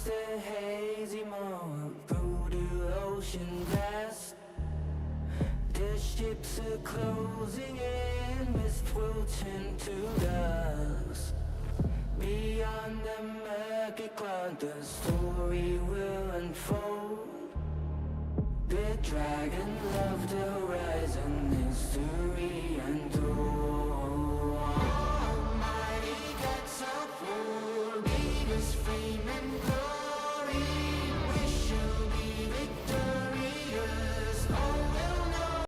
past the hazy moon, through the ocean vast. The ships are closing in, mist will turn to dust. Beyond the murky cloud, the story will unfold. The dragon loved the horizon, history untold. Almighty gods of war, lead us fame and glory. We shall be victorious, all will know.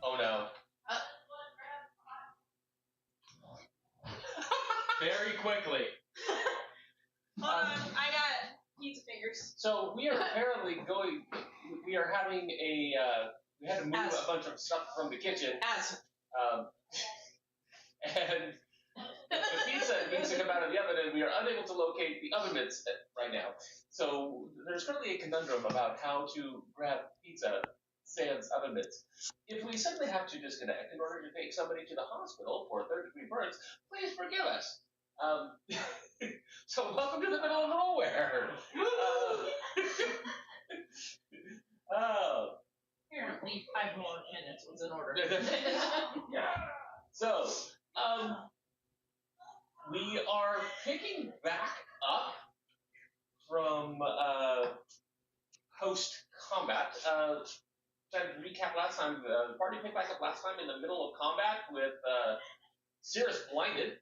Oh no. Very quickly. Hold on, I got pizza fingers. So we are apparently we are having we had to move a bunch of stuff from the kitchen. And the pizza needs to come out of the oven, and we are unable to locate the oven mitts right now. So there's currently a conundrum about how to grab pizza sans oven mitts. If we suddenly have to disconnect in order to take somebody to the hospital for third-degree burns, please forgive us. So welcome to the middle of nowhere. Apparently 5 more minutes was in order. So, we are picking back up from post-combat. To recap last time, the party picked back up last time in the middle of combat with Cirrus blinded.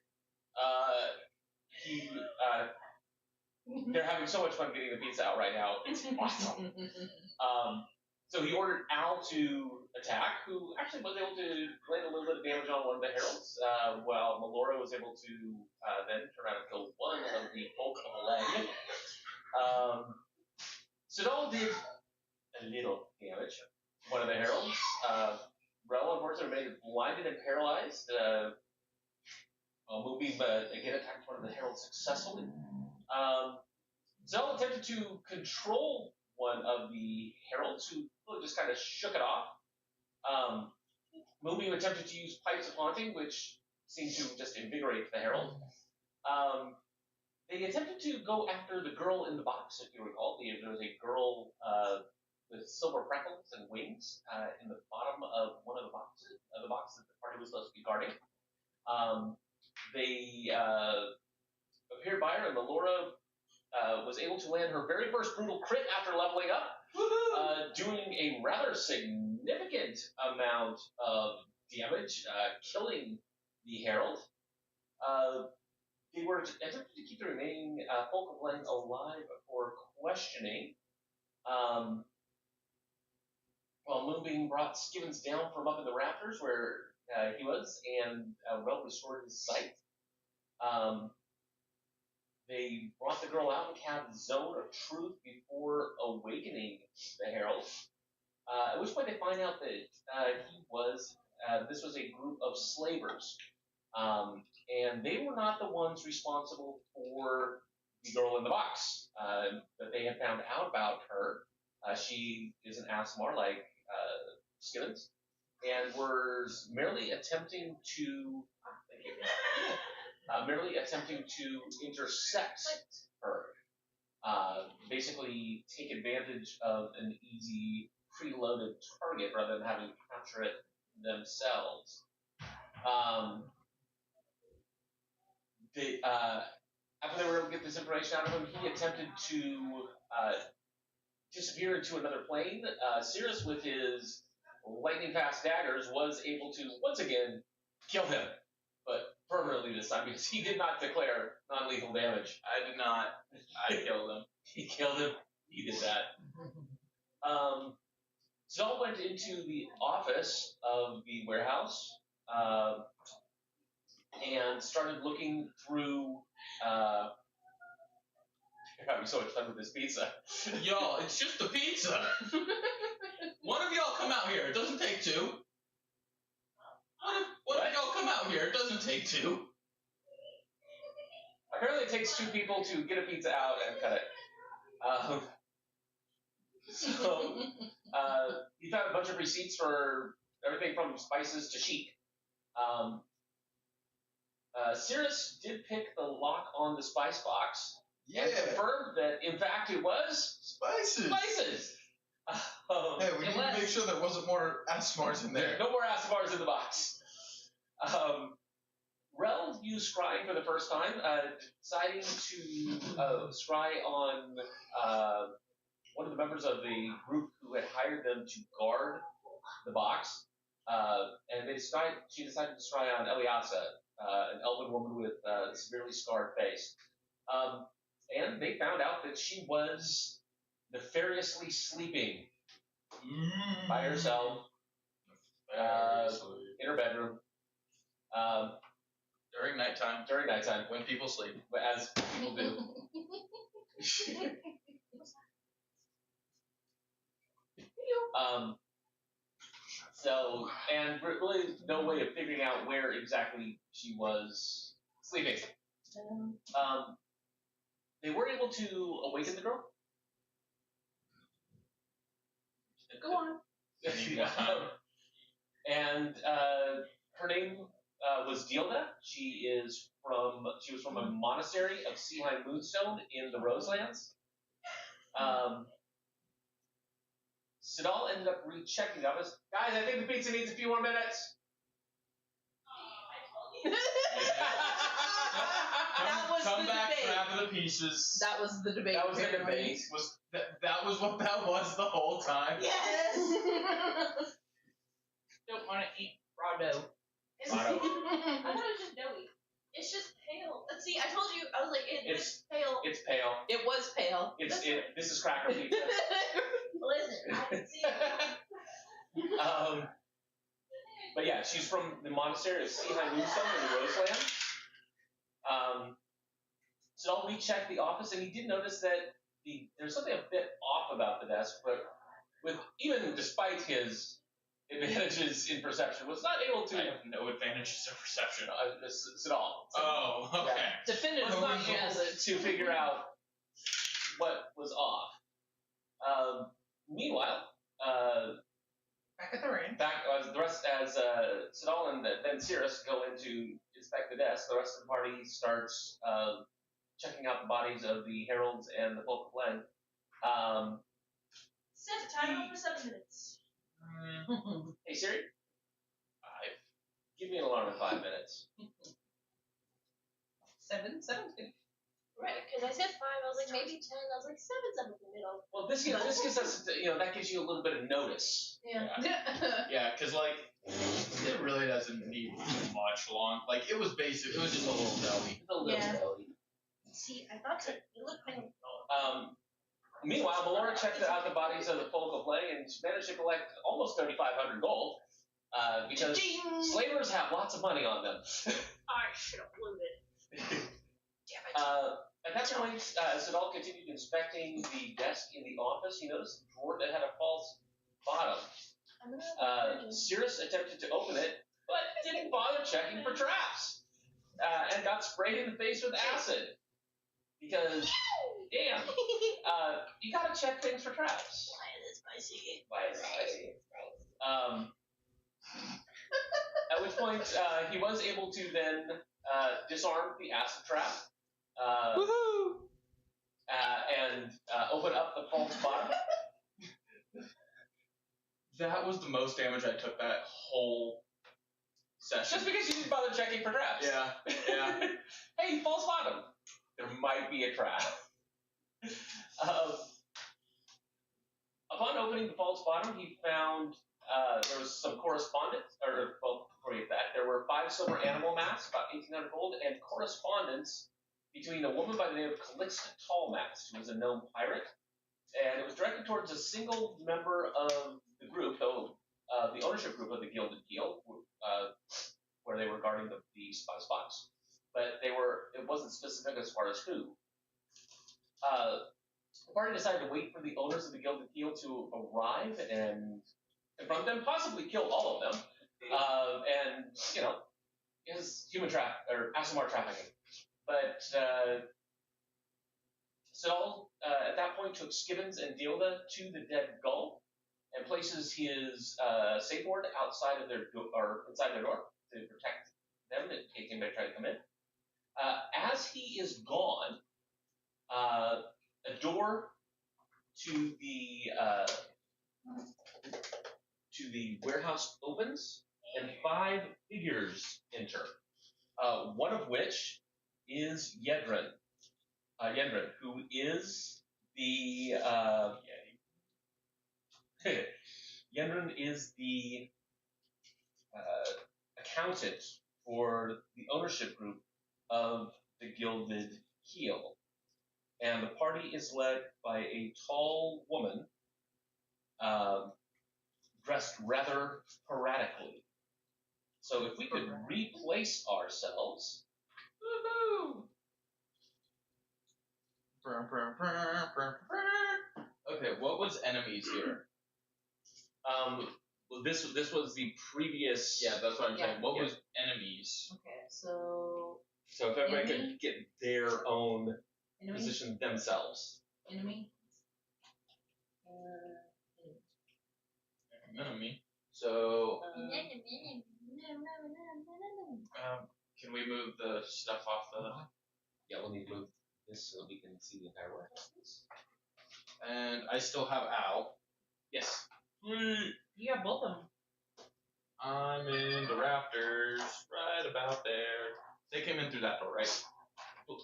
They're having so much fun getting the pizza out right now. It's awesome. So he ordered Al to attack, who actually was able to land a little bit of damage on one of the heralds, while Melora was able to then turn around and kill one of the folk of the leg. Sidol did a little damage. One of the heralds. Rel, unfortunately, remained blinded and paralyzed. Moonbeam again attacked one of the heralds successfully. Zell attempted to control one of the heralds, who really just kind of shook it off. Moonbeam attempted to use Pipes of Haunting, which seemed to just invigorate the herald. They attempted to go after the girl in the box, if you recall. There was a girl with silver freckles and wings in the bottom of one of the boxes that the party was supposed to be guarding. They appeared by her, and Melora was able to land her very first brutal crit after leveling up. doing a rather significant amount of damage, killing the Herald. They were attempting to keep the remaining Folk of Leng alive for questioning. While Moonbeam brought Skibbons down from up in the rafters where he was, and Rel restored his sight. They brought the girl out and cast the Zone of Truth before awakening the Herald. At which point they find out that this was a group of slavers. And they were not the ones responsible for the girl in the box. That they had found out about her. She is an Asmar like Skibbons, and was merely attempting to intercept her. Basically take advantage of an easy preloaded target rather than having to capture it themselves. After they were able to get this information out of him, he attempted to disappear into another plane. Cirrus, with his lightning fast daggers, was able to once again kill him, but permanently this time because he did not declare non-lethal damage. I did not. I killed him. He killed him. He did that. Zal went into the office of the warehouse and started looking through. You're having so much fun with this pizza. Y'all, it's just a pizza. One of y'all come out here. It doesn't take two. One of y'all come out here. It doesn't take two. Apparently, it takes two people to get a pizza out and cut it. He found a bunch of receipts for everything from spices to sheep. Cirrus did pick the lock on the spice box and confirmed that, in fact, it was Spices. Hey, we need to make sure there wasn't more Asmars in there. No more Asmars in the box. Rel used scrying for the first time, deciding to scry on one of the members of the group who had hired them to guard the box. And she decided to scry on Eliasa, an elven woman with a severely scarred face. And they found out that she was nefariously sleeping by herself in her bedroom. During nighttime. When people sleep. As people do. And really no way of figuring out where exactly she was sleeping. They were able to awaken the girl. Go on. And her name was Dilda. She was from a monastery of Seaheim Moonstone in the Roselands. Sidal ended up rechecking the office. Guys, I think the pizza needs a few more minutes. That was Come the back, debate. grab the pieces. That was the debate. That was the apparently. debate. That was what that was the whole time. Yes. Don't want to eat raw dough. I thought it was just doughy. It's just pale. See, I told you, I was like, it's pale. It's pale. It was pale. This is cracker pizza. Listen, I can see it. But yeah, she's from the monastery of Seaheim Moonstone in the Roselands. So I'll recheck the office, and he did notice that there's something a bit off about the desk, but even despite his advantages in perception, was not able to. I have no advantages of perception. At all. Oh, okay. Yeah. Definitive Was not able to figure out what was off. Meanwhile, Back at the ring. as Sidal and then Cirrus go in to inspect the desk, the rest of the party starts checking out the bodies of the heralds and the folk of Leng. Set a timer for 7 minutes. Hey Siri, give me an alarm in 5 minutes. 7? 7's good. Right, because I said 5, I was like maybe 10, I was like 7's up in the middle. Well, this gives us, that gives you a little bit of notice. Yeah. Yeah, because like it really doesn't need much long. Like it was basic. It was just a little deli. A little Yeah. belly. See, I thought that it looked kind of. Meanwhile, Melora checked out the bodies of the folk of Lay and she managed to collect almost 3,500 gold. Because Cha-ching! slavers have lots of money on them. I should have looted. Damn it. At that point, Sidal continued inspecting the desk in the office. He noticed a drawer that had a false bottom. I'm gonna Cirrus attempted to open it, but didn't bother checking for traps. And got sprayed in the face with acid. Because, damn, you gotta check things for traps. Why is it spicy? Why is it spicy? At which point, he was able to then disarm the acid trap. Woohoo! And open up the false bottom. That was the most damage I took that whole session. Just because you didn't bother checking for traps. Yeah. Hey, false bottom. There might be a trap. Upon opening the false bottom, he found there was some correspondence, well, before you get that, there were 5 silver animal masks, about 1,800 gold, and correspondence between a woman by the name of Calixta Tallmast, who was a gnome pirate, and it was directed towards a single member of the group, though the ownership group of the Gilded Keel, where they were guarding the spots. But it wasn't specific as far as who. The party decided to wait for the owners of the Gilded Keel to arrive and confront them, possibly kill all of them, and, is Aasimar trafficking. But Sidal, at that point, took Skibbons and Deilda to the dead gull and places his safe-board outside of inside their door to protect them in case anybody tried to come in. As he is gone, a door to the warehouse opens and 5 figures enter. One of which is Yendrin. Yendrin, who is the Yendrin is the accountant for the ownership group of the Gilded Keel. And the party is led by a tall woman dressed rather piratically. So if we could replace ourselves. Woohoo! Okay, what was enemies here? Well, this was the previous. Yeah, that's what I'm saying. What Yeah. was enemies? Okay, so So if everybody Enemy? could get their own enemy, position themselves. enemy. Enemy. So, Um, can we move the stuff off the... Yeah, we'll need to move this so we can see the entire warehouse. And I still have Al. Yes. Sweet. you got both of them. I'm in the rafters, right about there. They came in through that door, right?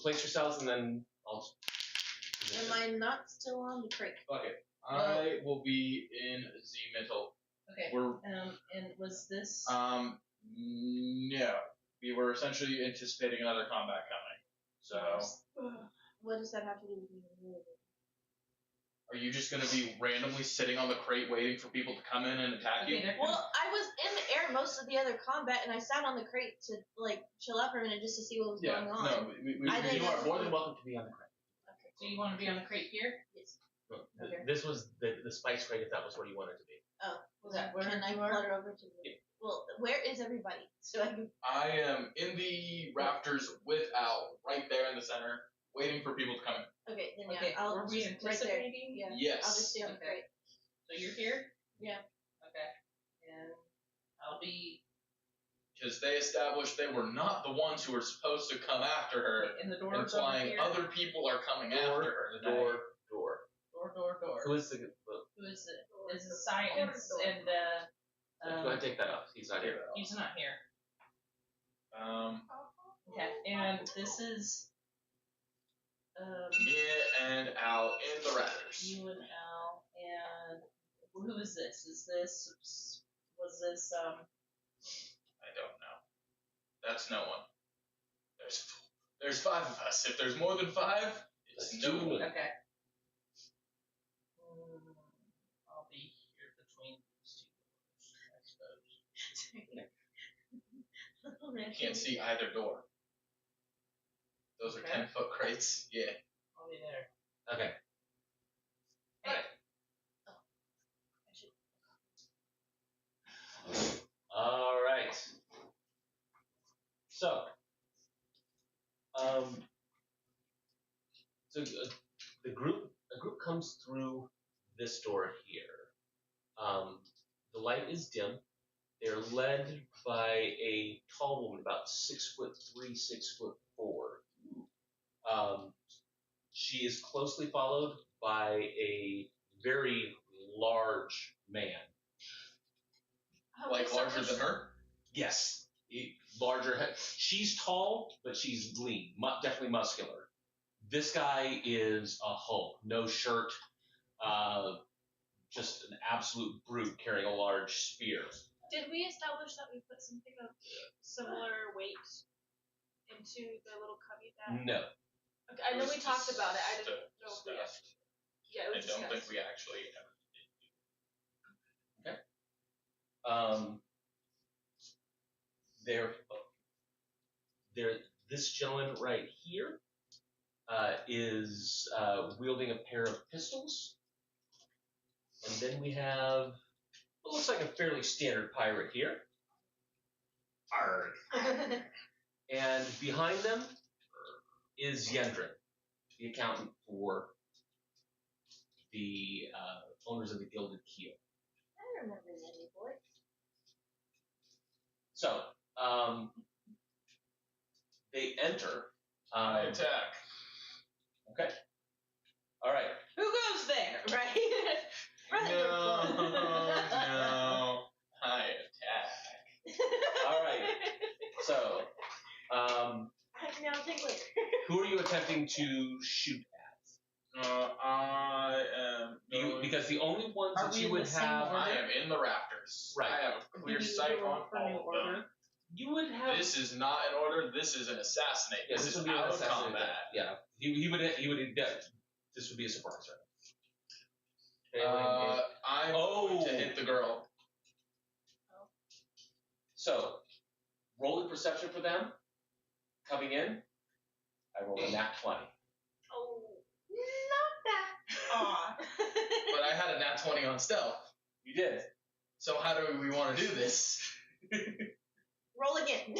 Place yourselves and then I'll. Am I not still on the crate? Okay. I will be in Z Mental. Okay. We're And was this? no. We were essentially anticipating another combat coming. So What does that have to do with me? are you just gonna be randomly sitting on the crate waiting for people to come in and attack you? Well, I was in the air most of the other combat, and I sat on the crate to chill out for a minute just to see what was Yeah, going on. no, I didn't You are know. more than welcome to be on the crate. Okay. So you want to be on the crate here? Yes. Okay. This was the spice crate if that was where you wanted to be. Oh, Was that where can I you are? flutter over to the? Well, where is everybody? So I can. I am in the rafters with Al, right there in the center, waiting for people to come in. Okay, then Okay, I'll were we just right there. anticipating? Yeah. Yes. I'll just stay on the Okay. crate. So you're here? Yeah. Okay. And I'll be Because they established they were not the ones who were supposed to come after her, in the door over implying here. other people are coming after her. The door. Door. Who is the? Who is it? Is it science and Go ahead and take that off. He's not here. he's not here. Okay. And this is Me and Al in the rafters. you and Al and Who is this? Was this I don't know. That's no one. There's 5 of us. If there's more than 5, it's That's no two. one. okay? I'll be here between these two, I suppose. You can't see either door. Those are Okay. 10-foot crates. Yeah. I'll be there. Okay. All right. So, a group comes through this door here. The light is dim. They're led by a tall woman, about 6'3", 6'4". She is closely followed by a very large man. Like larger than her? Yes, larger head. She's tall, but she's lean, definitely muscular. This guy is a Hulk, no shirt, just an absolute brute carrying a large spear. Did we establish that we put something of similar weight into the little cubby bag? No. Okay, I know we talked about it. I didn't know if we Stuff. Yeah, it I was don't think discussed. we actually ever This gentleman right here is wielding a pair of pistols. And then we have what looks like a fairly standard pirate here. Arg. And behind them is Yendrin, the accountant for the owners of the Gilded Keel. I remember Yeti boy. So, they enter. I attack. Okay. All right. Who goes there, right? No. I attack. All right. So, Now think later. who are you attempting to shoot at? I am. Because the only ones Are that we you in would the same have, order? I am in the rafters. Right. I have a clear sight on all of them. you would have. This is not an order. This is an assassinate. Yeah, this is would be an out of assassinate combat. attack. Yeah. He would. This would be a surprise, right? I'm Oh. going to hit the girl. So, rolling perception for them. Coming in, I rolled a nat 20. Oh, not that. Aw. But I had a nat 20 on stealth. You did. So how do we want to do this? Roll again.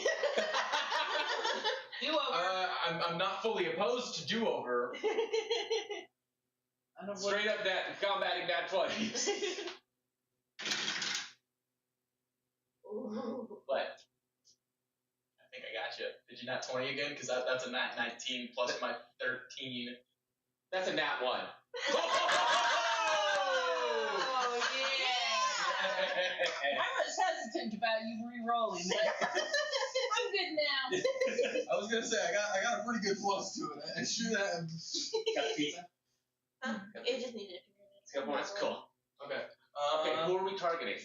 Do over. I'm not fully opposed to do-over. I don't know what. Straight up combating nat 20s. But I think I got you. Did you nat 20 again? Because that's a nat 19 plus my 13. that's a nat 1. Oh yeah. I was hesitant about you re-rolling, but I'm good now. I was gonna say I got a pretty good plus to it. I should have. Got pizza? It just needed a few minutes. Got one? That's cool. Okay. Okay, who are we targeting?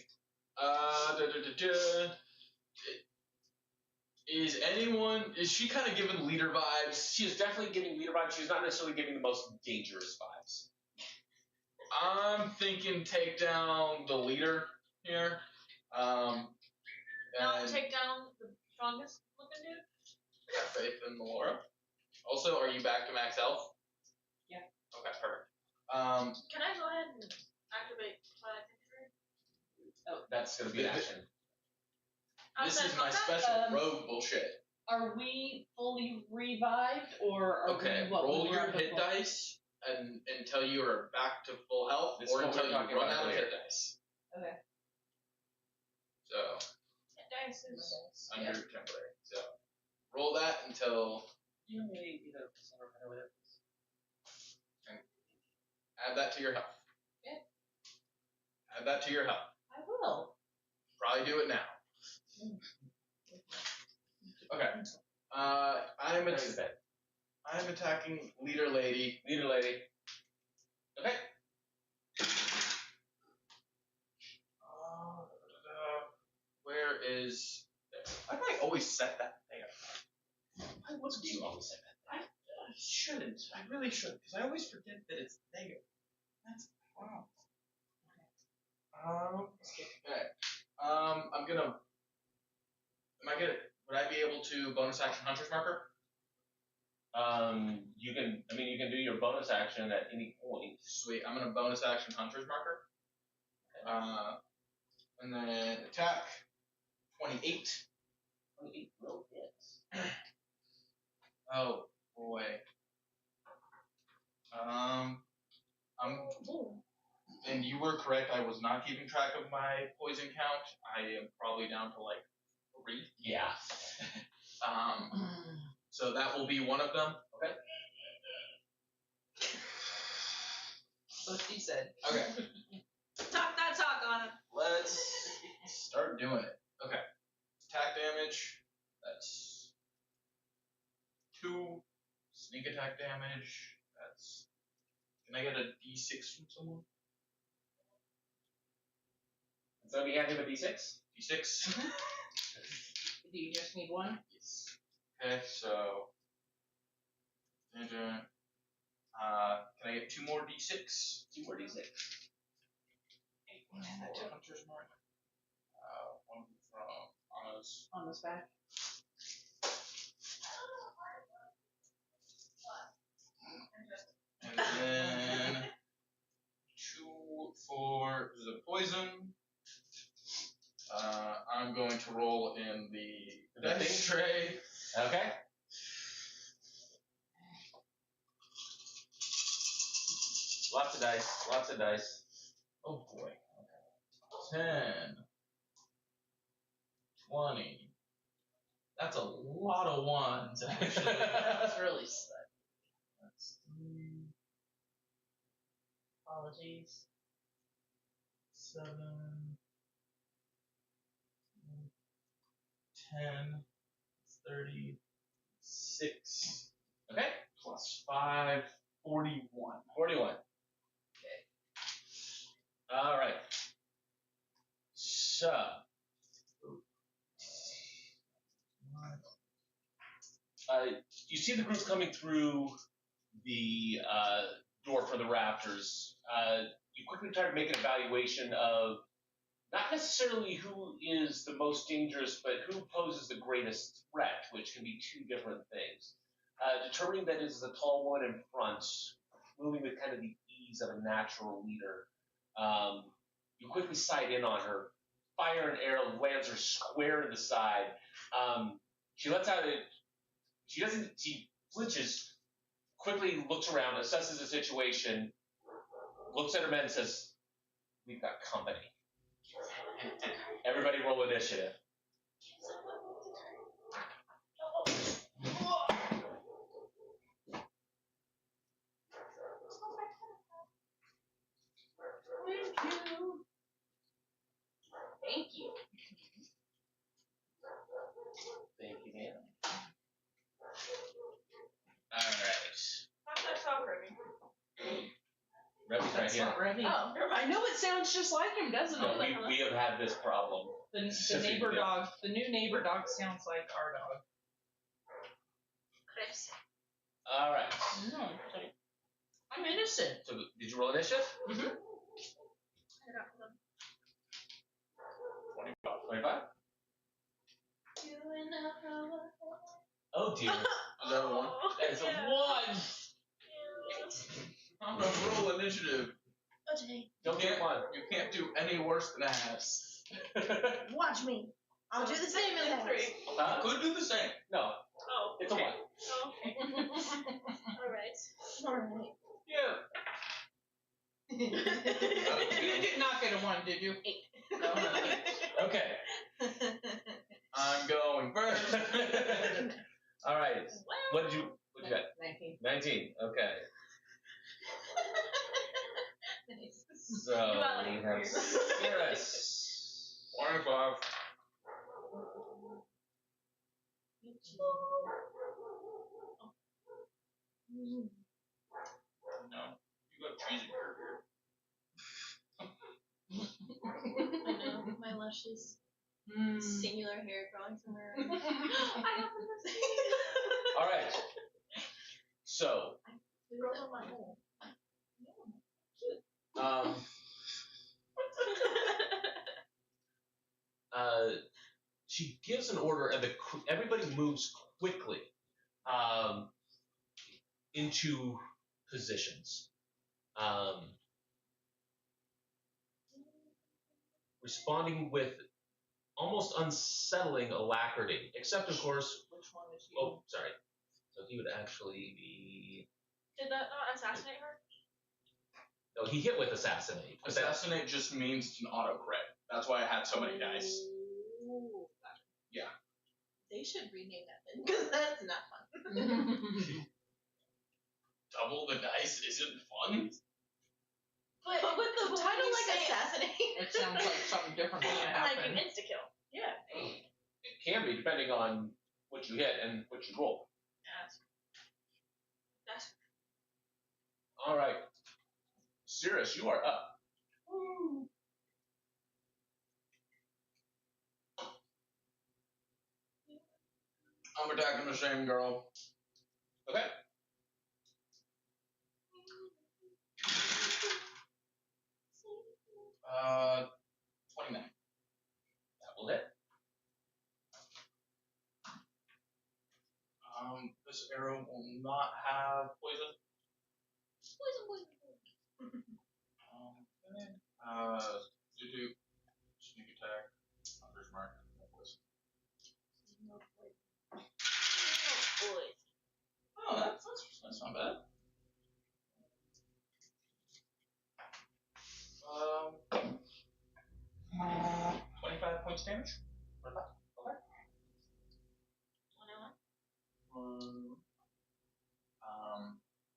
Is she kind of giving leader vibes? She is definitely giving leader vibes. She's not necessarily giving the most dangerous vibes. I'm thinking take down the leader here. Not And take down the strongest looking dude? I got faith in Melora. Also, are you back to max health? Yeah. Okay, perfect. Can I go ahead and activate Twilight Victory? That's going to be an action. This Outside is my combat? special rogue bullshit. Are we fully revived, or are Okay, we what roll we were your hit before? dice and until you are back to full health, This is or what until we're you talking run about out of earlier. hit dice. Okay. So Hit dice is. under temporary. So roll that until You may be the center of whatever. add that to your health. Yeah. Add that to your health. I will. Probably do it now. Okay. I'm Ready to bet. attacking leader lady. Leader lady. Okay. is. I might always set that there. What's you always say that? I shouldn't. I really should, because I always forget that it's there. That's wow. Okay. I'm gonna. Am I gonna? Would I be able to bonus action Hunter's Marker? You can. I mean, you can do your bonus action at any point. Sweet. I'm gonna bonus action Hunter's Marker. And then attack. 28. 28 will hit. Oh boy. And you were correct. I was not keeping track of my poison count. I am probably down to like 3. Yeah. So that will be one of them. Okay. What she said. Okay. Talk that talk on him. Let's start doing it. Okay. Attack damage. That's 2. Sneak attack damage. That's. Can I get a D6 from someone? So you hand him a d6? D6. Do you just need one? Yes. Okay, so. Can I get 2 more D6? 2 more d6. Hunter's Mark. One from Anna's. On this back. And then 2 for the poison. I'm going to roll in the dice tray. Okay. Lots of dice. Lots of dice. Oh boy. 10. 20. That's a lot of ones, actually. That's really sad. That's 3. Apologies. 7. 10. 36. Okay. Plus 5. 41. 41. Okay. All right. So. You see the group coming through the door for the rafters. You quickly try to make an evaluation of not necessarily who is the most dangerous, but who poses the greatest threat, which can be 2 different things. Determining that it is the tall one in front, moving with kind of the ease of a natural leader. You quickly sight in on her. Fire an arrow lands her square in the side. She lets out a. She flinches, quickly looks around, assesses the situation, looks at her men and says, "We've got company." Everybody roll initiative. Thank you. Thank you, man. Alright. Talk that talk, Remy. Revy's right That's here. not Revy. Oh, never I mind. know it sounds just like him, doesn't No, it? we have had this problem. The Since neighbor we- dog, the new neighbor dog sounds like our dog. Chris. All right. No, I'm innocent. So did you roll initiative? I got them. 25? You know how Oh dear. Is that a 1? That is a 1. I'm gonna roll initiative. Okay. Don't get 1. You can't do any worse than ass. Watch me. I'll do the same as that. 3. You could do the same. No, Oh. it's a 1. Oh, okay. Alright. Alright. Yeah. You did not get a 1, did you? 8. No. Okay. I'm going first. All right. What did you get? 19. 19. Okay. Nice. So You got we like have weird. Cirrus. 25. No. You got trees in your beard. I know, my lushes. Singular hair growing somewhere. I have All right. So, she gives an order, and everybody moves quickly into positions, responding with almost unsettling alacrity, except, of course, Which one is he? oh, sorry. So he would actually be. Did that not assassinate her? No, he hit with assassinate. but that- Assassinate just means an auto crit. That's why I had so many dice. Ooh, gotcha. Yeah. They should rename that then, because that's not fun. Double the dice isn't fun. But With the when title you like say assassinate. It sounds like something different than like happened. an insta kill. Yeah. It can be, depending on what you hit and what you roll. That's All right. Cirrus, you are up. I'm attacking the same girl. Okay. Uh, 29. That will hit. This arrow will not have poison. Do sneak attack, hunter's mark, no poison. Oh, that's not bad. 25 points damage.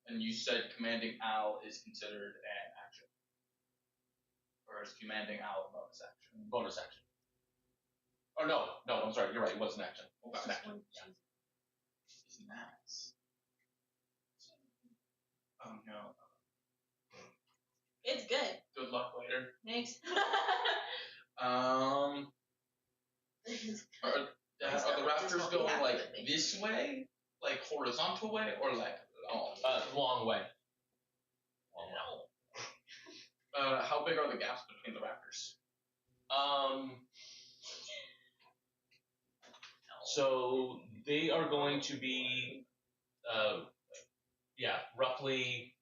And you said commanding Al is considered an action, or is commanding Al a bonus action? Bonus action. Or no, I'm sorry, you're right, it was an action. It was an action. Isn't that? Oh no. It's good. Good luck later. Thanks. Are the rafters going like this way, like horizontal way, or like long? Long way. How big are the gaps between the rafters? So they are going to be, roughly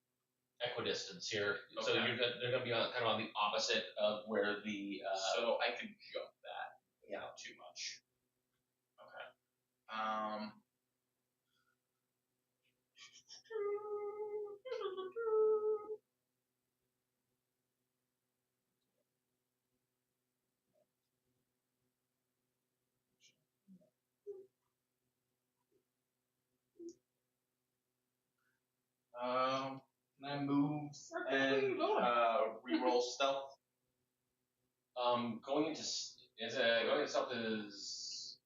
equidistance here. So Okay. they're going to be kind of on the opposite of where the. So I can jump that without too much. Okay. Can I move and reroll stealth? Going into stealth is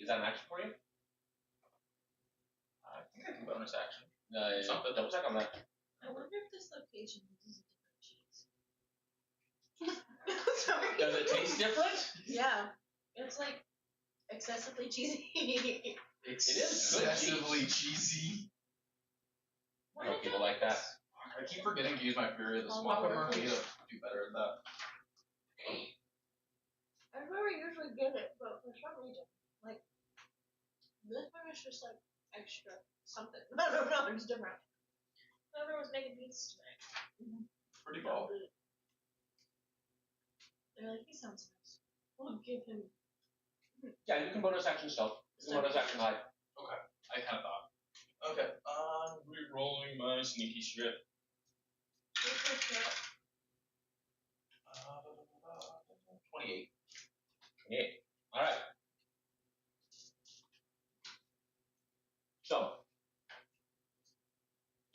that an action for you? I think I can bonus action. Something. Double check on that. I wonder if this location uses a different cheese. Sorry. Does it taste different? Yeah. It's like excessively cheesy. Excessively cheesy. I know people like that. I keep forgetting to use my Fury of the Oh, Swamp. wow. I need to do better at that. I never usually get it, but for some reason, like, this one is just like extra something. I don't know, it's different. whoever was making pizza tonight. Pretty ball. They're like, he sounds nice. We'll give him. Yeah, you can bonus action stealth. You can bonus action hide. I kind of thought. Okay, I'm re-rolling my sneaky strip. 28. 28. All right. So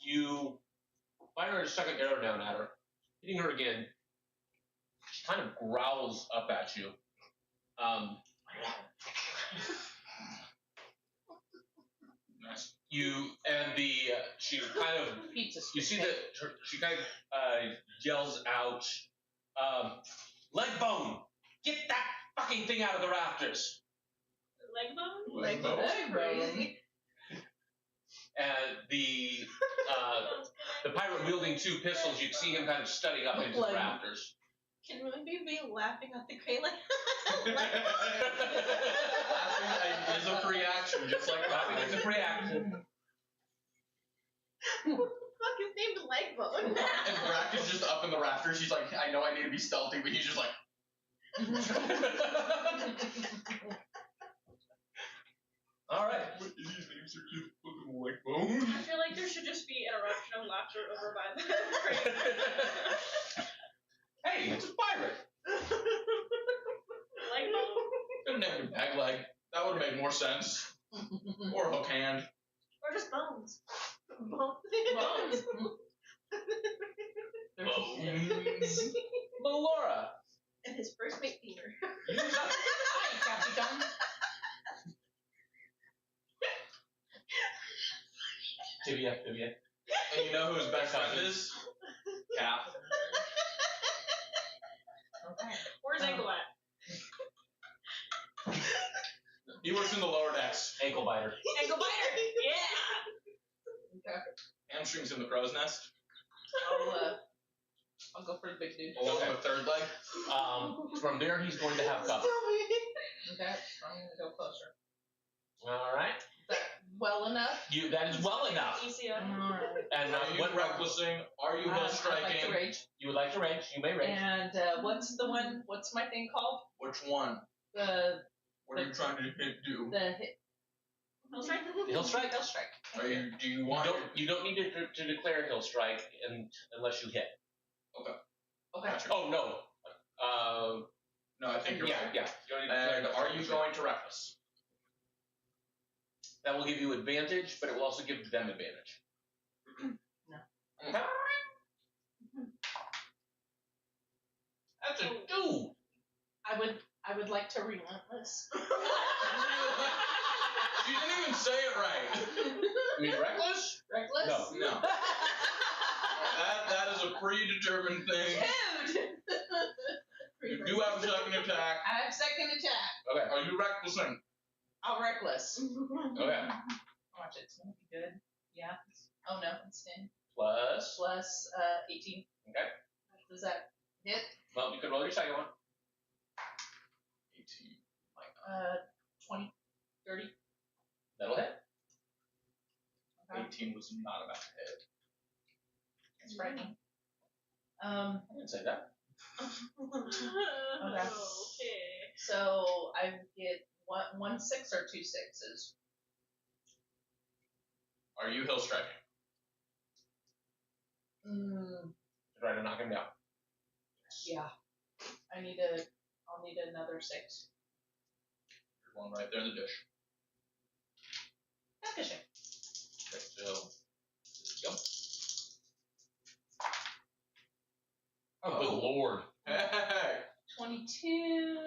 you fire a second arrow down at her, hitting her again. She kind of growls up at you. Nice. She kind of Pizza. you see that she kind of yells out, leg bone, get that fucking thing out of the rafters. Leg bone? Leg bone. bone's crazy. And the pirate wielding 2 pistols, you'd see him kind of studying up into the Like- rafters. Can we be laughing at the Kraylan? Laughing is a free action, just like Laughing is a free action. Fuck, his name's Legbone. And Brack is just up in the rafters. He's like, I know I need to be stealthy, but he's just like, All right. these names are just fucking like bone. I feel like there should just be an eruption of laughter over by the Hey, it's a pirate. leg bone. Could have named him Peg Leg. That would have made more sense. Or Hook Hand. Or just bones. Bones. Bones. Melora. And his first mate Peter. Use up. Hi, Capitan. Tibia. And you know who his best friend is? Cap. Okay. Where's Ankle at? He works in the lower decks. Ankle biter. Ankle biter! Yeah! Hamstrings in the crow's nest. I'll go for the big dude. Along with a third leg. From there, he's going to have cover. Okay, I'm gonna go closer. All right. Is that well enough? That is well enough. ECO. Alright. And Are you what recklessing? Are you hill I'd like to striking? rage. you would like to rage? You may rage. And what's the one? What's my thing called? Which one? The What are you trying to do? hit. Hill strike? He'll strike. Hill strike. Do you want You don't need to declare he'll strike unless you hit. Okay. Gotcha. Oh no. No, I think you're Yeah. right. You don't need to declare And he'll are strike. you going to reckless? That will give you advantage, but it will also give them advantage. No. Okay. That's a 2. I would like to relentless. She didn't even say it right. You mean reckless? Reckless? No. No. That is a predetermined thing. You do have a second attack. I have second attack. Okay. Are you recklessing? I'll reckless. Okay. Watch it. It's gonna be good. Yeah. Oh no, it's 10 Plus. plus 18. Okay. Does that hit? Well, you can roll your second one. 18. 20, 30. That'll hit. Okay. 18 was not about to hit. It's frightening. I didn't say that. Okay. Okay. So I get one 6 or 2 6s. Are you hill striking? Try to knock him down. Yeah. I'll need another 6. There's one right there in the dish. That's fishing. Okay, so there we go. Oh, good lord. Hey! 22,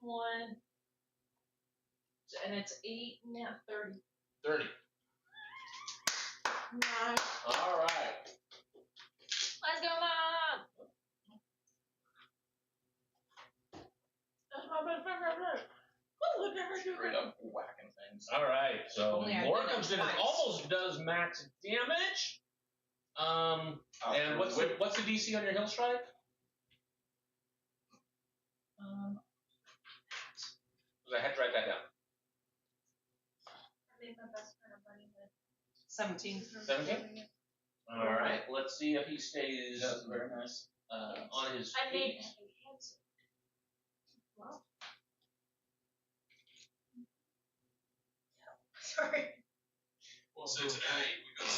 20, and it's 8 now 30. 30. Nice. All right. Let's go, Mom! Look at her Straight up whacking things. All right. So Only I Laura did it comes in and twice. almost does max damage. And what's the DC on your hill strike? I had to write that down. I made my best friend a bunny head. 17. 17? All right. Let's see if he stays That's very nice. on his I made feet. him handsome. Wow. Sorry. So today we got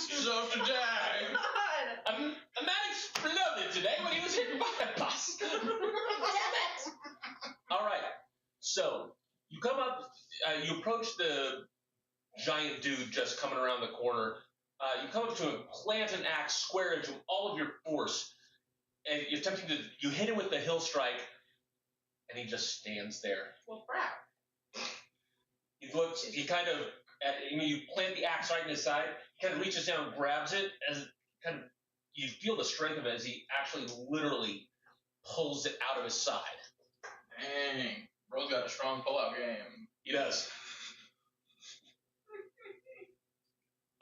So today A man exploded today when he was hit by a bus. Damn it! All right. So you come up, you approach the giant dude just coming around the corner. You come up to him, plant an axe square into all of your force, and you're attempting to. You hit him with the hill strike, and he just stands there. Well, crap. He looks. He kind of. You plant the axe right in his side. He kind of reaches down, and grabs it, as kind of. You feel the strength of it as he actually literally pulls it out of his side. Dang. Bro's got a strong pull-out game. He does.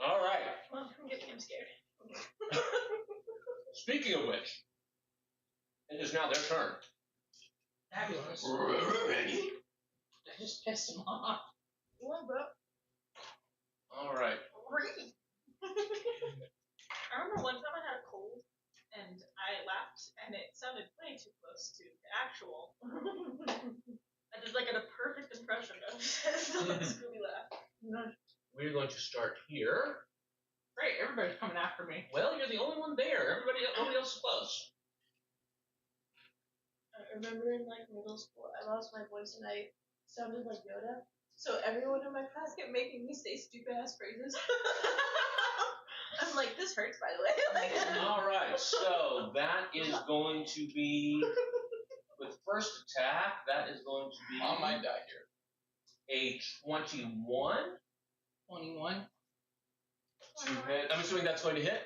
All right. Mom, come get me. I'm scared. Speaking of which, it is now their turn. Fabulous. Ready? I just pissed him off. What, bro? All right. I remember one time I had a cold and I laughed and it sounded way too close to the actual. I did like a perfect impression of Scooby laugh. We're going to start here. Great, everybody's coming after me. Well, you're the only one there. Nobody else is close. I remember in like middle school, I lost my voice and I sounded like Yoda. So everyone in my class kept making me say stupid ass phrases. I'm like, this hurts, by the way. Like, All right. So that is going to be with first attack. That is going to be Mom might die here. a 21 21. to hit. I'm assuming that's going to hit.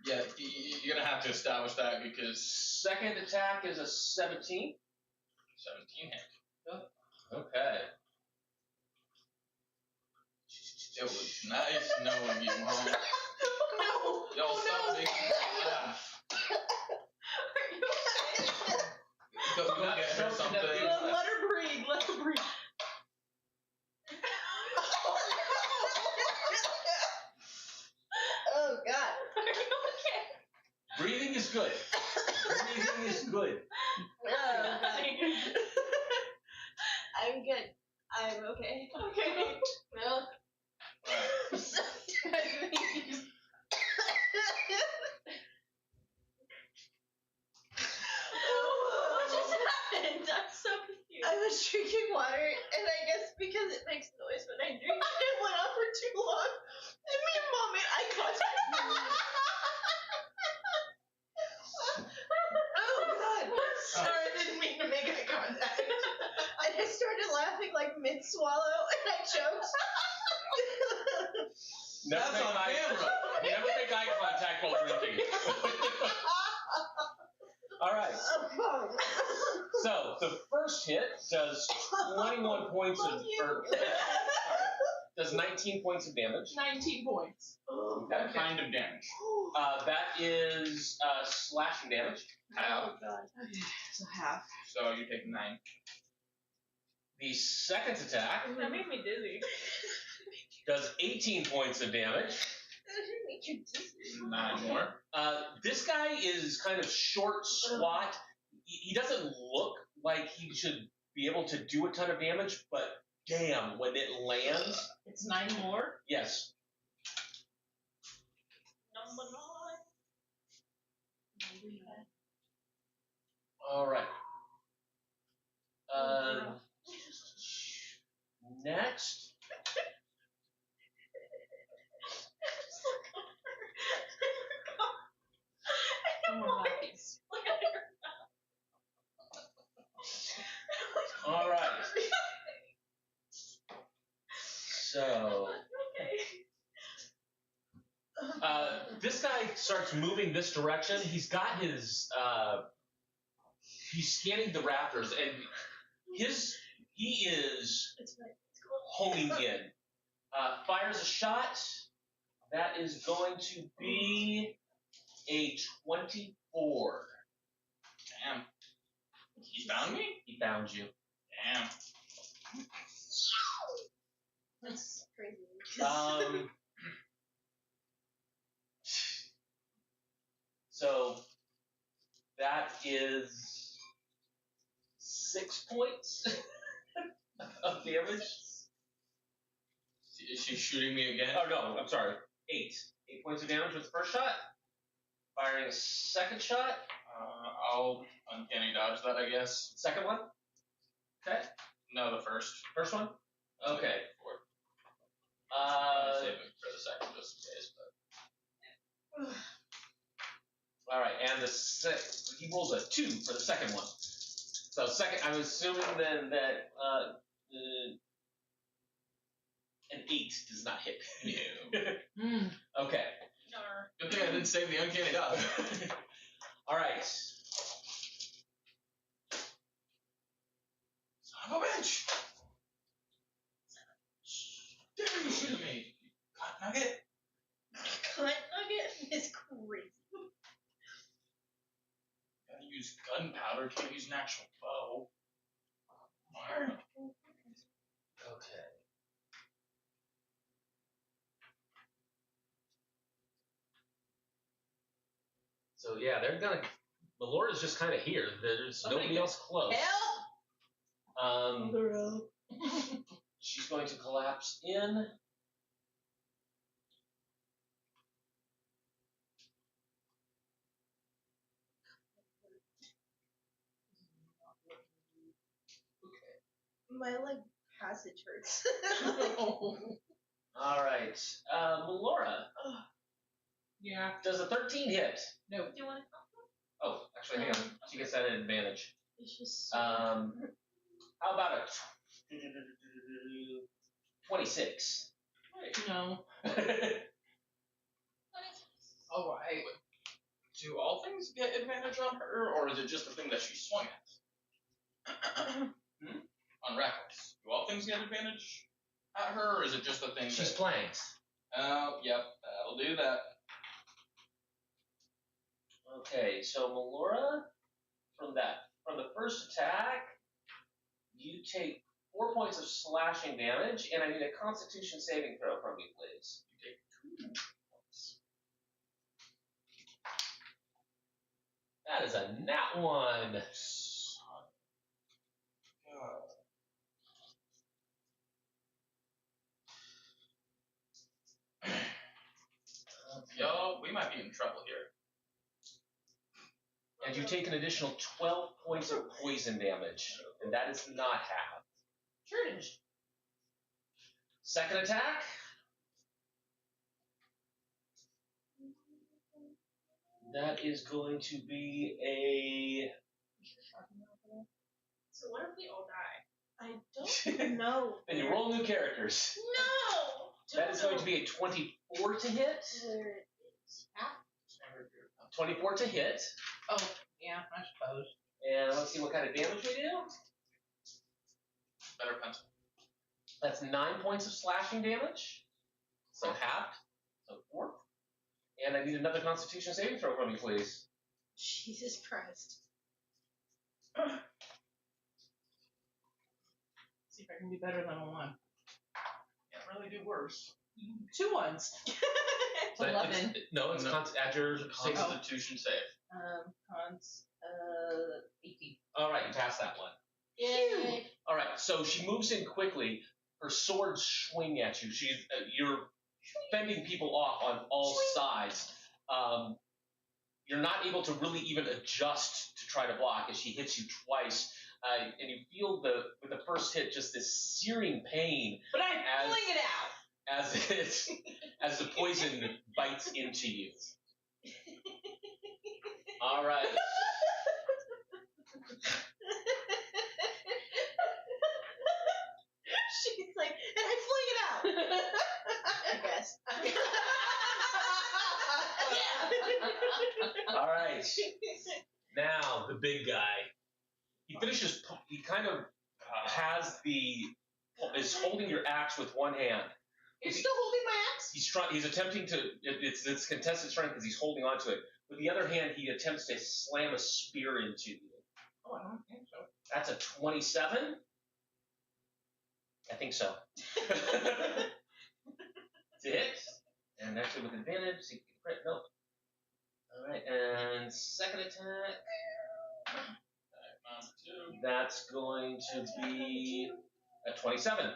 Yeah, you're gonna have to establish that because Second attack is a 17. 17 hit. Okay. It was nice knowing you, Mom. no! Y'all Oh, stop no. making me laugh. Are you okay? Go get her something. Let her breathe. Let her breathe. Oh God. Are you okay? Breathing is good. Breathing is good. Oh God. I'm good. I'm okay. Okay. Well. What just happened? I'm so confused. I was drinking water, and I guess because it makes noise when I drink, it went on for too long, and me and Mom made eye contact. Oh God! Sorry, I didn't mean to make eye contact. I just started laughing like mid-swallow, and I choked. Never That's make on eye- camera. Never make eye contact while drinking. All right. So the first hit does 21 points of, or, sorry, does 19 points of damage. 19 points. That kind of damage. That is slashing damage. Oh God. Okay, so half. So you take 9. The second attack That made me dizzy. does 18 points of damage. That didn't make you dizzy. 9 more. This guy is kind of short, squat. He doesn't look like he should be able to do a ton of damage, but damn, when it lands, It's 9 more. yes. Number 9. All right. Next. All right. So, this guy starts moving this direction. He's got his, he's scanning the raptors, and he is homing in. Fires a shot. That is going to be a 24. Damn. He found me? He found you. Damn. That's crazy. So that is 6 points of damage. Is she shooting me again? Oh no, I'm sorry. 8. 8 points of damage with the first shot. Firing a second shot. I'll uncanny dodge that, I guess. Second one. Okay. No, the first. First one. Okay. I'll save it for the second just in case, but. All right, and he rolls a 2 for the second one. So second, I'm assuming then that an 8 does not hit. No. Okay. Good thing I didn't save the uncanny dodge. All right. use gunpowder. Can't use an actual bow. Alright. Okay. So yeah, they're gonna. Melora's just kind of here. There's nobody else close. Help! She's going to collapse in. My like passage hurts. All right, Melora. Yeah. Does a 13 hit? No. Do you want to talk? Oh, actually, hang on. She gets that at advantage. It's just How about a 26? No. All right. Do all things get advantage on her, or is it just the thing that she swung at? On Rakdos. Do all things get advantage at her, or is it just the thing She's that... flanked. Oh, yep, that'll do that. Okay, so Melora, from the first attack, you take 4 points of slashing damage, and I need a Constitution saving throw from you, please. You take 2 points. That is a nat 1. Yo, we might be in trouble here. And you take an additional 12 points of poison damage, and that is not half. Sure it is. Second attack. That is going to be a. So what if we all die? I don't know. Then you roll new characters. No! That is going to be a 24 to hit. Where it is. 24 to hit. Oh, yeah, I suppose. And let's see what kind of damage we do. Better pencil. That's 9 points of slashing damage. So halved. So 4. And I need another Constitution saving throw from you, please. Jesus Christ. See if I can do better than a 1. Can't really do worse. 2 ones. So 11. It's No. add your save. Constitution save. Cons, 18. All right, you passed that one. Yay. All right, so she moves in quickly. Her swords swing at you. You're fending people off on all sides. You're not able to really even adjust to try to block as she hits you twice. And you feel with the first hit just this searing pain But I fling it out. as the poison bites into you. All right. She's like, and I fling it out. I guess. All right. Now the big guy. He finishes. He kind of is holding your axe with one hand. You're still holding my axe? He's attempting to. It's contested strength because he's holding onto it. With the other hand, he attempts to slam a spear into you. Oh, I don't think so. That's a 27. I think so. It's a hit, and actually with advantage, so you can crit. Nope. All right, and second attack. That's going to be a 27.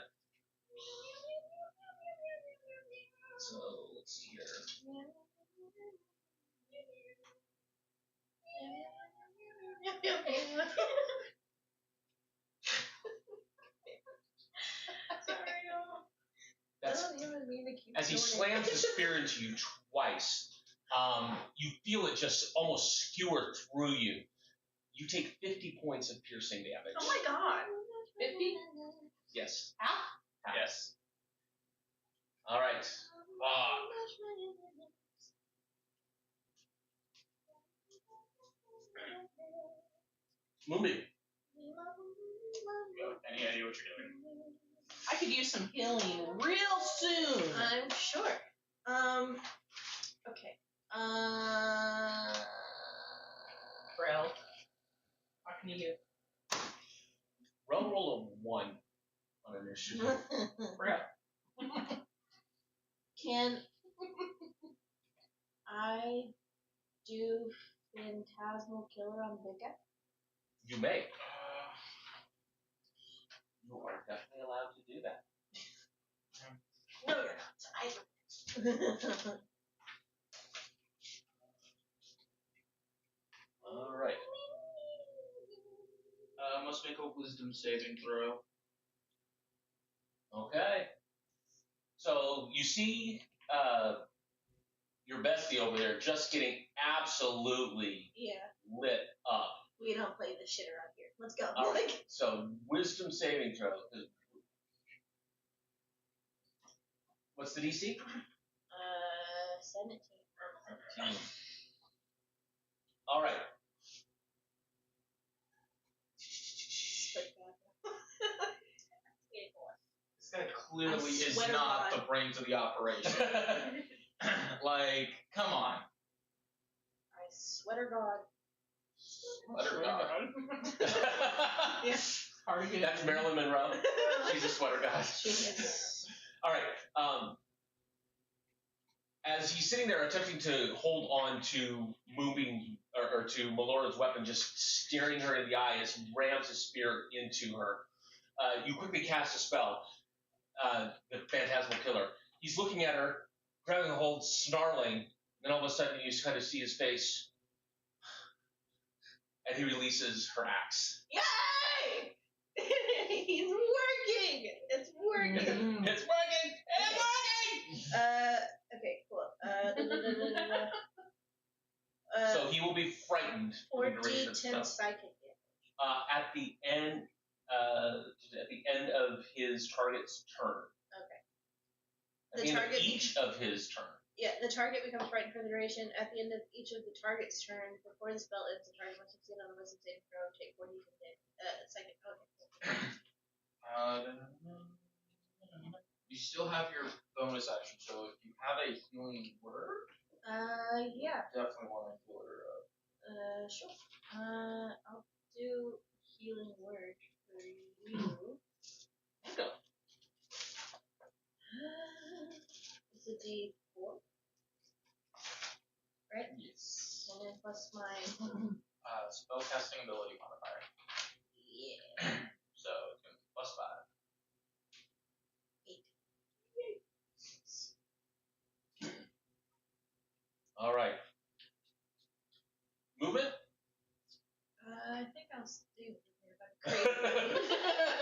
So let's see here. That's as he slams the spear into you twice. You feel it just almost skewer through you. You take 50 points of piercing damage. Oh my god. 50? Yes. Half? Yes. All right. Moonbeam. You have any idea what you're doing? I could use some healing real soon. I'm sure. Okay. Brel. talking to you. Roll a 1 on initiative. Bro. Can I do Phantasmal Killer on Big Guy? You may. You are definitely allowed to do that. No, you're not. All right. Must make a wisdom saving throw. Okay. So you see your bestie over there just getting absolutely Yeah, lit up. we don't play this shit around here. Let's go. All right. Like, So wisdom saving throw. What's the DC? 17. 17. All right. This guy clearly I is swear to not God. the brains of the operation. Like, come on. I swear to God. Let her go. Yeah. Hard to get. That's Marilyn Monroe. She's a sweater guy. She is. All right. As he's sitting there attempting to hold on to moving or to Melora's weapon, just staring her in the eye as he rams his spear into her, you quickly cast a spell, the Phantasmal Killer. He's looking at her, grabbing a hold, snarling. Then all of a sudden, you just kind of see his face, and he releases her axe. Yay! He's working! It's working! It's working! It's working! Okay, cool. So he will be frightened for the duration of the 4d10 spell. psychic damage. At the end of his target's turn. Okay. At The the end of target- each of his turn. Yeah, the target becomes frightened for the duration. At the end of each of the target's turn, before the spell ends, the target must succeed on a wisdom saving throw, take 4d10 psychic. Okay. You still have your bonus action, so if you have a healing word, Yeah. definitely want to heal her up. Sure. I'll do healing word for you. Okay. It's a d4. Right? Yes. And then plus my. Spellcasting ability modifier. Yeah. So it's going to be +5. 8. All right. Movement? I think I'll stay over here.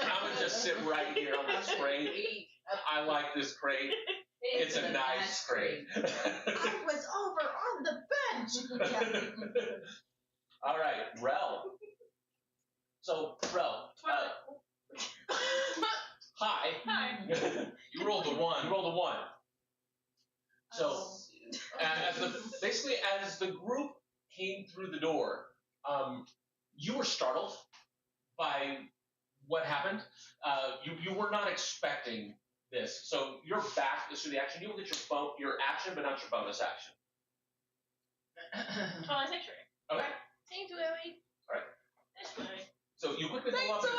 I'm going to just sit right here on this crate. I like this crate. It's a nice crate. I was over on the bench! All right, Rel. So, Rel. Hi. Hi. You rolled a 1. You rolled a 1. So, Oh. basically, as the group came through the door, you were startled by what happened. You were not expecting this. So your back is to the action. You will get your action, but not your bonus action. Twilight Sanctuary. Okay. Sanctuary! Sanctuary. So you quickly pull up the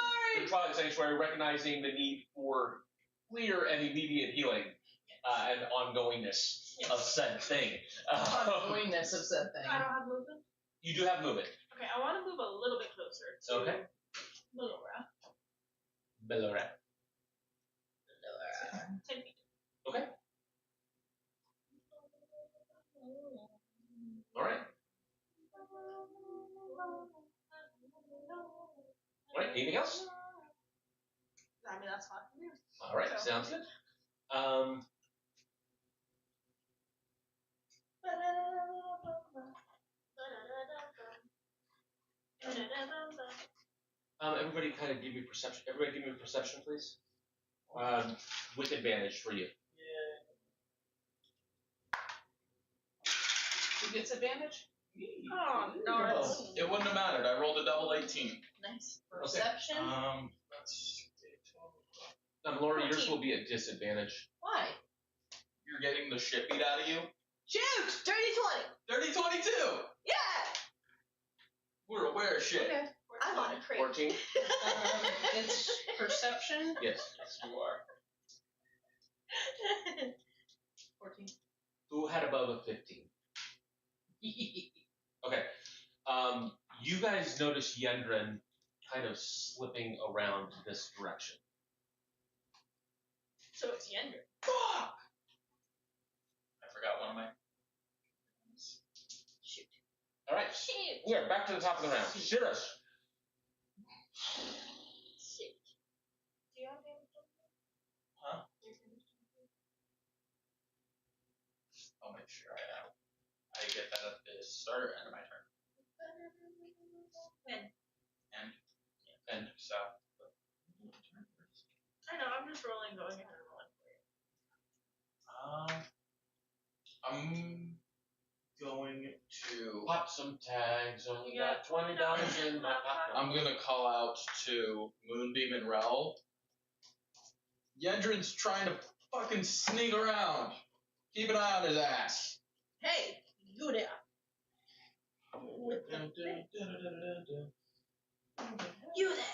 Twilight Sanctuary, recognizing the need for clear and immediate healing and ongoingness of said thing. Ongoingness of said thing. I don't have movement. You do have movement. Okay, I want to move a little bit closer to Okay. Melora. Belora. 10 feet. Okay. All right. All right. Anything else? I mean, that's fine for me. All right. Sounds good. Everybody kind of give me perception. Everybody give me a perception, please. With advantage for you. Who gets advantage? Oh, no. It wouldn't have mattered. I rolled a double 18. Nice. Perception? That's Now, Laura, yours 14. will be at disadvantage. Why? you're getting the shit beat out of you. Shoot! Dirty 20! Dirty 22. Yeah! We're aware of shit. Okay. I I'm on a crate. 14? It's perception. Yes. Yes, you are. 14. Who had above a 15? Okay. You guys notice Yendrin kind of slipping around this direction. So it's Yender. Fuck! I forgot one of my. Shoot. All right. Shoot. We are back to the top of the round. Shirish. Shoot. Do you have damage on me? Huh? Your damage on me? I'll make sure I get that at the start or end of my turn. And so. I know, I'm just rolling, going ahead and rolling for you. I'm going to. Pop some tags. Only You got got $20 in my pocket. I'm gonna call out to Moonbeam and Rel. Yendrin's trying to fucking sneak around. Keep an eye on his ass. Hey, you there. You there.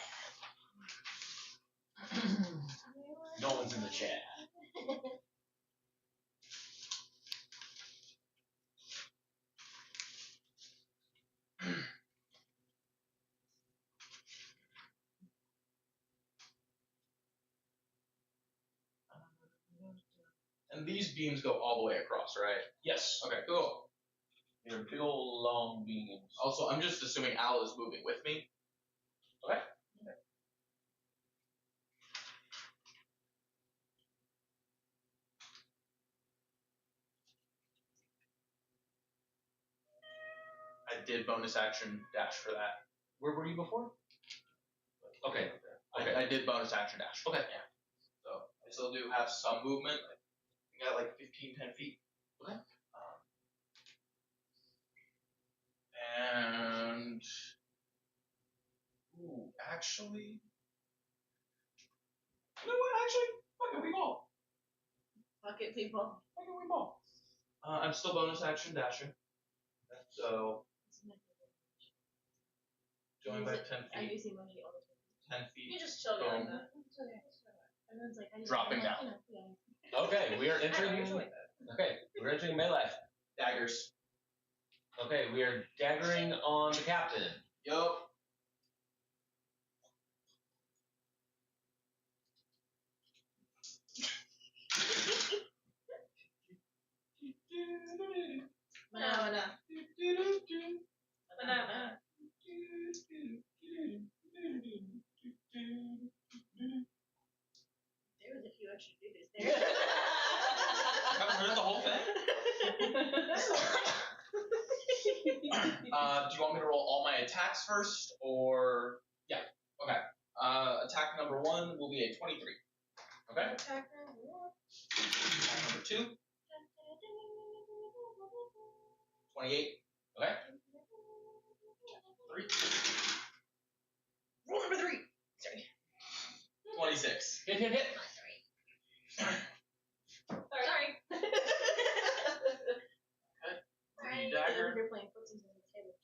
No one's in the chat. And these beams go all the way across, right? Yes. Okay, cool. They're big old long beams. Also, I'm just assuming Al is moving with me. Okay. I did bonus action dash for that. Where were you before? Okay. Okay. I did bonus action dash. Okay. Yeah. So I still do have some movement. I got like 15, 10 feet. Okay. And ooh, actually, you know what? Actually, fuck it, we ball. Fuck it, people. Fuck it, we ball. I'm still bonus action dashing. So going back 10 I feet. use emoji all the time. 10 feet. You just chill down Boom. that. Everyone's like, I just Dropping I'm like, down. you know, yeah. Okay, we are entering. Okay, we're entering melee. Daggers. Okay, we are daggering on the captain. Yup. Banana. Banana. There was a few extra duties there. Haven't heard the whole thing? Do you want me to roll all my attacks first, or yeah? Okay. Attack number 1 will be a 23. Okay. Attack number 2, 28. Okay. 3. Rule number 3. Sorry. 26. Hit. Sorry. Three dagger. You're playing footsies on the table.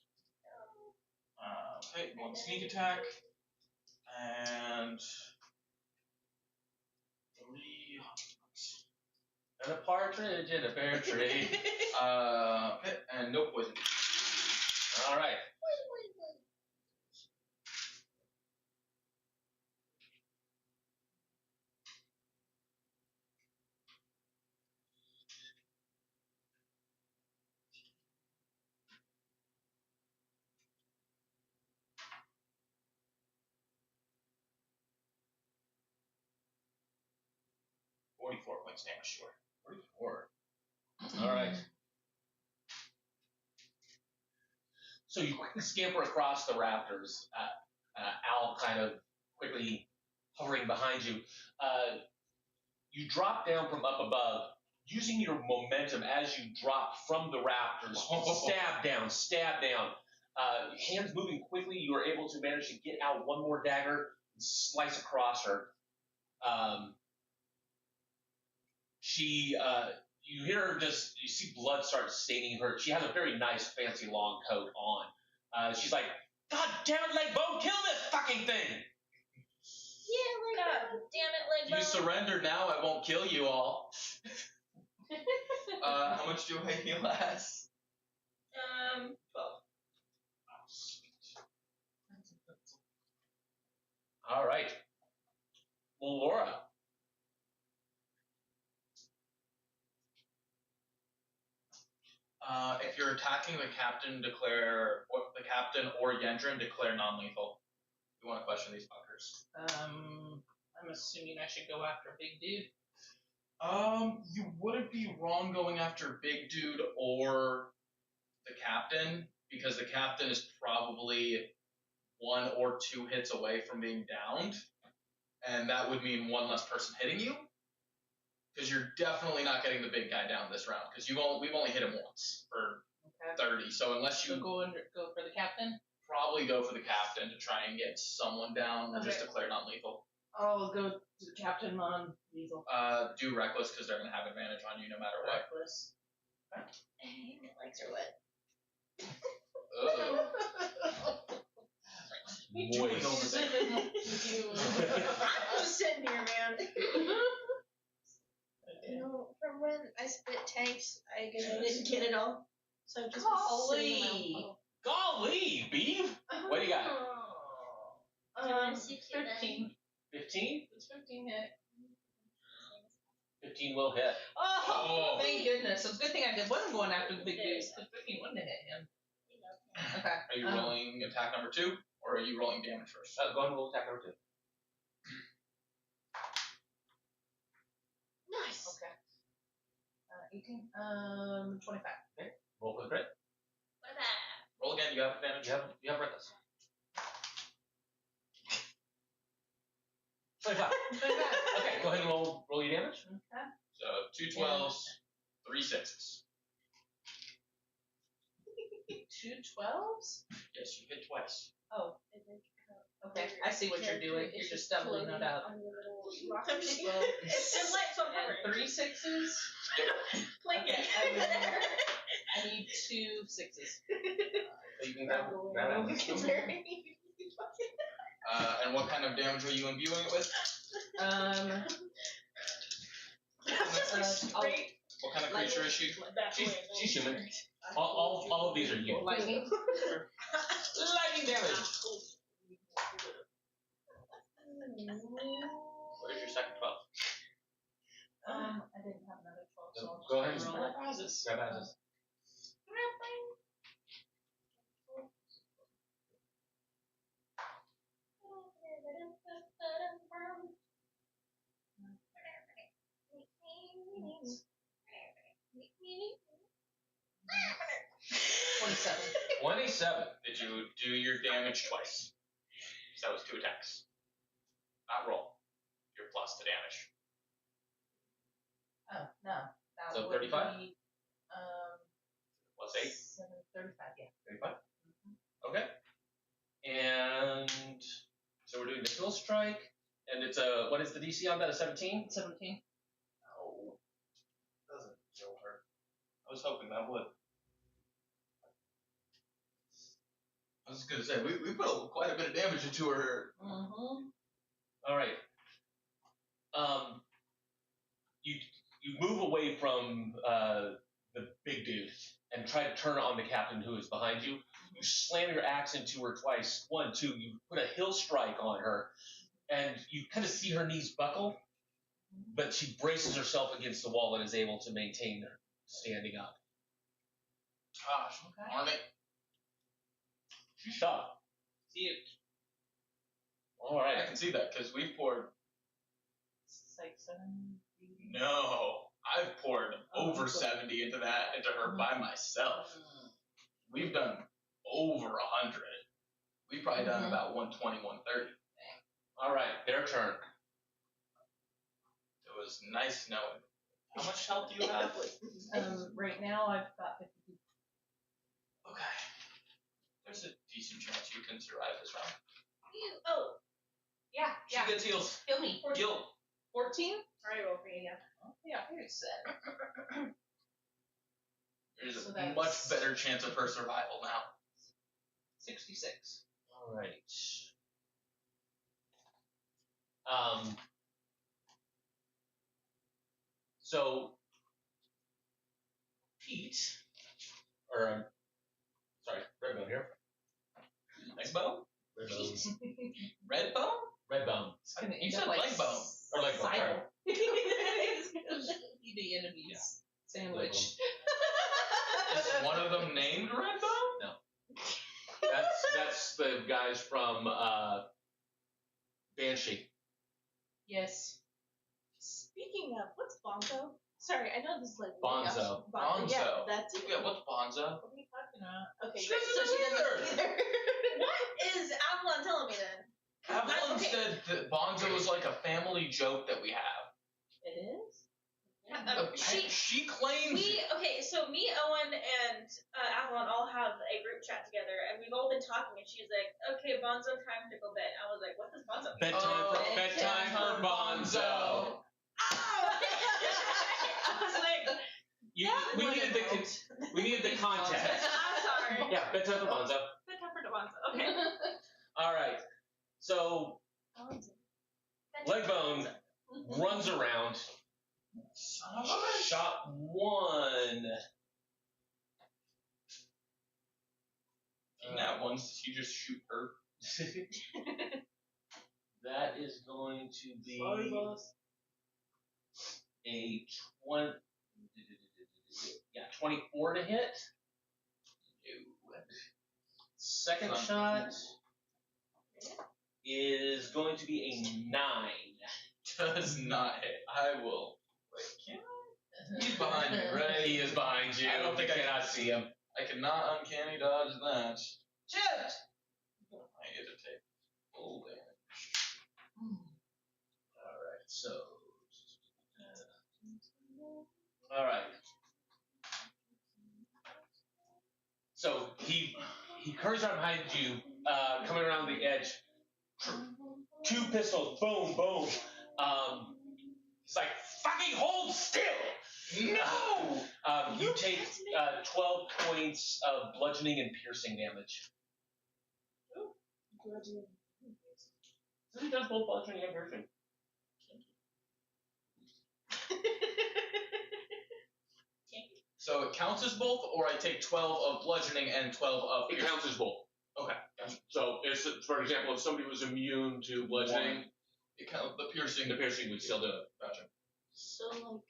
Okay, 1 sneak attack. And 3. And a partridge in a pear tree. Okay, and no poison. All right. Points damage, sure. 44. All right. So you quickly scamper across the rafters. Al kind of quickly hovering behind you. You drop down from up above, using your momentum as you drop from the rafters. Stab down. Hands moving quickly, you are able to manage to get out one more dagger and slice across her. You hear her you see blood start staining her. She has a very nice, fancy long coat on. She's like, God damn it, Legbone, kill this fucking thing! Yeah, God damn it, If Legbone. you surrender now, I won't kill you all. How much do I heal as? 12. All right. Well, Laura. If you're attacking the captain, or Yendrin, declare non-lethal. You want to question these fuckers. I'm assuming I should go after Big Dude. You wouldn't be wrong going after Big Dude or the captain, because the captain is probably 1 or 2 hits away from being downed, and that would mean 1 less person hitting you. Because you're definitely not getting the big guy down this round, because we've only hit him once for 30. So unless you So go for the captain. probably go for the captain to try and get someone down, or just Okay. declare non-lethal. I'll go to the captain on lethal. Do reckless because they're gonna have advantage on you no matter what. Reckless. My legs are wet. Ugh. Moist. Over there. I'm just sitting here, man. You know, from when I split tanks, I guess I didn't get it all. So I've just been sitting around. Golly, Beeve! What do you got? 15. 15? It's 15 hit. 15 will hit. Oh, thank goodness. It's a good thing I wasn't going after the big dude. The 15 wouldn't have hit him. Okay. Are you rolling attack number 2, or are you rolling damage first? Go ahead and roll attack number 2. Nice. Okay. 18. 25. Roll for the crit. Roll again. You have advantage. You have reckless. 25. Okay, go ahead and roll your damage. Okay. So 2 12s, 3 6s. 2 12s? Yes, you hit twice. Oh. Okay. I see what you're doing. You're just doubling it up. I'm just It's light, so I'm And 3 6s? Blanket. Okay, I need 2 6s. So you can grab it. And what kind of damage are you imbuing it with? Straight. What kind of creature is she? She's human. All of these are human. Lightning. Lightning damage. What is your second 12? I didn't have another 12, so I'll Go ahead and just roll grab it. Azes. Grab Azes. $27. 27. Did you do your damage twice? So that was 2 attacks. Not roll. Your plus to damage. Oh, no. That So would 35? be, Plus 8. 35, yeah. 35. Okay. And so we're doing the kill strike. And it's a, what is the DC on that? A 17? 17. No. Doesn't kill her. I was hoping that would. I was gonna say we put quite a bit of damage into her. Mm-hmm. All right. You move away from the big dude and try to turn on the captain who is behind you. You slam your axe into her twice. 1, 2. You put a hill strike on her, and you kind of see her knees buckle, but she braces herself against the wall and is able to maintain her standing up. Gosh, darn it. She's up. See you. All right. I can see that because we've poured. It's like 7. No, I've poured over 70 into her by myself. We've done over 100. We've probably done about 120, 130. All right. Their turn. It was nice knowing. How much health do you have? Right now I've got 52. Okay. There's a decent chance you can survive this round. Oh, Yeah, She yeah. gets heals. Kill me. Heal. 14? alright, roll for you, yeah. Yeah, very sad. There's So a that's- much better chance of her survival now. 66. All right. So Pete, or sorry, Redbone here. Legbone? Redbone. Redbone? Redbone. It's gonna You end said up like Legbone. Or Legbone, sorry. Eat the enemy's sandwich. Is one of them named Redbone? That's the guys from Banshee. Yes. Speaking of, what's Bonzo? Sorry, I know this is like Bonzo. Bonzo. Yeah, Bonzo. that's it. Yeah, what's Bonzo? What are you talking about? Okay, She great. doesn't So she know doesn't either. What is Avalon telling me then? Avalon Okay. said that Bonzo is like a family joke that we have. It is? She claims it. So me, Owen, and Avalon all have a group chat together, and we've all been talking, and she's like, okay, Bonzo time to go bed. I was like, what does Bonzo mean? Bedtime for Bonzo. Oh! I was like, We needed the context. I'm sorry. Yeah, bedtime for Bonzo. Bedtime for Bonzo. Okay. All right. So Legbone runs around. Shot one. That once you just shoot her. That is going to be Sorry, boss. a 24 to hit. Second shot is going to be a 9. Does not hit. I will. Wait, can I? He's behind me, right? He is behind you. I don't think I cannot see him. I cannot uncanny dodge that. Shit! I get to take full damage. Alright, so. Alright. So he curves around behind you, coming around the edge. 2 pistols, boom, boom. He's like, fucking hold still! No! You take 12 points of bludgeoning and piercing damage. So he does both bludgeoning and piercing. So it counts as both, or I take 12 of bludgeoning and 12 of It counts as both. Okay, gotcha. So, for example, if somebody was immune to bludgeoning, It counts the piercing. the piercing would still do it. Gotcha. So like,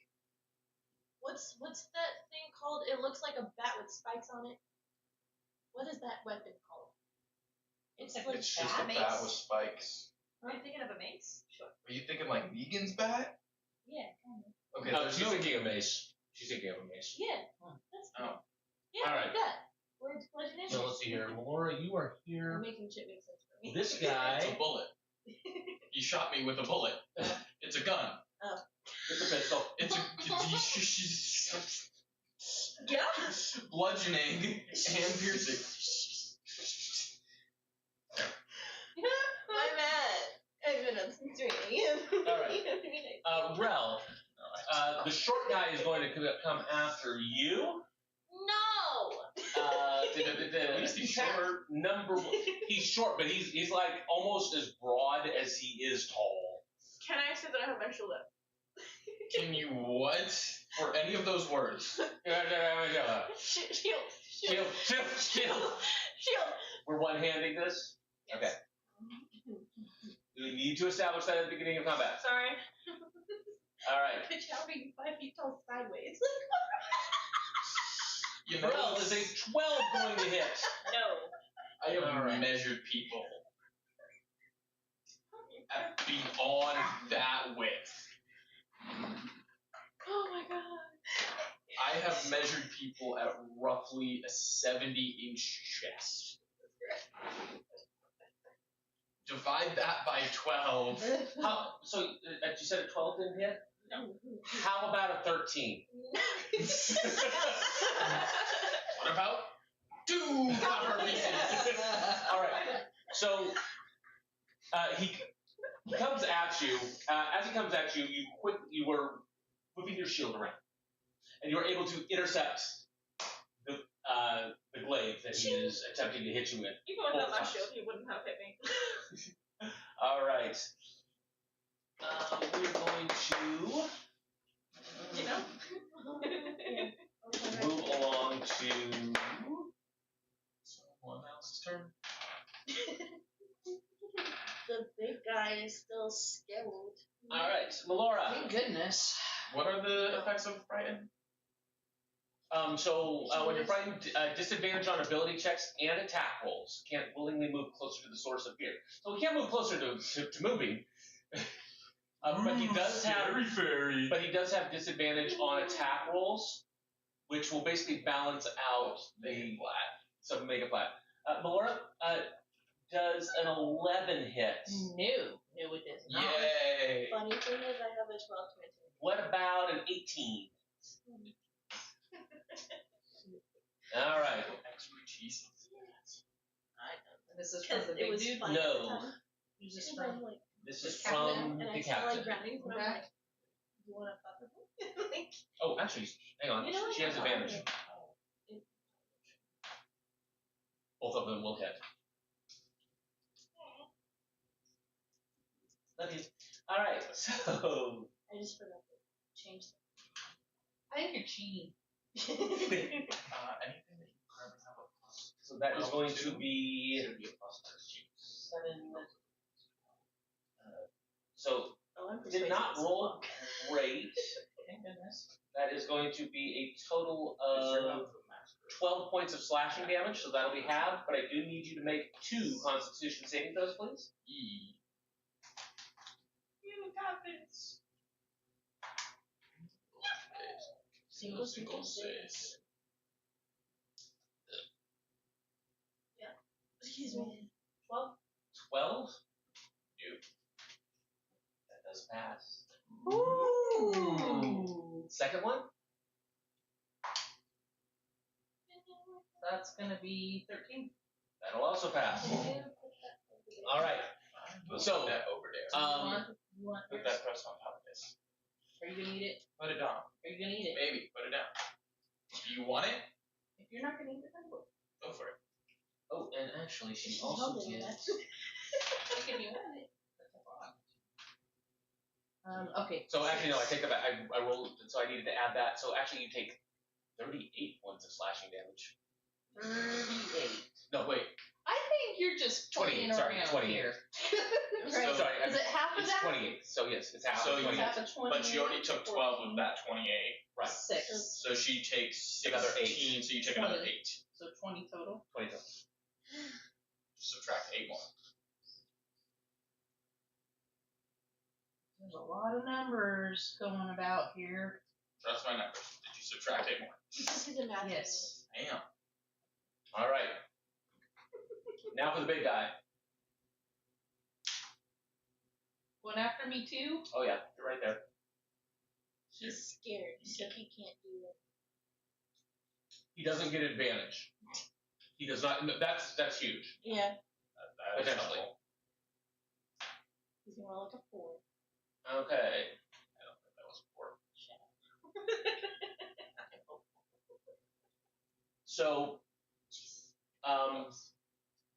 what's that thing called? It looks like a bat with spikes on it. What is that weapon called? It's like It's just a bat bat mace. with spikes. Are you thinking of a mace? Sure. Are you thinking like Negan's bat? Yeah, kind of. Okay, No, there's she's no. thinking of mace. She's thinking of a mace. Yeah, that's Oh. yeah, All like right. that. Where it's bludgeoning. So let's see here. Laura, you are You're here. making shit make sense for me. This guy. It's a bullet. You shot me with a bullet. It's a gun. It's a pistol. It's a Yeah. bludgeoning and piercing. My bad. I've been doing All right. Rel, the short guy is going to come after you. No. At least he's short. Number one. He's short, but he's like almost as broad as he is tall. Can I say that I have extra lip? Can you what? For any of those words? Shield. Shield. We're one-handing this. Okay. We need to establish that at the beginning of combat. Sorry. All right. Bitch, how are you 5 feet tall sideways? You know, Rel is a 12 going to hit. No. I have All right. measured people at beyond that width. Oh my god. I have measured people at roughly a 70-inch chest. Divide that by 12. So you said a 12 didn't hit? No. How about a 13? What about 2 copper pieces? All right. So he comes at you. As he comes at you, you were whipping your shield around, and you were able to intercept the glaive that he is attempting to hit you with. Even without my Both shield, times. he wouldn't have hit me. All right. We're going to You know? move along to Someone else's turn. The big guy is still scared. all right, Melora. Thank goodness. What are the effects of frightened? So when you're frightened, disadvantage on ability checks and attack rolls. Can't willingly move closer to the source of fear. So he can't move closer to moving. But he does have fairy. But he does have disadvantage on attack rolls, which will basically balance out the so make it flat. Melora does an 11 hit. No, it does not. Yay! Funny thing is, I have a 12 to my turn. What about an 18? All right. Expertise. This is from Because the it big was dude. funny No. at the time. Who's this Because from? I'm like, This The is captain, from and I the feel like captain. grounding, but I'm Okay. like, you want to fuck with me? Like, Oh, actually, hang on. you know what? She has I'm advantage. alright. Both of them will hit. Love you. All right. So I just forgot to change I think you're cheating. Anything that you currently have a plus. so that is going to Two. be Should be a plus 7. So Oh, I'm did not roll great. Thank goodness. That is going to be a total You're of not the master. 12 points of slashing damage. So that'll be halved. But I do need you to make 2 Constitution saving throws, please. You got this. Single Single save. save. Excuse me. 12? 12. Nope. That does pass. Ooh. Second one. That's gonna be 13. That'll also pass. All right. We'll So, put that over there. You want Put yours? that crust on top of this. Are you gonna eat it? Put it down. Are you gonna eat it? Maybe. Put it down. Do you want it? If you're not gonna eat it, then go. Go for it. Oh, and actually, she She's also holding it. gets. How can you have it? Okay. So actually, no, I take that back. I rolled, so I needed to add that. So actually, you take 38 points of slashing damage. 38. No, wait. I think you're just 28, playing sorry, around 28. here. So- Sorry, Is it half of it's that? 28. So yes, it's half. So of you- 28. Half of 20. But she already took 12 of that 28. Right. 6. So she takes Another 16, so you take another 20. 8. So 20 total. 22. Subtract 8 more. There's a lot of numbers going about here. Trust my numbers. Did you subtract 8 more? This is a math Yes. Damn. All right. Now for the big guy. Going after me too? Oh yeah, you're right there. He's scared, so he can't do it. He doesn't get advantage. He does not. That's huge. Yeah. That is Potentially. helpful. He's gonna roll like a 4. Okay. I don't think that was 4. So,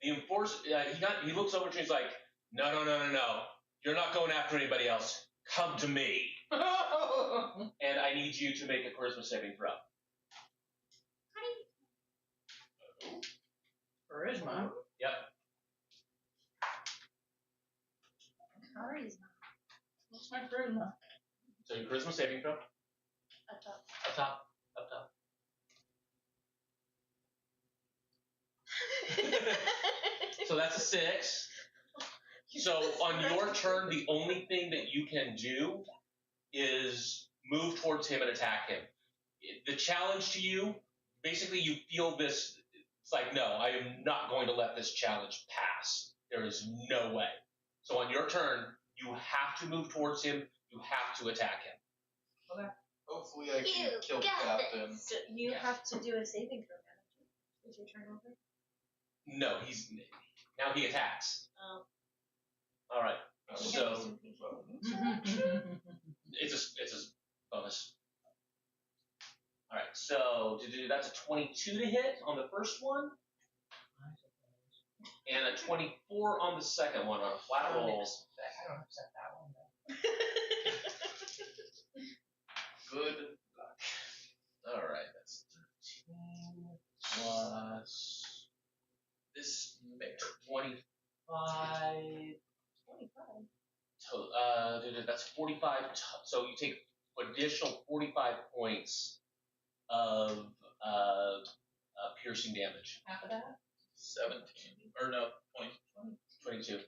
the enforcer, he looks over and he's like, no. You're not going after anybody else. Come to me. And I need you to make a charisma saving throw. Charisma. Yep. Charisma. What's my charisma? So your charisma saving throw. I thought. Up top. Up top. So that's a 6. So on your turn, the only thing that you can do is move towards him and attack him. The challenge to you, basically you feel this, it's like, no, I am not going to let this challenge pass. There is no way. So on your turn, you have to move towards him, you have to attack him. Hopefully I can kill the captain. So you Yeah. have to do a saving throw, don't you? Is your turn over? No, now he attacks. Oh. All right, That You was- gotta do so something. it's a bonus. All Alright, so that's a 22 to hit on the first one, and a 24 on the second one on a flat roll. I don't accept that one. Good luck. Alright, that's 13 plus This makes 25. 25. That's 45. So you take additional 45 points of piercing damage. Half of that? 17. Or no, 20. 22.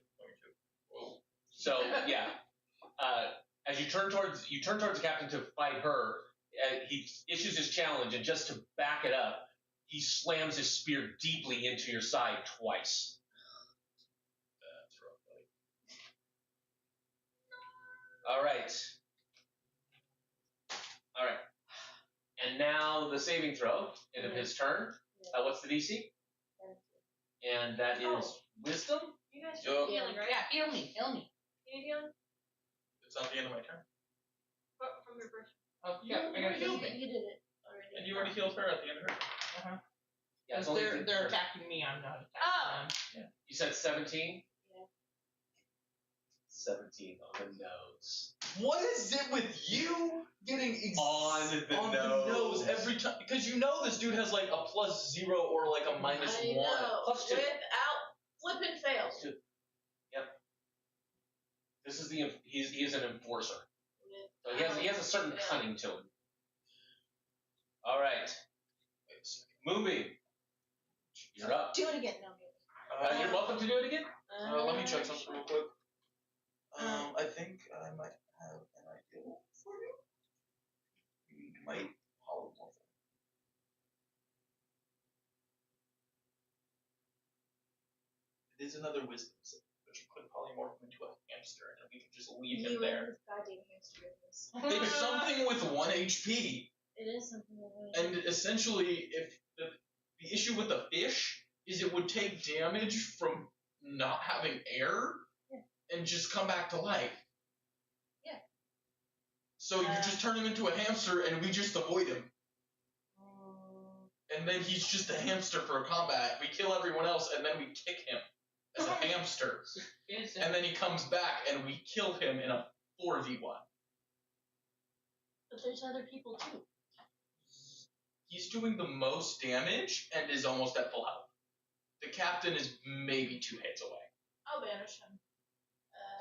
Whoa. So yeah, as you turn towards the captain to fight her, he issues his challenge, and just to back it up, he slams his spear deeply into your side twice. That's rough, buddy. All right. And now the saving throw, end of his turn. What's the DC? And that is wisdom. You guys Yo. are healing, right? Yeah, heal me. You need healing? It's not the end of my turn. From your first. Oh, yeah, I got healed heal me. me. You did it already. And you already healed her at the end of her turn. Yeah, it's Because only they're attacking me, I'm not attacking them. You said 17? Yeah. 17 on the nose. What is it with you getting On the on nose. the nose every time? Because you know this dude has like a +0 or like a -1. I know. Plus 2. Without flipping fails. This is he is an enforcer. So he has a certain cunning to him. All right. Wait a second. Moving. You're up. Do it again. No. You're welcome to do it again. Let me check something real quick. I think I might have an idea for you. You might polymorph. It is another wisdom save, but you could polymorph him into a hamster, and we could just leave him You there. and this goddamn hamster business. It's something with 1 HP, It is something that and essentially, if the issue with the fish is it would take damage from not having air and just come back to life. Yeah. So you just turn him into a hamster, and we just avoid him. And then he's just a hamster for combat. We kill everyone else, and then we kick him as a hamster. And then he comes back, and we kill him in a 4v1. But there's other people too. He's doing the most damage and is almost at full health. The captain is maybe 2 hits away. I'll banish him.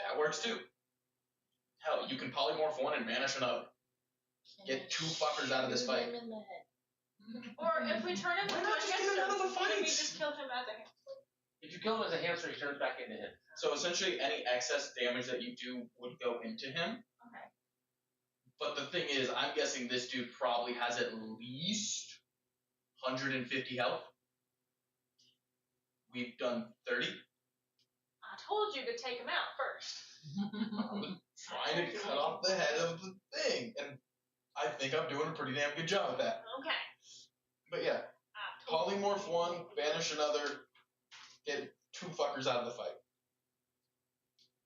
That works too. Hell, you can polymorph one and banish another. Get 2 fuckers out of this fight. Shoot him in the head. Or if we turn him Why into not a just get him out of the hamster, fight? then we just kill him as a hamster. If you kill him as a hamster, he turns back into him. So essentially, any excess damage that you do would go into him. Okay. But the thing is, I'm guessing this dude probably has at least 150 health. We've done 30. I told you to take him out first. I was trying to cut off the head of the thing, and I think I'm doing a pretty damn good job at that. Okay. But yeah, I told you. polymorph one, banish another, get 2 fuckers out of the fight.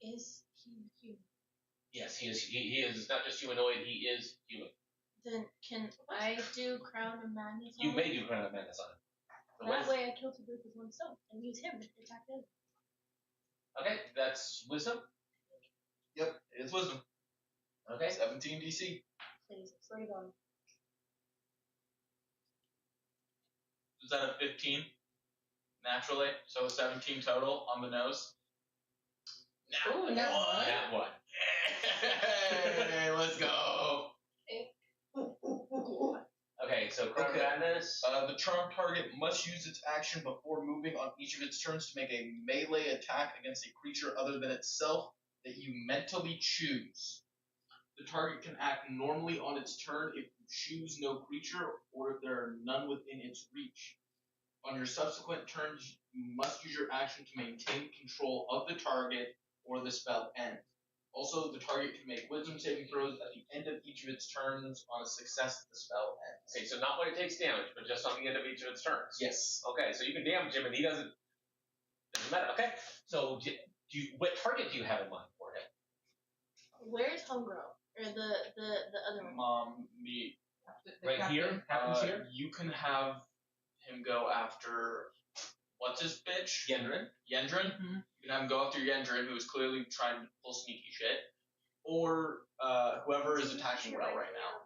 Is he human? Yes, he is. He is not just humanoid. He is human. Then can I do Crown of Madness? You on may him? do Crown of Madness on him. The That way- way I kill 2 birds with 1 stone and use him to attack them. Okay, that's wisdom. Yep, it's wisdom. Okay. 17 DC. Please, slay them. Is that a 15? Naturally, so 17 total on the nose. Ooh, One. That one. Hey, let's go. Okay, so Crown Okay. of Madness. The charmed target must use its action before moving on each of its turns to make a melee attack against a creature other than itself that you mentally choose. The target can act normally on its turn if you choose no creature or if there are none within its reach. On your subsequent turns, you must use your action to maintain control of the target or the spell ends. Also, the target can make wisdom saving throws at the end of each of its turns. On a success, the spell ends. Okay, so not when it takes damage, but just on the end of each of its turns. Yes. Okay, so you can damage him, and he doesn't matter. Okay, so what target do you have in mind for him? Where's Homegrown? Or the other one? Me. The Right captain. here? Happens here? You can have him go after what's his bitch? Yendrin. Yendrin. Mhm. You can have him go after Yendrin, who is clearly trying to pull sneaky shit, or whoever is attacking Rel right now.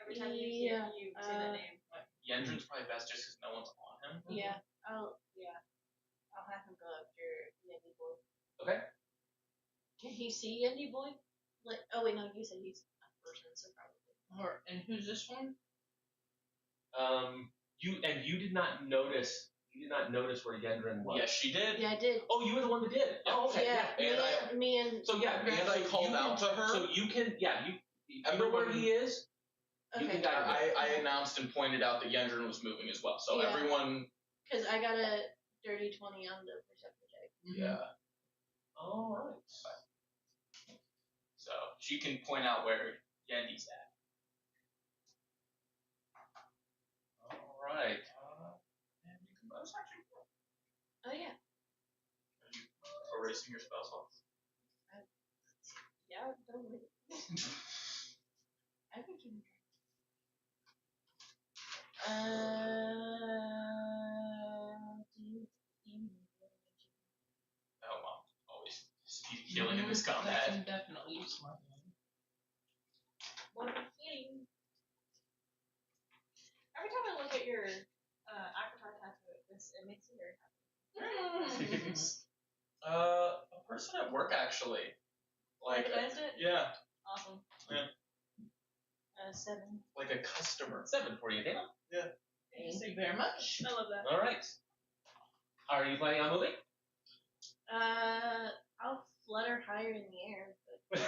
Every time you hear Yeah, you say that name. Yendrin's probably best just because no one's on him. Yeah, I'll have him go after Yendy Boy. Okay. Can he see Yendy Boy? Like, oh wait, no, you said he's a person, so probably. And who's this one? You did not notice. You did not notice where Yendrin was. Yes, she did. Yeah, I did. Oh, you were the one that did. Oh, okay. Yeah, And me and So yeah, And I called out to her. So you can, you know where he is. You okay, can guide him. I announced and pointed out that Yendrin was moving as well. So Yeah. everyone, because I got a dirty 20 on the perception check. yeah. All right. So she can point out where Yendy's at. All right. And you can bonus action. Oh yeah, Are you erasing your spell slots? yeah, don't worry. I think you. Oh well, always speed healing in this combat. I can definitely use one. One healing. Every time I look at your avatar tattoo, it makes me very happy. A person at work actually. Like, Recognized it? yeah, Awesome. Yeah. 7. like a customer. 7 for you, Dana. Thank you very much. I love that. All right. Are you planning on moving? I'll flutter higher in the air, but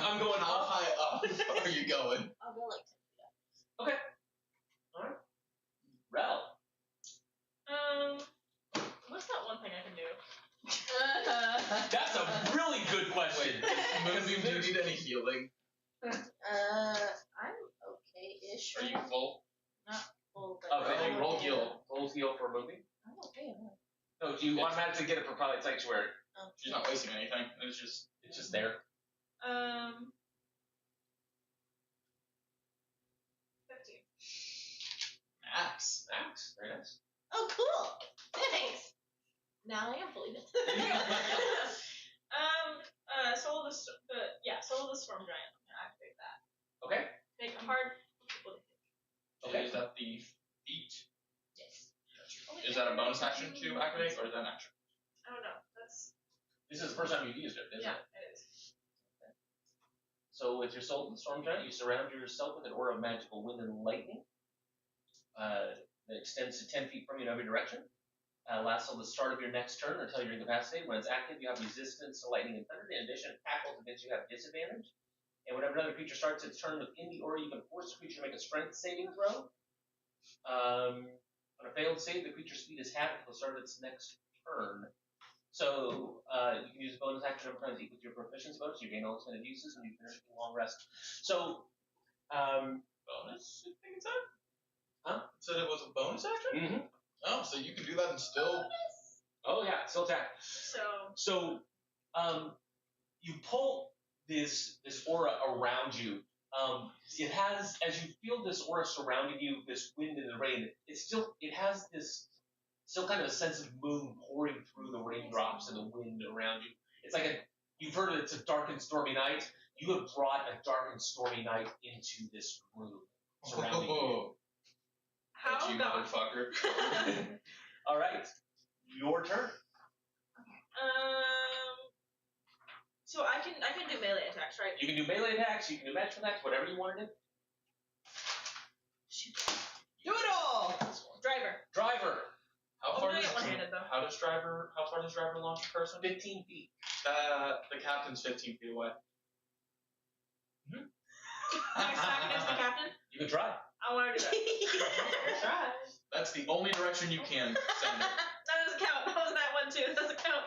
I'm going How off. high up are you going? I'll go like 10 feet up. Rel. What's that one thing I can do? That's a really good question. Moonbeam, do you need any healing? I'm okay-ish. Are you full? Not full, but Okay, I'm roll okay. heal. Roll heal for moving. I'm okay. I'm okay. No, you automatically get it for Pilot Sanctuary. Oh. She's not wasting anything. It's just It's just there. 15. max. Max. Very nice. Oh, cool. Thanks. Now I am fully dead. Soul of the Storm Giant. I'm gonna activate that. Okay. Make it hard for people to hit. Okay. Is that the feat? Yes. Is that a bonus action to activate, or is that an action? I don't know. That's This is the first time you've used it, isn't yeah, it? it is. So with your Soul of the Storm Giant, you surround yourself with an aura of magical wind and lightning that extends to 10 feet from you in every direction. Lasts till the start of your next turn until you're incapacitated. When it's active, you have resistance to lightning and thunder. In addition, tackles against you have disadvantage. And whenever another creature starts its turn within the aura, you can force the creature to make a strength saving throw. On a failed save, the creature's speed is halved until the start of its next turn. So you can use a bonus action every time equal to your proficiency bonus. You gain all extended uses and you finish with a long rest. So, Bonus? I think it said? Huh? It said it was a bonus action? Oh, so you can do that and still. oh yeah, still attack. So So, you pull this aura around you. It has, as you feel this aura surrounding you, this wind and the rain. It has this still kind of a sense of moon pouring through the raindrops and the wind around you. It's like you've heard it's a dark and stormy night. You have brought a dark and stormy night into this room surrounding you. how Bitch, you about motherfucker. All right, your turn. so I can do melee attacks, right? You can do melee attacks. You can do magic attacks. Whatever you want to do. Do it all. Driver. Driver, How I'm far doing does it one-handed though. How does driver launch a person? 15 feet. The captain's 15 feet away. Can I smack against the captain? You can try. I want to do that. Try. That's the only direction you can send it. That doesn't count. That was that one too. That doesn't count.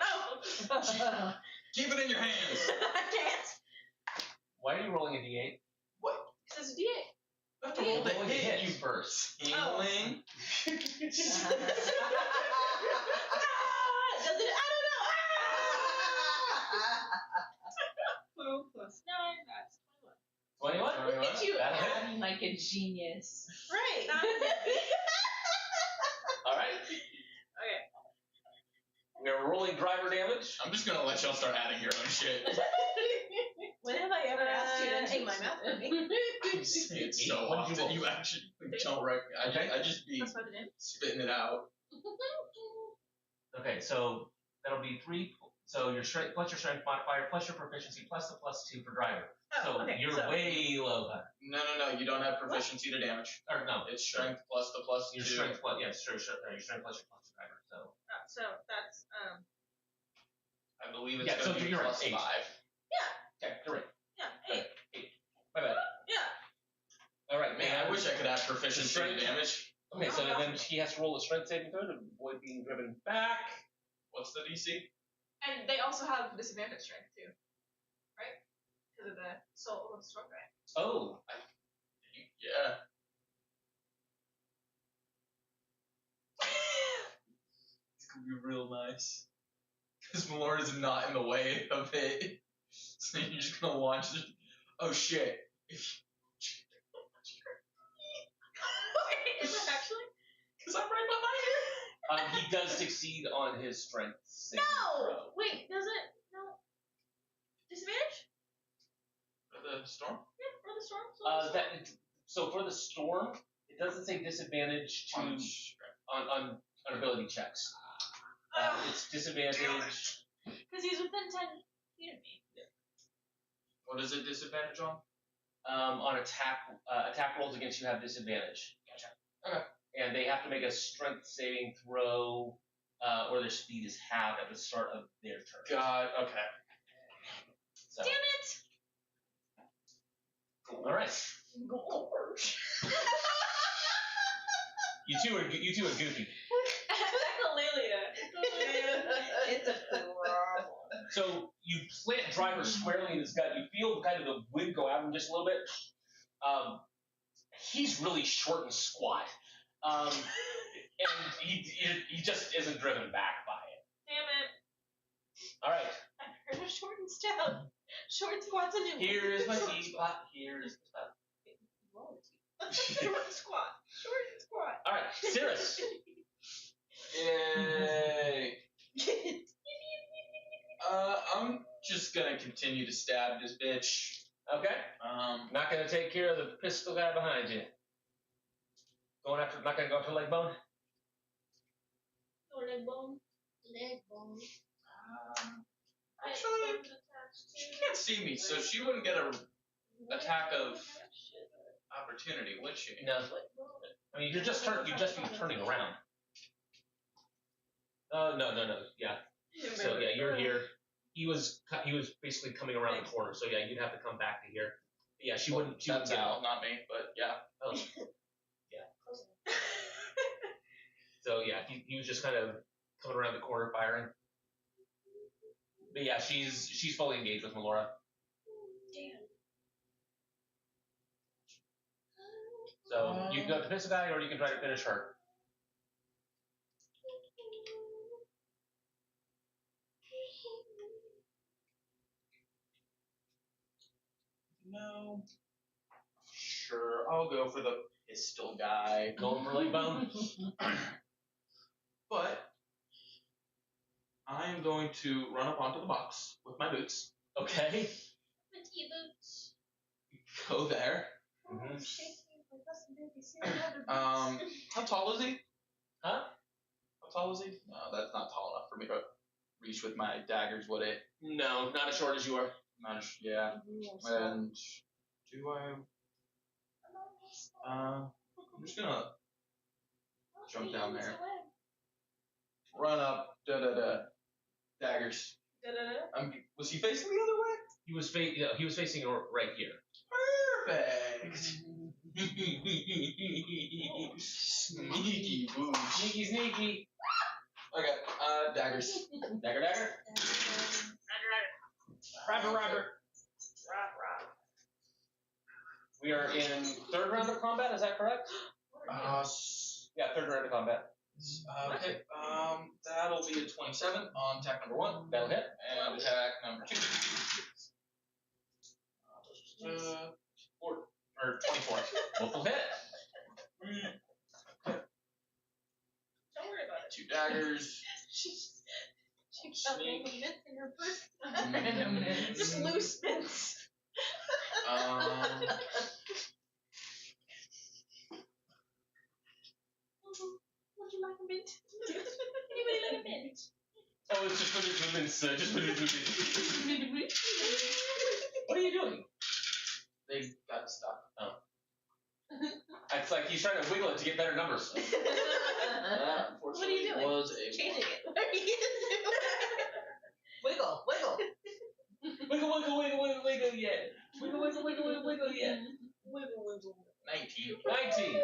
No. Keep it in your hands. I can't. Why are you rolling a d8? Because it's a D8. You have to roll Roll the to hit, hit you first. healing. Does it? I don't know. 12 plus 9. That's 21. like a genius. Right. All right. Okay. We are rolling driver damage. I'm just gonna let y'all start adding your own shit. When have I ever asked you to do my math for me? I say it so What did you often, roll? you actually don't recognize. I just be That's what it is. spitting it out. Okay, so that'll be 3. So your strength plus your strength modifier plus your proficiency plus the +2 for driver. So Oh, okay. you're So, way low. No, you don't have proficiency to damage. Or no, It's strength plus the plus your 2. strength plus your strength plus your plus driver. So so that's I believe it's Yeah, gonna so be you're right, plus 8. 5. okay, you're right. yeah. 8. My bad. Yeah. All right, Man, I wish I could add proficiency to Strength. damage. Okay, so then he has to roll a strength saving throw to avoid being driven back. What's the DC? And they also have disadvantage strength too, right? Because of the soul of the strong guy. Oh, Yeah. It's gonna be real nice. Because Melora's not in the way of it. So you're just gonna watch this. Oh shit. Is it actually? Because I'm right behind her. he does succeed on his strength saving No. throw. Wait, does it? No. Disadvantage? For the storm? Yeah, for the storm. So for the storm, it doesn't say disadvantage to on ability checks. It's disadvantage. Because he's within 10 feet of me. What is it disadvantage on? On attack rolls against you have disadvantage. Gotcha. Okay. And they have to make a strength saving throw, or their speed is halved at the start of their turn. God, okay. So, Damn it! all right. You two are goofy. It's a problem. So you plant driver squarely in his gut. You feel kind of the wind go out of him just a little bit. He's really short and squat, and he just isn't driven back by it. Damn it. All right. I heard a short and stout. Short squats and you. Here is my T-spot. Here is the spot. Short and squat. Short and squat. All right, Cirrus. Yay. I'm just gonna continue to stab this bitch. Okay. Not gonna take care of the pistol guy behind you. Not gonna go after leg bone. Or leg bone. Leg bone. Actually, she can't see me, so she wouldn't get a attack of opportunity, would she? No. I mean, you'd just be turning around. No. Yeah. So yeah, you're here. He was basically coming around the corner. So yeah, you'd have to come back to here. Yeah, she wouldn't. She That's wouldn't get Al, not me, but yeah. Oh. Yeah. So yeah, he was just kind of coming around the corner firing. But yeah, she's fully engaged with Melora. So you can go to pistol guy, or you can try to finish her. No. Sure, I'll go for the pistol guy. Going for leg bone. But I am going to run up onto the box with my boots. Okay. Go there. Mm-hmm. How tall is he? Huh? How tall is he? No, that's not tall enough for me to reach with my daggers, would it? No, not as short as you are. Yeah. And do I? I'm just gonna jump down there. Run up. Daggers. Was he facing the other way? He was facing right here. Perfect. Sneaky boosh. Sneaky. Okay. Daggers. Dagger. Robber. We are in third round of combat. Is that correct? Yeah, third round of combat. Okay. That'll be a 27 on attack number 1. That'll hit. And attack number 2. or 24. Both will hit. Don't worry about it. 2 daggers. She got Sneak. random mints in her purse. Random mints. Just loose mints. Would you like a mint? Anybody like a mint? Oh, it's just for the movements. Just for the movements. What are you doing? They got stuck. It's like he's trying to wiggle it to get better numbers. That, What are you unfortunately, doing? was a Changing it. What are you Wiggle, wiggle. Wiggle, wiggle, wiggle, wiggle, wiggle, yeah. Wiggle, wiggle, wiggle, wiggle, wiggle, yeah. 19. 19.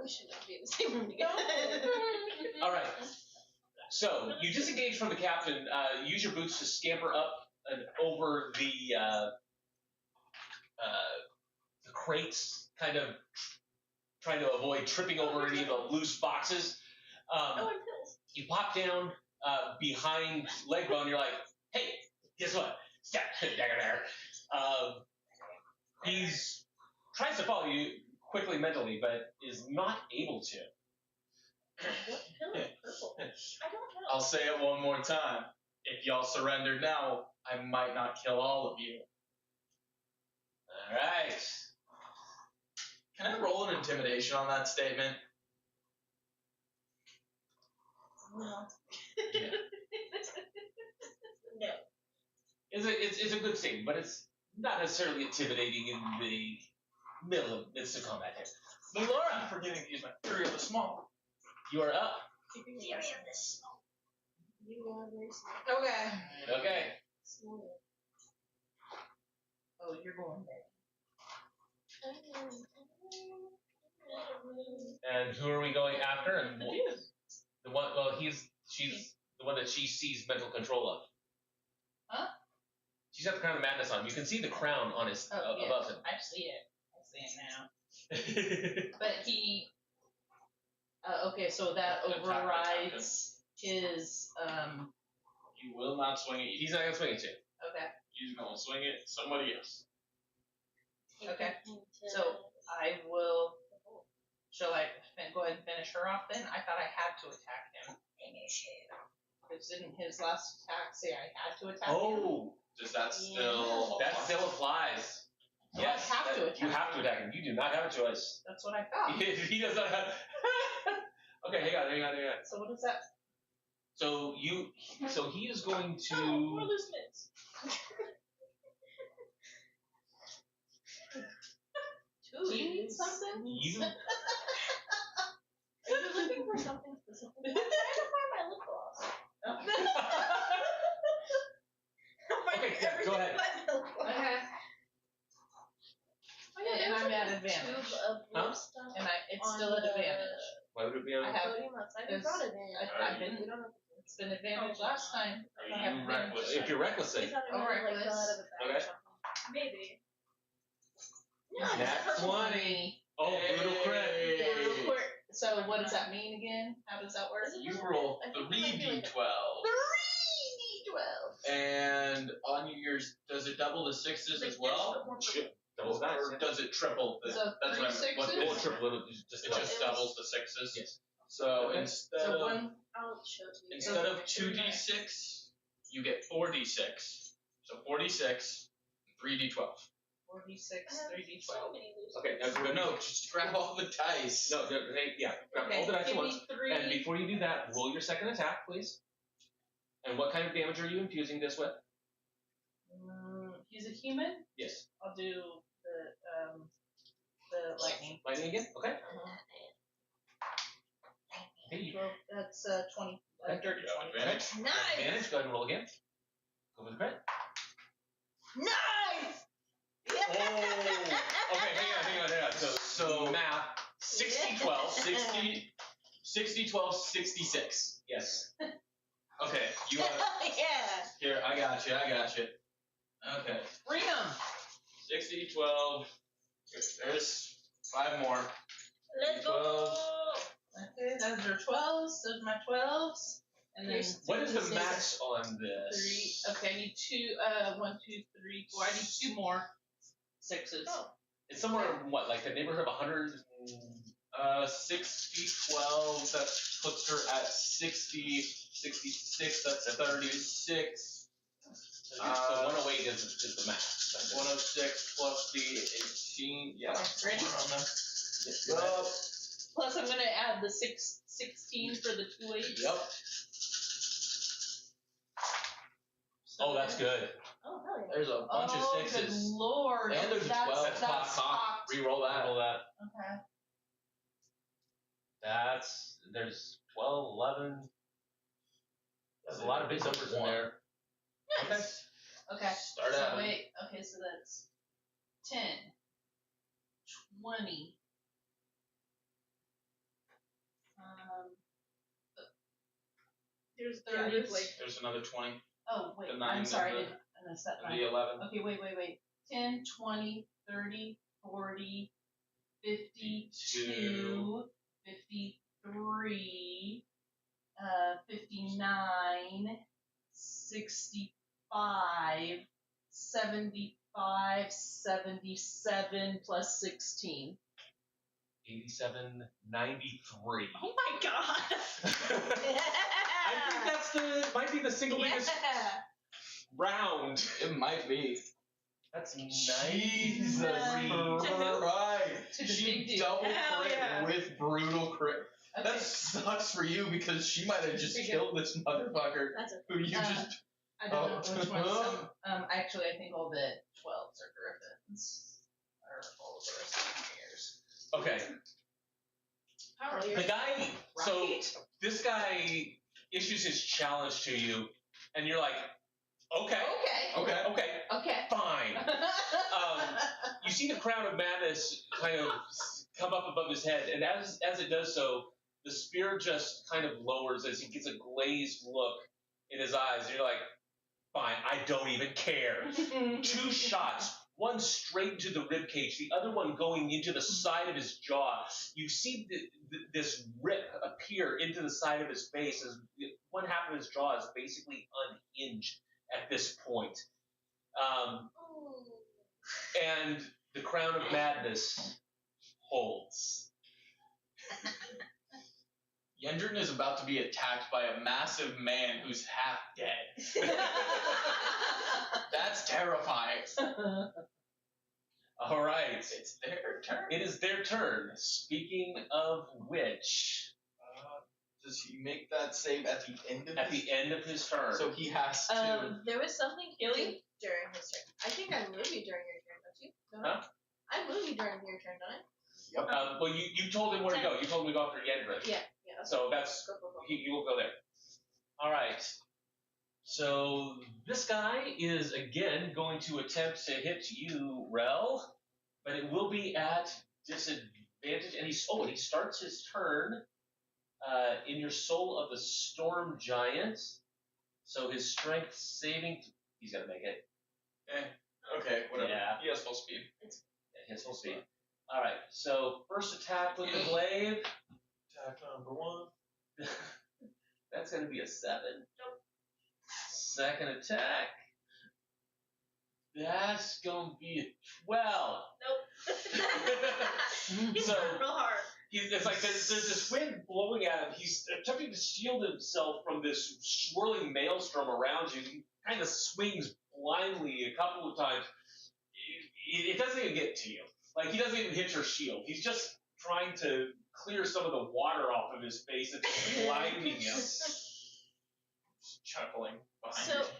We should not be in the same room together. All right. So you disengage from the captain. Use your boots to scamper up and over the crates, kind of trying to avoid tripping over any of the loose boxes. Oh, and pills. You pop down behind Legbone. You're like, hey, guess what? Step, dagger there. He's tries to follow you quickly mentally, but is not able to. What pill is purple? I don't know. I'll say it one more time. If y'all surrender now, I might not kill all of you. All right. Can I roll an intimidation on that statement? No. Yeah. No. It's a good statement, but it's not necessarily intimidating in the midst of combat here. Laura, I'm forgetting to use my Fury of the Small. You are up. Theory of the smoke. You are very smart. Okay. Okay. Small. Oh, you're going there. And who are we going after? And The dude. the one. Well, she's the one that she sees mental control of. Huh? She's got the crown of madness on. You can see the crown on his Oh, yeah. above him. I see it. I see it now. But he. Okay, so that overrides his. You will not swing it. He's not gonna swing at you. Okay. He's gonna swing it at somebody else. Okay. So I will. Shall I go ahead and finish her off then? I thought I had to attack him. Because didn't his last attack say I had to attack him? Oh, Does that still? that still applies. Do I have to attack You have to him? attack him. You do not have a choice. That's what I thought. He does not have. Okay, hang on. So what is that? So he is going to. Oh, more loose mints. Do you need something? You. Are you looking for something specific? I'm trying to find my lip gloss. Okay, yeah, go ahead. Okay. Oh, yeah, And there's I'm like at a advantage. tube of blue Huh? stuff And it's on still an the advantage. Why would it be on? I have. podium outside. I Because brought it in. I've been. We don't know. It's been advantage last time. Are I have you been- reckless? If you're reckless, We then. thought it Oh, might like reckless. fell out of a bag or Okay. something. Maybe. No, Nat 20. Oh, brutal crit. Real quick. So what does that mean again? How does that work? You roll I think 3 it might be like a- d12. 3d12. And on yours, does it double the sixes as well? Doubles dice. Or does it triple the? So That's three what I meant. What- sixes? Or triple it. Just It just doubles the sixes. Yes. So Okay. instead So of one. I'll show it to you. instead of 2d6, you get 4d6. So 4d6, 3d12. 4d6, I have 3d12. so many loose Okay. mints. Now, No, just grab all the dice. No. Hey, yeah. Grab all Okay, the dice at give once. me 3. And before you do that, roll your second attack, please. And what kind of damage are you infusing this with? He's a human. Yes. I'll do the lightning. Lightning again? Okay. Hey, you Well, that's 20. Okay. Dirty You got 20. advantage. Nice! advantage. Go ahead and roll again. Go for the crit. Nice! Oh! Okay, hang on. So math. 60, 12, 60, 12, 66. Yes. Okay, you have, Yeah! here, I got you. Okay, Bring him! 60, 12, there's 5 more. Let's go! Okay, those are 12s. Those are my 12s. And then What is the six, max on three. this? Okay, I need two. 1, 2, 3, 4. I need 2 more sixes. Oh. It's somewhere in what, like the neighborhood of 100? 60, 12, that puts her at 60, 66, that's 36. So 108 is the max. 106 plus the 18, yeah. Okay, ready? Around there. Yep. Plus, I'm gonna add the 16 for the 2 8s. Yep. Oh, that's good. Oh, hell yeah. There's a bunch Oh, of good 6s. lord. And there's a that's, 12. That's Cock. cocked. Reroll that. Roll that. Okay. There's 12, 11. There's a lot of big numbers in there. Nice. Okay. Start so out. wait. Okay, so that's 10, 20. Here's 30. There's another 20. Oh, wait. The 9 I'm sorry. and I the- didn't. I messed up And mine. the 11. Okay, wait. 10, 20, 30, 40, 52, 53, 59, 65, 75, 77 plus 16. 87, 93. Oh my god! I think might be the single biggest round. It might be. That's Jesus 93. Christ. To the She big dude. double Hell crit yeah. with brutal crit. Okay. That sucks for you because she might have just Pretty killed this motherfucker That's okay. who you just. I don't know Oh. which ones. Actually, I think all the 12s are Griffins. Or all of the rest of the Okay. Power The guy, so Right? this guy issues his challenge to you, and you're like, okay, Okay. fine. You see the crown of madness kind of come up above his head, and as it does so, the spear just kind of lowers as he gets a glazed look in his eyes, and you're like, fine, I don't even care. 2 shots, one straight into the rib cage, the other one going into the side of his jaw. You see this rip appear into the side of his face as one half of his jaw is basically unhinged at this point. And the crown of madness holds. Yendrin is about to be attacked by a massive man who's half dead. That's terrifying. All right. It's their turn. It is their turn. Speaking of which, Does he make that save at the end of at his the end of his turn, So he has to. There was something Gilly? during his turn. I think I move you during your turn, don't you? Don't Huh? I move you during your turn, don't I? well, you told him where to go. You told him to go after Yendrin. Yeah. That's So that's go. you will go there. All right. So this guy is again going to attempt to hit you, Rel, but it will be at disadvantage. And he starts his turn in your Soul of the Storm Giant. So his strength saving, he's gonna make it. Okay, whatever. Yeah. He has full speed. At his full speed. All right. So first attack with the glaive. Attack number 1. That's gonna be a 7. Nope. Second attack. That's gonna be a 12. He's So- trying real hard. It's like there's this wind blowing at him. He's attempting to shield himself from this swirling maelstrom around you. He kind of swings blindly a couple of times. It doesn't even get to you. Like, he doesn't even hit your shield. He's just trying to clear some of the water off of his face. It's blinding him. Chuckling behind So-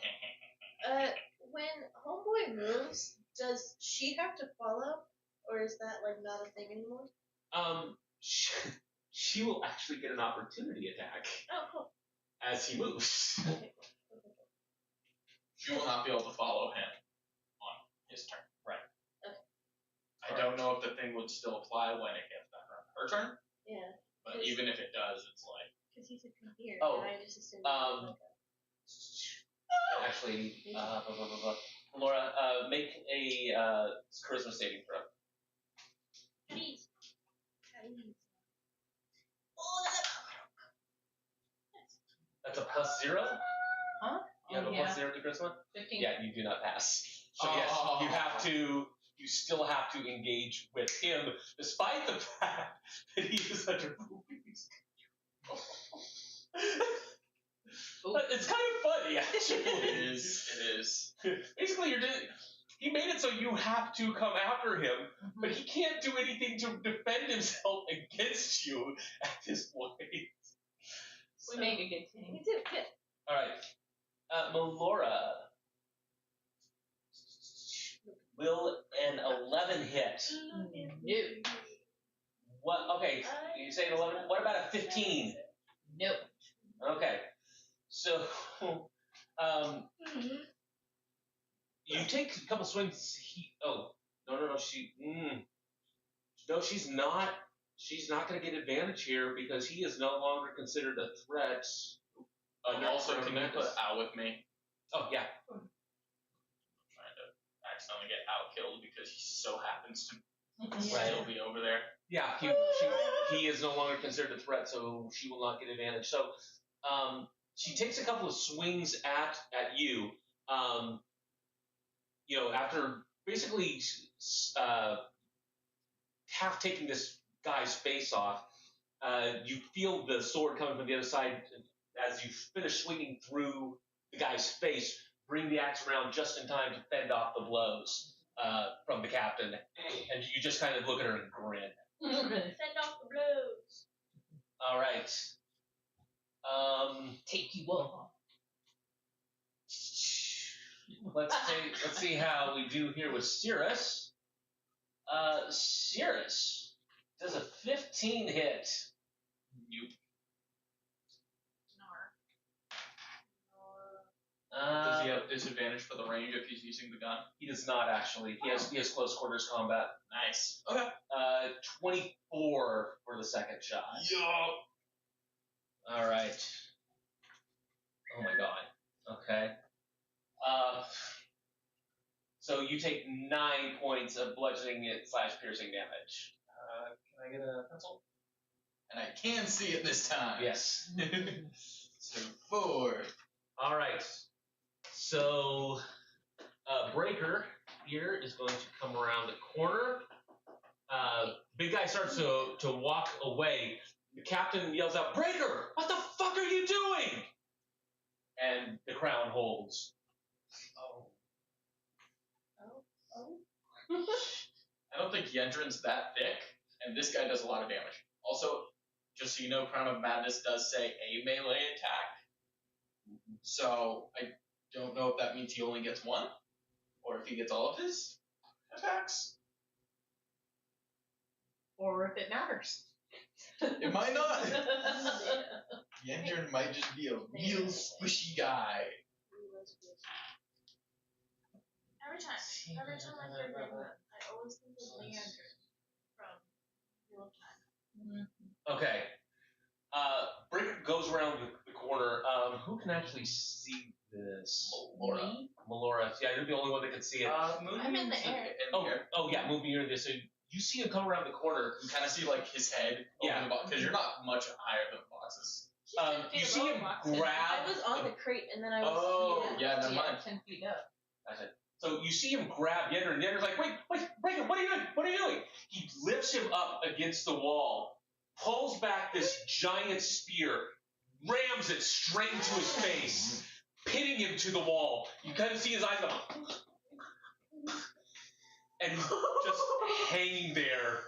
you. When Homeboy moves, does she have to follow? Or is that, like, not a thing anymore? She will actually get an opportunity attack Oh, cool. as he moves. Okay, cool. She will not be able to follow him on his turn. Right. Okay. I don't know if the thing would still apply when it gets back around her turn, Yeah, but even if it does, it's like. because he's a computer. Oh, and I just assumed Actually, Laura, make a charisma saving throw. Please. That's a +0? Huh? You have a Yeah. +0 to charisma? 15. Yeah, you do not pass. So yes, you still have to engage with him, despite the fact that he is under police control. But it's kind of funny, actually. It is. Basically, he made it so you have to come after him, but he can't do anything to defend himself against you at this point. We make a good team. Me too. Good. All right, Melora. Will an 11 hit? No. What? Okay, you say an 11. What about a 15? Nope. Okay, so you take a couple swings. No. No, she's not. She's not going to get advantage here because he is no longer considered a threat. And also, can you put out with me? Oh yeah. I'm trying to accidentally get out killed because he so happens to still be over there. Yeah, he is no longer considered a threat, so she will not get advantage. So, she takes a couple of swings at you. After basically half taking this guy's face off, you feel the sword coming from the other side as you finish swinging through the guy's face. Bring the axe around just in time to fend off the blows from the captain, and you just kind of look at her and grin. Send off the blows. All right. Take you off. Let's see how we do here with Cirrus. Cirrus does a 15 hit. Nope. Does he have disadvantage for the range if he's using the gun? He does not actually. He has close quarters combat. Nice. Okay. 24 for the second shot. Yup. All right. Oh my god. Okay. So you take 9 points of bludgeoning / piercing damage. Can I get a pencil? And I can see it this time. Yes. So 4. All right. So Breaker here is going to come around the corner. Big guy starts to walk away. The captain yells out, "Breaker, what the fuck are you doing?" And the crown holds. I don't think Yendrin's that thick, and this guy does a lot of damage. Also, just so you know, Crown of Madness does say a melee attack. So I don't know if that means he only gets one, or if he gets all of his attacks. Or if it matters. It might not. Yendrin might just be a real squishy guy. Every time I hear Greenland, I always think of Leander from Real Time. Okay. Breaker goes around the corner. Who can actually see this? Me? Melora. Yeah, you're the only one that can see it. I'm in the air. Oh yeah, move near this. So you see him come around the corner. You kind of see like his head over the box because you're not much higher than the boxes. You see him I grab. was on the crate and then I was. Oh, yeah, never mind. 10 feet up. That's it. So you see him grab Yender, and Yender's like, wait, Breaker, what are you doing? What are you doing? He lifts him up against the wall, pulls back this giant spear, rams it straight into his face, pinning him to the wall. You kind of see his eyes go, and he's just hanging there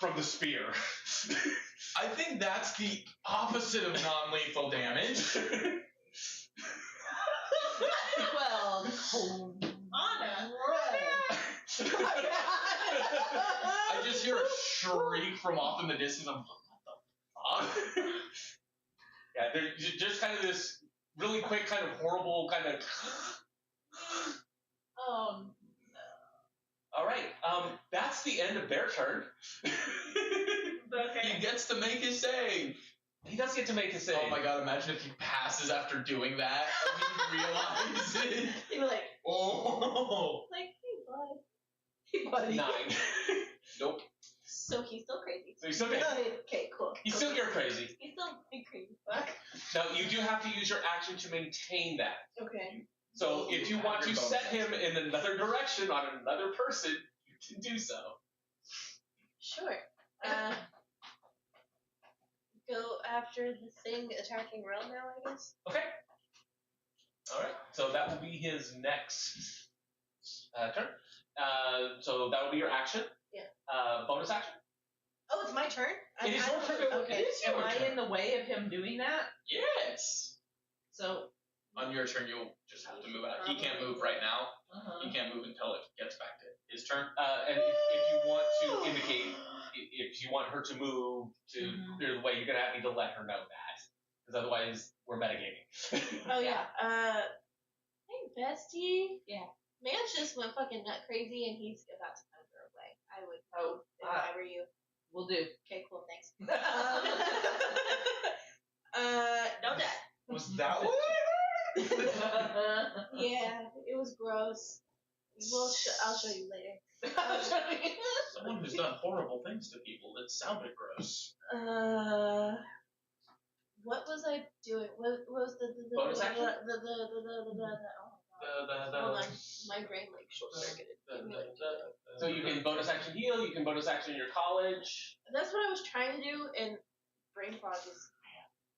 from the spear. I think that's the opposite of non-lethal damage. Well, Anna! I just hear a shriek from off in the distance. I'm like, what the fuck? Yeah, there's just kind of this really quick, kind of horrible, kind of. All right, that's the end of their turn. Okay. He gets to make his save. He does get to make a save. Oh my god, imagine if he passes after doing that and he realizes it. You're like, Oh. hey, bud. Hey, buddy. 9. Nope. So he's still crazy. So he's still crazy. Okay, cool. He's still you're crazy. He's still big crazy fuck. Now, you do have to use your action to maintain that. Okay. So if you want to set him in another direction on another person, you can do so. Sure. Go after the thing attacking Rel now, I guess. Okay. All right. So that will be his next turn. So that will be your action. Yeah. Bonus action. Oh, it's my turn? It is your turn. Okay. It is Am your I turn. in the way of him doing that? Yes. So, On your turn, you'll just have to move out. He can't move right now. He can't move until it gets back to his turn. And if you want to indicate, if you want her to move to clear the way, you're gonna have me to let her know that, because otherwise we're metagaming. Oh, yeah. Hey, bestie. Yeah. Man's just went fucking nut crazy and he's about to put her away. I would Oh, if I were you. Will do. Okay, cool, thanks. No dad. Was that what I heard? Yeah, it was gross. I'll show you later. Someone who's done horrible things to people. It sounded gross. What was I doing? What was the Bonus action? oh my god. Hold on, my brain like short circuited. So you can bonus action heal. You can bonus action your college. That's what I was trying to do, and brain fog is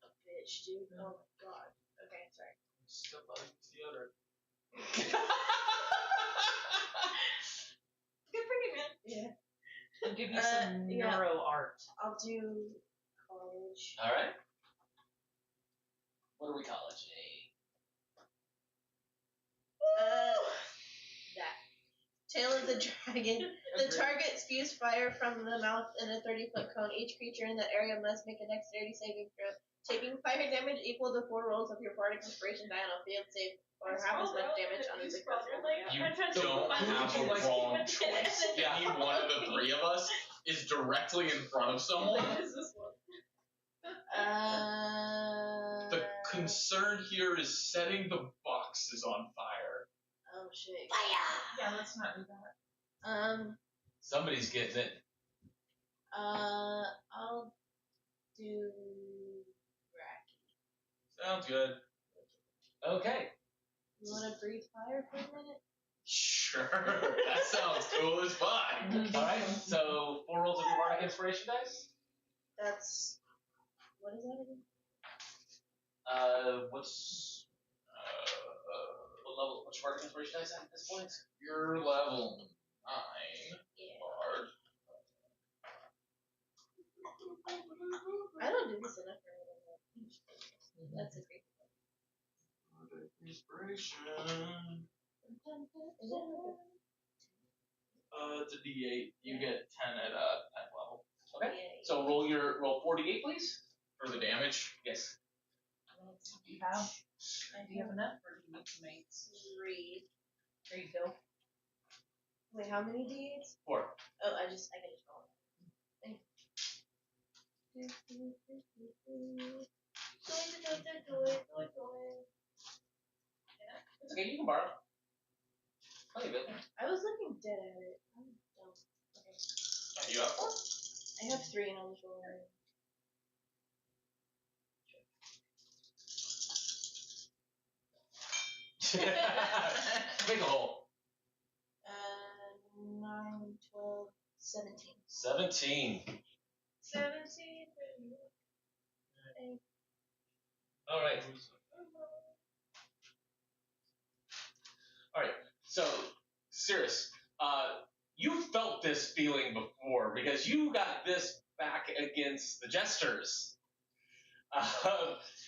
a bitch, dude. Oh my god. Okay, sorry. Still bugs the other. Good for you, man. Yeah. I'll give you some yeah. neuro art. I'll do college. All right. What are we college? That. Tail of the dragon. The target spews fire from the mouth in a 30-foot cone. Each creature in that area must make a dexterity saving throw. Taking fire damage equal to 4 rolls of your bardic inspiration die on a field save, or half as much damage on a successful. You don't have a wrong choice. Any one of the three of us is directly in front of someone. What is this one? The concern here is setting the boxes on fire. Oh shit. Yeah, let's not do that. Somebody's getting it. I'll do Racky. Sounds good. Okay. You want to breathe fire for a minute? Sure. That sounds cool as fuck. All right. So 4 rolls of your bardic inspiration dice. That's what is that again? What's what level? What's your bardic inspiration dice at this point? You're level 9. Yeah. Bard. I don't do this enough for anyone. That's a great Inspiration. one. Is it? It's a D8. You get 10 at 10th level. Okay. Yeah. So roll 48, please. For the damage. Yes. Do you have? Do you have enough, or do you need some mates? 3. There you go. Wait, how many d8s? 4. Oh, I can just roll it. Thank you. It's okay. You can borrow. Plenty of it. I was looking dead at it. I'm dumb. Okay. You have 4? I have 3 and I'll just roll it. Make a hole. 9, 12, 17. 17. 17. All right. All right. So, Cirrus, you felt this feeling before because you got this back against the Jesters.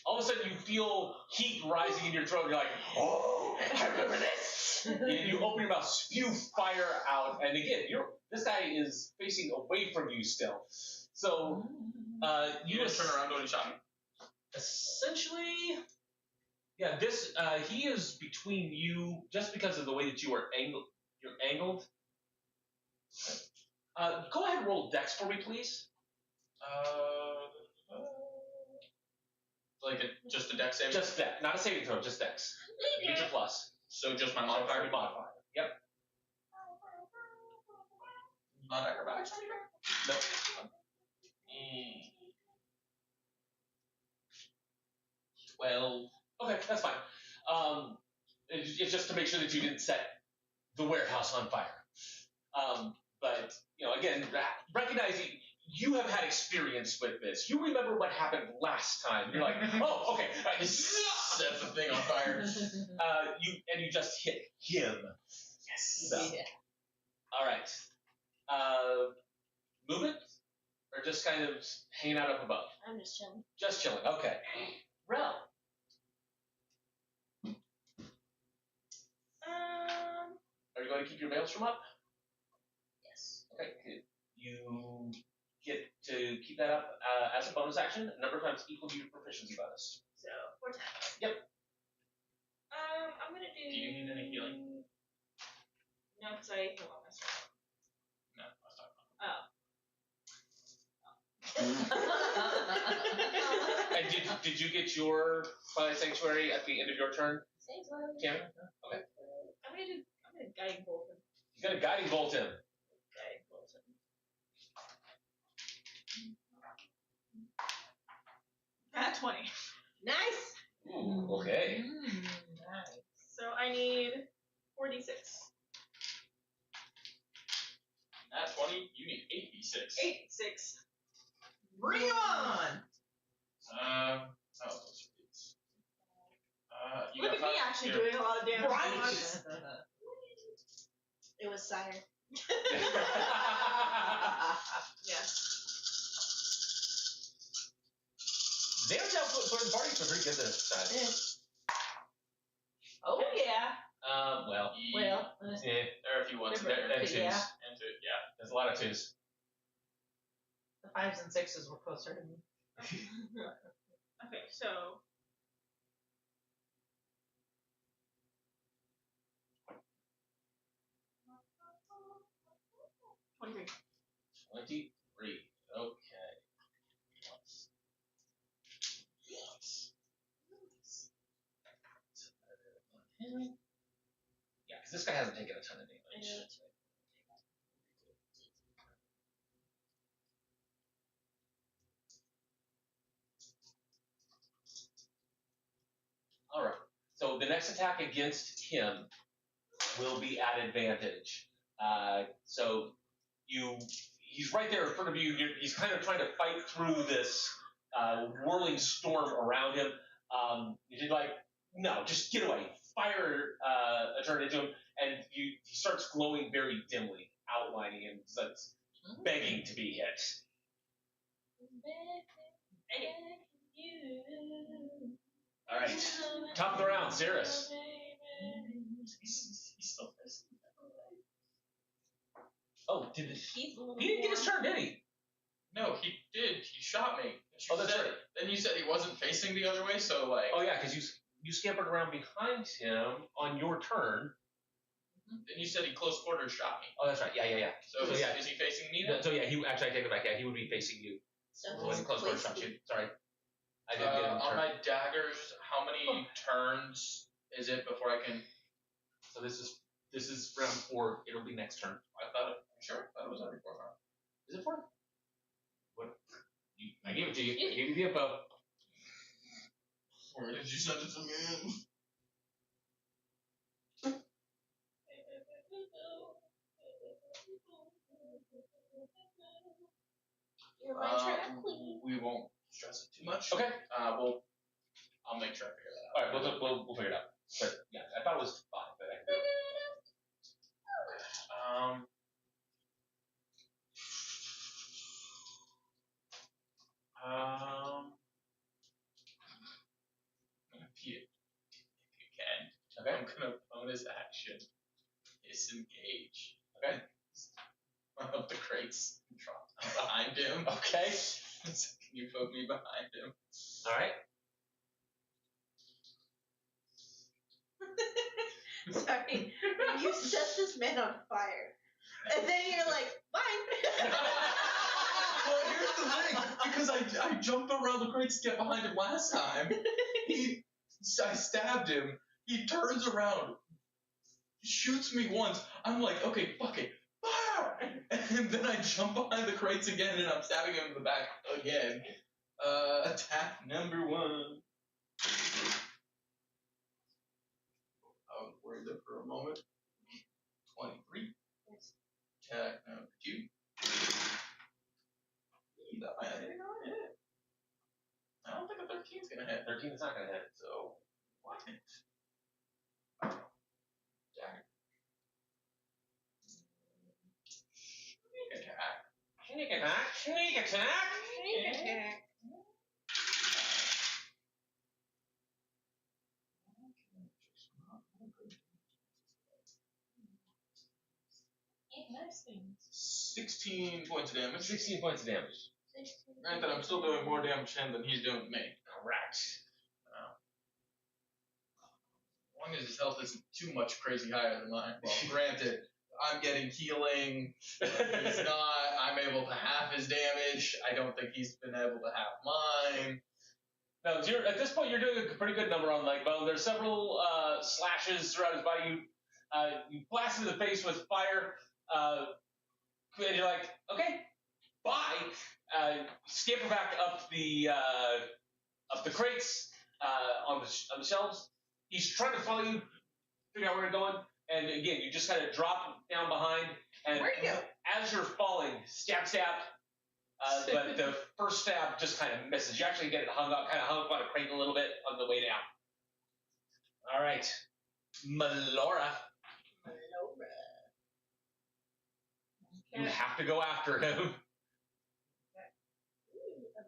All of a sudden, you feel heat rising in your throat. You're like, "Oh, I remember this." You open your mouth, spew fire out, and again, this guy is facing away from you still. So, You just turn around and shot him. essentially, yeah, this he is between you just because of the way that you are angled. You're angled. Go ahead and roll Dex for me, please. Just a dex save? Just Dex, not a saving throw, just Dex. Get your plus. So just my modifier? Modifier. Yep. Not acrobatics? No. 12. Okay, that's fine. It's just to make sure that you didn't set the warehouse on fire. But, again, recognizing you have had experience with this. You remember what happened last time. You're like, oh, okay. Set the thing on fire. You just hit him. Yes. So, all right. Movement? Or just kind of hanging out up above? I'm just chilling. Just chilling. Okay. Rel. Are you going to keep your maelstrom up? Yes. Okay, good. You get to keep that up as a bonus action, a number of times equal to your proficiency bonus. So 4 times. Yep. I'm gonna do. Do you need any healing? No, because I heal on myself. No, I was talking And did you get your Twilight Sanctuary at the end of your turn, Same one. Cameron? Okay. I'm gonna guiding bolt him. You got a guiding bolt in. Guiding bolt him. At 20. Nice. Ooh, okay. Nice. So I need 4d6. Not 20, you need 86. 8d6. Bring him on! Those are these. You Look got at me five actually here. doing a lot of damage. Right. It was sire. Yeah. Damage output for the party's been pretty good this time. Oh yeah. Well, Well, yeah, There are a few ones They're there. better, and twos. yeah. And two, yeah. There's a lot of twos. the 5s and 6s were closer to me. Okay, so. $23. 23. Okay. Yeah, because this guy hasn't taken a ton of I damage. know that's right. All right. So the next attack against him will be at advantage. So he's right there in front of you. He's kind of trying to fight through this whirling storm around him. You're like, no, just get away. Fire a turn into him, and he starts glowing very dimly, outlining him. So it's begging to be hit. All right. Top of the round, Cirrus. He's still pissed. Oh, he didn't get his turn, did he? No, he did. He shot me. Oh, that's right. Then you said he wasn't facing the other way, so like. Oh yeah, because you scampered around behind him on your turn. Then you said he close quarters shot me. Oh, that's right. Yeah. So, So, yeah. is he facing me then? So yeah, he actually I take it back. Yeah, he would be facing you. So It wasn't close quarter shot you. Sorry. I didn't get him On turn. my daggers, how many turns is it before I can? So this is round 4. It'll be next turn. I thought it was every 4 rounds. Is it 4? What? I gave it to you. I gave you the info. Where did you send it to me? You're my trap queen. We won't stress it too much. Okay. I'll make sure I figure that out. All right. We'll figure it out. But yeah, I thought it was 5, but I can figure it out. If you can, Okay. I'm gonna bonus action. Disengage. Okay. One of the crates and drop down behind him. Okay. So can you put me behind him? All right. Sorry. You set this man on fire. And then you're like, fine. Well, here's the thing, because I jumped around the crates to get behind him last time. I stabbed him. He turns around, shoots me once. I'm like, okay, fuck it, fire! And then I jump behind the crates again, and I'm stabbing him in the back again. Attack number 1. there for a moment. 23. Attack number 2. That might hit. I don't think a 13's gonna hit. 13 is not going to hit, so. What? Jack. Sneak attack. Sneak attack! Sneak attack! Sneak attack. Nice things. 16 points of damage. 16 points of damage. Granted, I'm still doing more damage to him than he's doing to me. Correct. As long as his health isn't too much crazy higher than mine. Well, granted, I'm getting healing. He's not. I'm able to half his damage. I don't think he's been able to half mine. Now, at this point, you're doing a pretty good number on Legbone. There's several slashes throughout his body. You blast him in the face with fire, and you're like, okay, bye. Scamper back up the crates on the shelves. He's trying to follow you, figure out where you're going, and again, you just kind of drop down behind. And Where'd you go? as you're falling, stab. But the first stab just kind of misses. You actually get it hung up by the crate a little bit on the way down. All right, Melora, you have to go after him,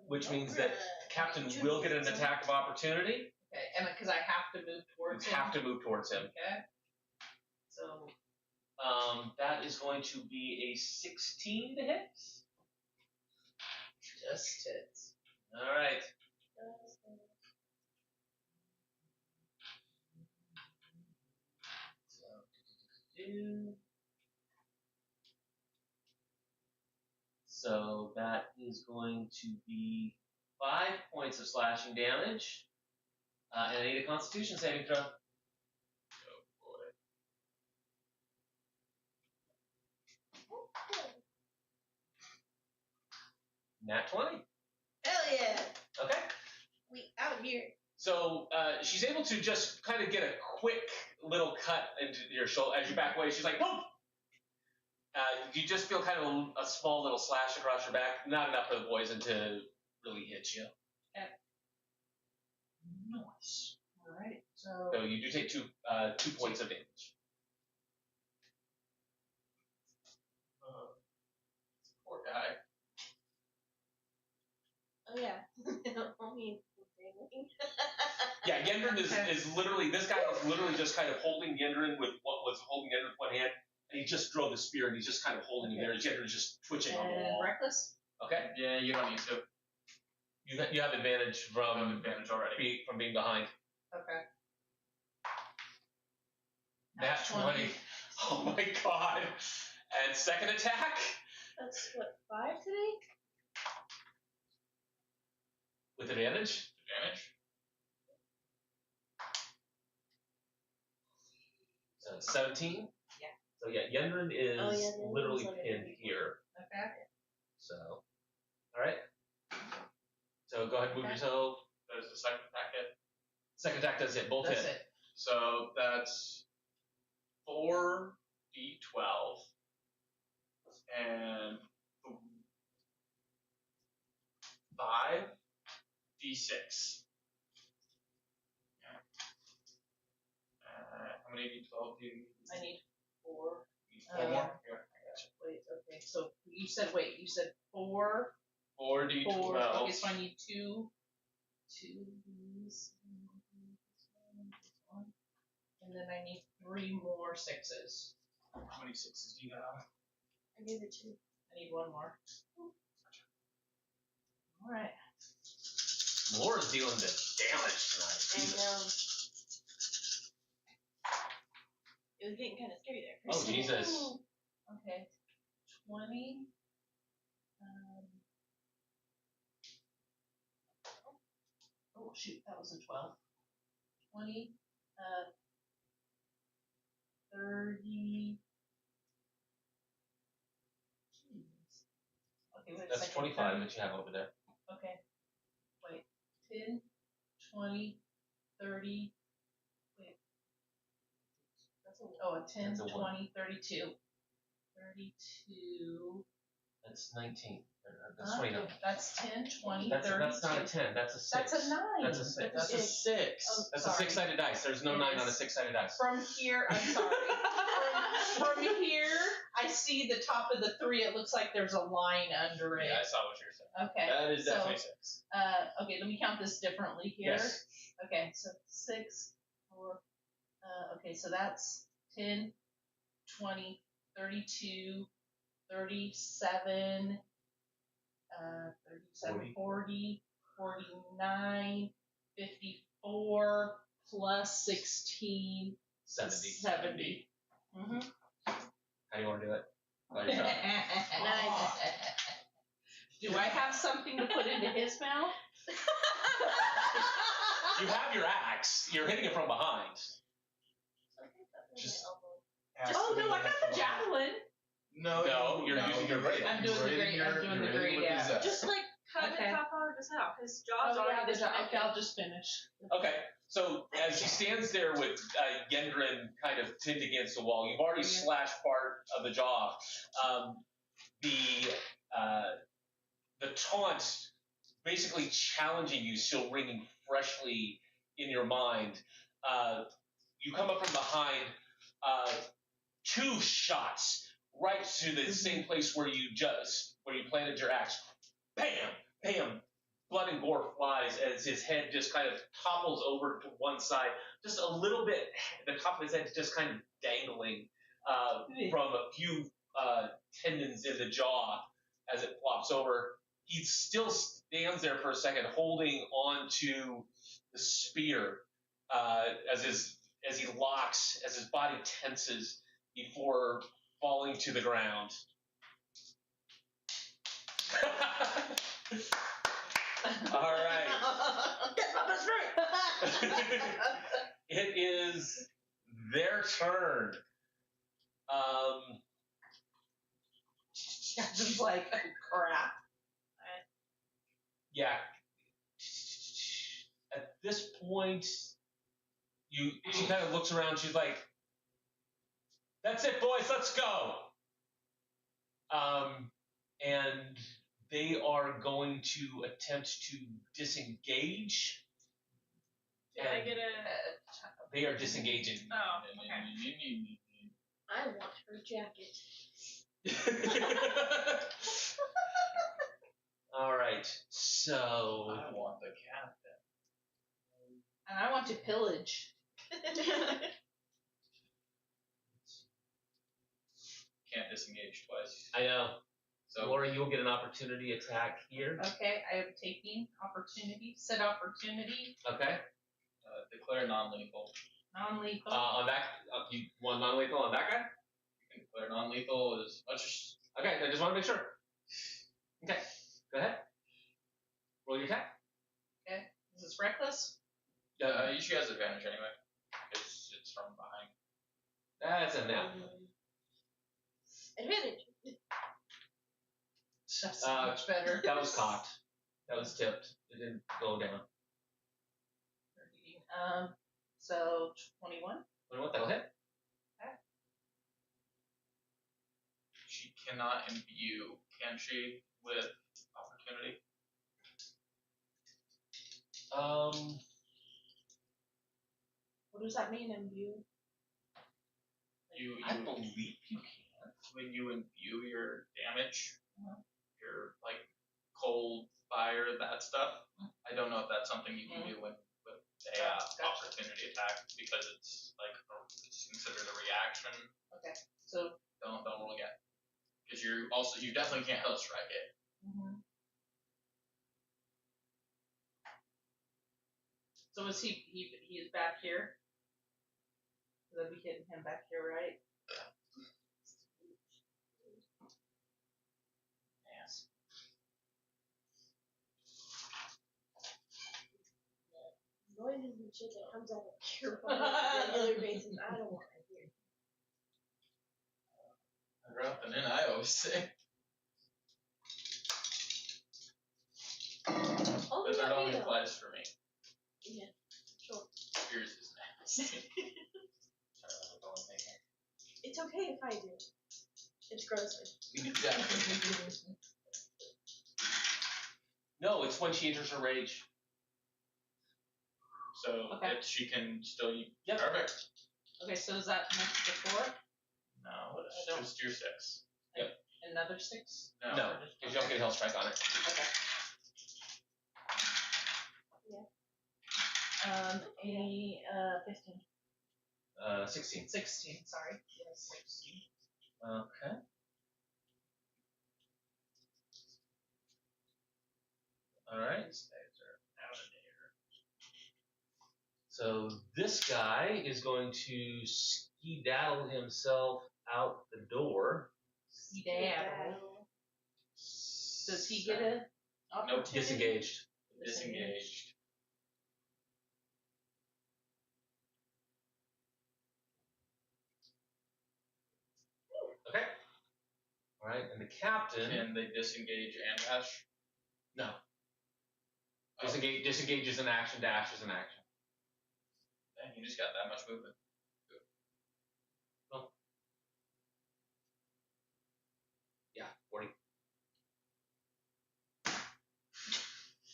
which means that the captain will get an attack of opportunity. Okay, and because I have to move towards You him. have to move towards him. Okay. So That is going to be a 16 to hit. just hits. All right. So that is going to be 5 points of slashing damage. And I need a Constitution saving throw. Nat 20. Hell yeah. Okay. We out here. So she's able to just kind of get a quick little cut into your shoulder as you back away. She's like, boom! You just feel kind of a small little slash across your back. Not enough for the poison to really hit you. Nice. Alright, so So you do take two points of damage. Poor guy. Oh yeah. Only family. Yeah, Yendrin is literally, this guy is literally just kind of holding Yendrin with what was holding Yendrin with one hand, and he just drove the spear and he's just kind of holding him there. Yendrin's just twitching on the and wall. reckless. Okay? Yeah, you don't need to. You have advantage I have advantage already. from being behind. Okay. Nat 20. Oh my god. And second attack That's what, 5 today? with advantage. Advantage? 17. Yeah. So yeah, Yendrin is Oh, yeah, Yendrin's literally like a pinned baby. here. Okay. So, all right. So go ahead and move yourself. There's the second attack hit. Second attack does hit. Both That's hit. it. So that's 4d12 and 5d6. How many d12 do you need? I need 4. Four more? Here, I gotcha. Wait, okay. So you said 4. 4d12. 4. Okay, so I need 2. 2 of these. One. And then I need 3 more 6s. How many 6s do you have? I gave it 2. I need 1 more. Alright. Laura's dealing the damage tonight. Jesus. It was getting kind of scary there. Oh Jesus. Okay. 20. Oh shoot, that was a 12. 20. 30. Jeez. Okay, wait a That's second. 25 that you have over there. Okay. Wait. 10, 20, 30. Wait. That's a Oh, a 10, That's a one. 20, 32. 32. That's 19. That's 29. That's 10, 20, That's 32. not a 10. That's a 6. That's a 9. That's a 6. That's a 6. Oh, That's sorry. a 6-sided dice. There's no It 9 on a is. 6-sided dice. From here, I'm sorry. from here, I see the top of the 3. It looks like there's a line under it. Yeah, I saw what you're saying. Okay. That is So, definitely 6. Okay, let me count this differently here. Yes. Okay, so 6, 4. Okay, so that's 10, 20, 32, 37, 37, 40, 49, 54, plus 16, 70. 70. Mm-hmm. How do you want to do it? By yourself. Do I have something to put into his mouth? You have your axe. You're hitting it from behind. Just Oh no, I got the javelin. No, you're using your great I'm doing the great. I'm doing the great. Yeah. Just like cut Okay. it top out of his mouth. His jaw's Oh, yeah, already okay, I'll just finish. Okay, so as he stands there with Gendrin kind of pinned against the wall, you've already slashed part of the jaw. The taunt basically challenging you, still ringing freshly in your mind. You come up from behind, 2 shots right to the same place where you planted your axe. Bam, bam. Blood and gore flies as his head just kind of topples over to one side, just a little bit. The top of his head just kind of dangling from a few tendons in the jaw as it flops over. He still stands there for a second, holding on to the spear as he locks, as his body tenses before falling to the ground. All right. It is their turn. Just like crap. Yeah. At this point, she kind of looks around. She's like, "That's it, boys. Let's go." And they are going to attempt to disengage. Did I And get a? they are disengaging. Oh, okay. I want her jacket. All right. So I want the captain. And I want to pillage. Can't disengage twice. I know. So Laura, you'll get an opportunity attack here. Okay, I am taking opportunity. Said opportunity. Okay. declare non-lethal. Non-lethal. On that, you want non-lethal on that guy? You can declare non-lethal as much as. Okay, I just want to make sure. Okay, go ahead. Roll your attack. Is this reckless? Usually has advantage anyway. It's from behind. That's a nap. Advantage. That's much better. That was cocked. That was tipped. It didn't go down. So 21. What? That'll hit. She cannot imbue, can she, with opportunity? What does that mean, imbue? I believe you can. When you imbue your damage, your like cold, fire, that stuff. I don't know if that's something you can do with a Gotcha. opportunity attack because it's like it's considered a reaction. Okay. So. Don't roll again because you definitely can't hell strike it. So is he is back here? Because I'd be hitting him back here, right? Yes. Noises and shit that comes out of your phone on a regular basis. I don't want to hear. Up and in, I always say. Only But that not me only though. applies for me. Yeah, sure. Yours is nasty. It's okay if I do. It's gross. Exactly. No, it's when she enters her rage. So Okay. that she can still. Yep. Perfect. Okay, so is that next to 4? No, it's don't- just your 6. Another 6? No, because you don't get a health strike on it. Okay. 15. 16. 16, sorry. Yes, 16. Okay. All right. So this guy is going to skedaddle himself out the door. Skedaddle. Does he get a opportunity? Disengaged. Disengaged. Okay. All right, and the captain. Can they disengage and dash? No. Oh. Disengage is an action. Dash is an action. Dang, you just got that much movement. Yeah, 40.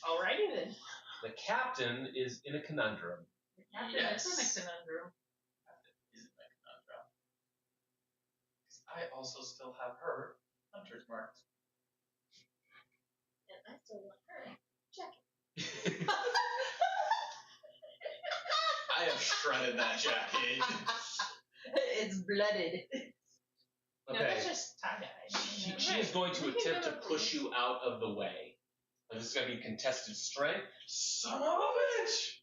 Alrighty then. The captain is in a conundrum. The captain Yes. is in a conundrum. Is it my conundrum? 'Cause I also still have her hunter's mark. And I still want her. Check it. I have shredded that jacket. It's blooded. No, Okay. that's just tie-dye. She is going to attempt to push you out of the way. So this is going to be contested strength. Son of a bitch!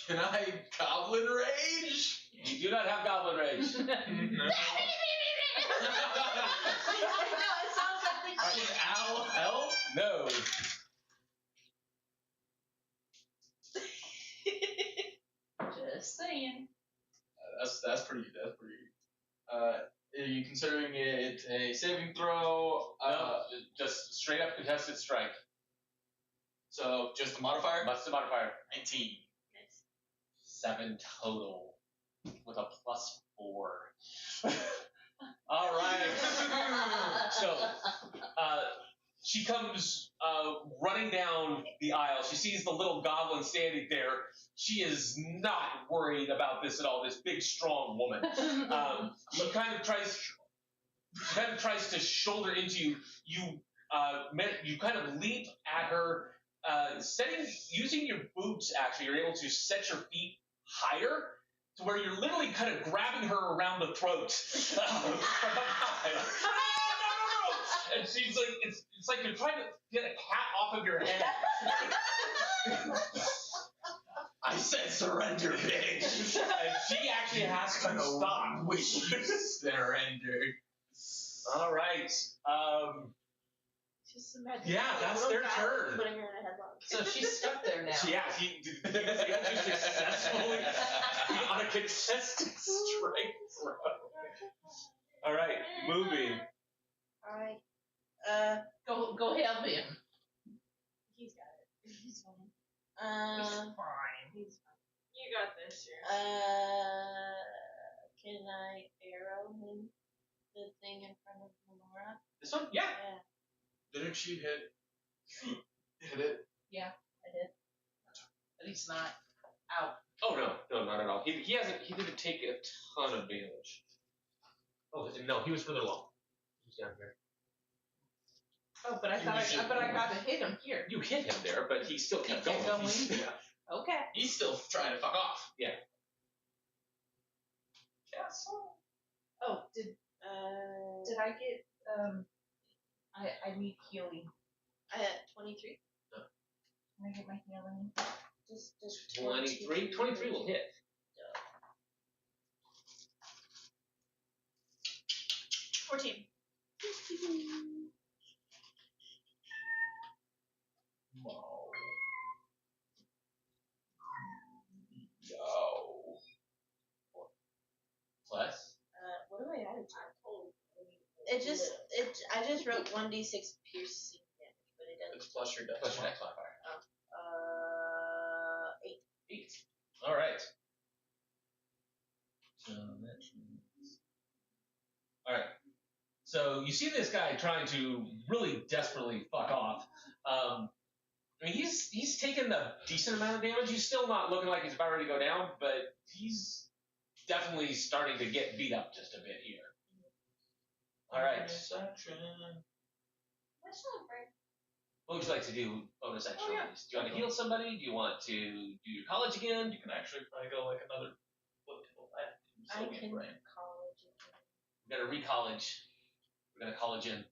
Can I goblin rage? You do not have goblin rage. No. No, it sounds like the Can Owl help? No. Just saying. That's pretty. Are you considering it a saving throw? No. Just straight up contested strength. So just the modifier? What's the modifier? 19. 7 total. With a +4. All right. So, she comes running down the aisle. She sees the little goblin standing there. She is not worried about this at all. This big, strong woman. She kind of tries to shoulder into you. You kind of leap at her, using your boots. Actually, you're able to set your feet higher to where you're literally kind of grabbing her around the throat from behind. No! And she's like, it's like you're trying to get a cat off of your head. I said surrender, bitch! And she actually has to stop. Wish you surrendered. All right. Just imagine. Yeah, that's little their guy turn. Putting her in a headlock. So she's stuck there now. So yeah, he was able to successfully on a contested strength throw. All right, moving. Alright. Go help him. He's got it. He's fine. He's fine. He's fine. You got this, Sharon. Can I arrow him? The thing in front of Melora? This one? Yeah. Yeah, Didn't she hit it? I did. But he's not out. Oh no, not at all. He didn't take a ton of damage. Oh no, he was further along. He was down here. Oh, but I got to hit him here. You hit him there, but he still kept kept going. going? Yeah. Okay. He's still trying to fuck off. Castle. Oh, did I get I need healing. I had 23. Can I get my healing? Just 23? 23 will hit. $14. No. Plus. What do I add to it? I just wrote 1d6 piercing damage, but it doesn't. It's plus your death. Plus your next modifier. 8. 8. All right. see this guy trying to really desperately fuck off. I mean, he's taken a decent amount of damage. He's still not looking like he's about ready to go down, but he's definitely starting to get beat up just a bit here. All right. What's wrong, Frank? What would you like to do bonus action? Oh, yeah. Do you want to heal somebody? Do you want to do your college again? You can actually probably go like another foot till that. I can college. We're gonna recollege. We're gonna college in.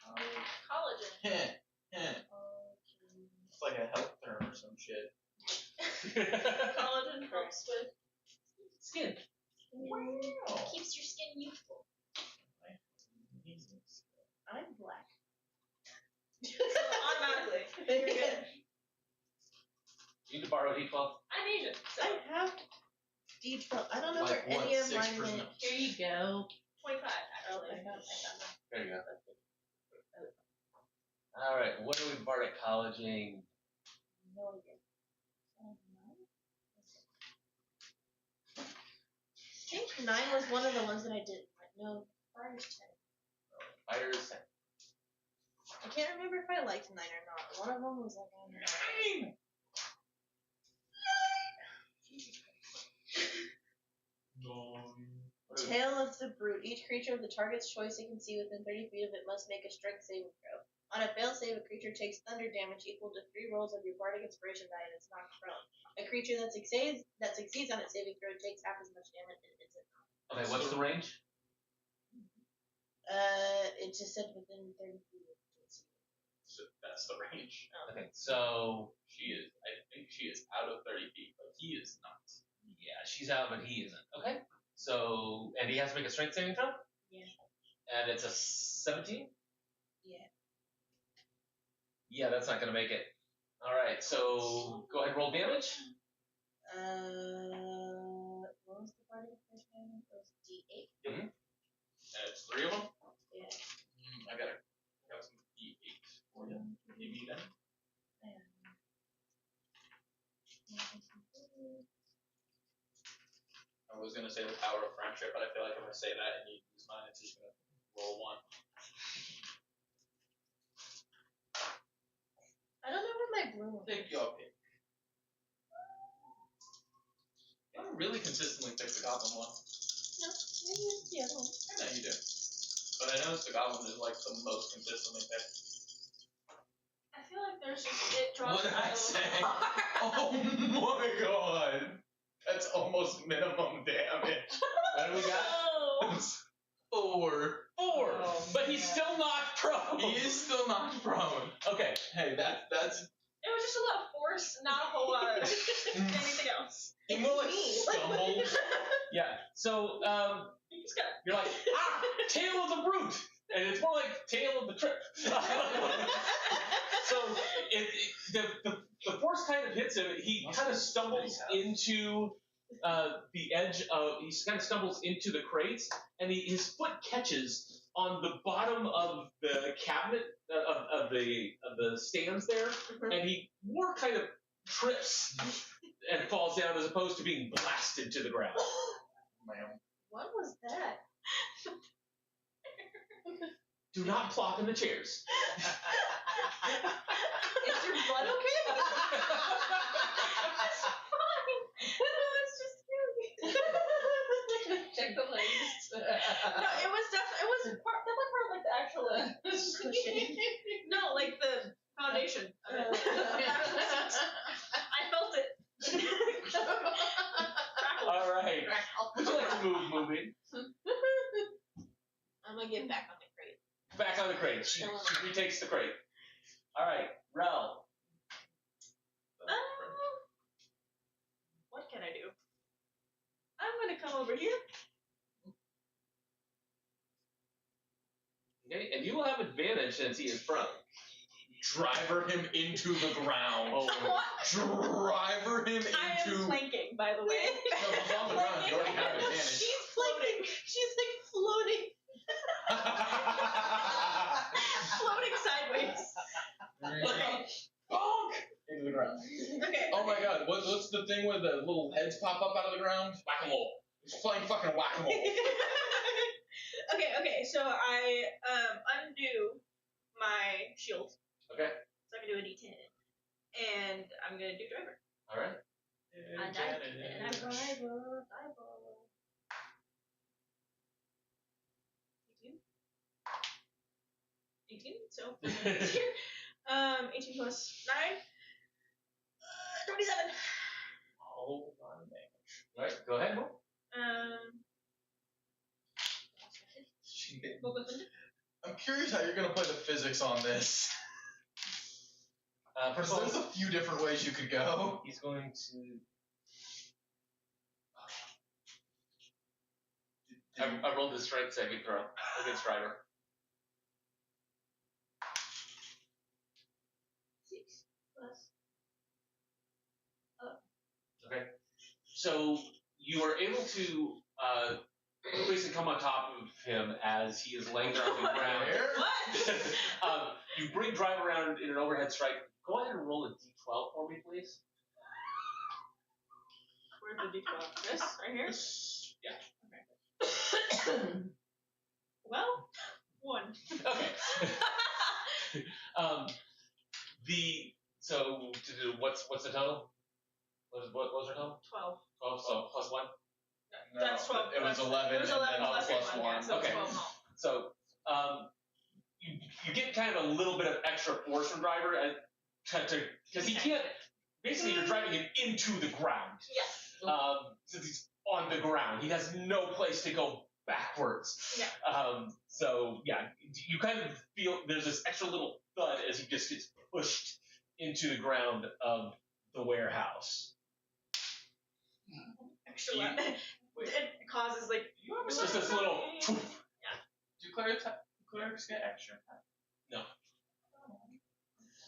Collagen. It's like a health term or some shit. Collagen helps with Skin. Keeps your skin youthful. I'm black. automatically. You're good. You need to borrow D12. I'm Asian, so I have D12. I don't know Like where what, any of 6%? mine went. Here you go. 25 I actually. got There you go. All right. What are we bardic colleging? no idea. I think 9 was one of the ones that I didn't. No, fire's 10. Fighters. I can't remember if I liked 9 or not. One of them was like, oh, no. Tail of the Brute. Each creature of the target's choice you can see within 30 feet of it must make a strength saving throw. On a failed save, a creature takes thunder damage equal to 3 rolls of your bardic inspiration die and is knocked prone. A creature that succeeds on its saving throw takes half as much damage and is it not. Okay. What's the range? It just said within 30 feet of it. So that's the range. Okay. So I think she is out of 30 feet, but he is not. yeah, she's out, but he isn't. Okay. So and he has to make a strength saving throw. Yeah. And it's a 17. Yeah. Yeah, that's not gonna make it. All right. So go ahead and roll damage. What was the bardic inspiration? It was D8. And it's 3 of them? Yeah. I got some D8 for you. Maybe then. I was gonna say the power of friendship, but I feel like if I say that and you use mine, it's just gonna roll 1. I don't know where my blue one Take your pick. You don't really consistently pick the goblin one. No, maybe it's the other one. I know you do. But I noticed the goblin is like the most consistently picked. I feel like there's just it drops What did I out of the say? bar. Oh my god! That's almost minimum damage. What do we got? Oh. 4. Four. But he's still not prone. He is still not prone. Okay. Hey, that's It was just a lot of force, not a whole lot of anything else. he more like stumbled. Yeah. So You just gotta. you're like tail of the brute, and it's more like tail of the trip. So the force kind of hits him. He kind of stumbles into the edge of. He kind of stumbles into the crates, and his foot catches on the bottom of the cabinet of the stands there, and he more kind of trips and falls down as opposed to being blasted to the ground. What was that? Do not plop in the chairs. Is your blood okay? It's fine. No, it's just scary. Check the legs. No, it was definitely. It was part. That was part of like the actual. No, like the foundation of it. I felt it. All right. Would you like to move moving? I'm gonna get back on the crate. Back on the crate. She retakes the crate. All right, Rel. What can I do? I'm gonna come over here. Okay, and you will have advantage since he is prone. Driver him into the ground. Oh, What? Driver him I am into. planking, by the way. No, he's on the ground. You already have advantage. She's floating. She's like floating. Floating sideways. Okay. Bonk! Into the ground. Okay. Oh my god, what's the thing where the little heads pop up out of the ground? Whack-a-mole. He's playing fucking whack-a-mole. Okay. so I undo my shield. Okay. So I can do a D10. And I'm gonna do driver. All right. And I driver. 18, so 18 plus 9, 27. Hold on a minute. All right, go ahead. What was it? I'm curious how you're gonna play the physics on this. First of all, There's a few different ways you could go. he's going to. I rolled the strength saving throw against driver. 6 plus. Okay. So you are able to basically come on top of him as he is laying there on the ground. What? You bring drive around in an overhead strike. Go ahead and roll a d12 for me, please. Where's the D12? This? Right here? Yeah. Okay. Well, 1. Okay. What's the total? What was our total? 12. 12. So plus 1. No, That's 12. It was 11. It was 11 and then plus plus 1. Yeah, so Okay. 12 all. So you get kind of a little bit of extra force from driver because he can't. Basically, you're driving him into the ground. Yes. Since he's on the ground, he has no place to go backwards. Yeah. So yeah, you kind of feel there's this extra little thud as he just gets pushed into the ground of the warehouse. Extra You- loud. It causes like. It's just this little. Do clerics get extra?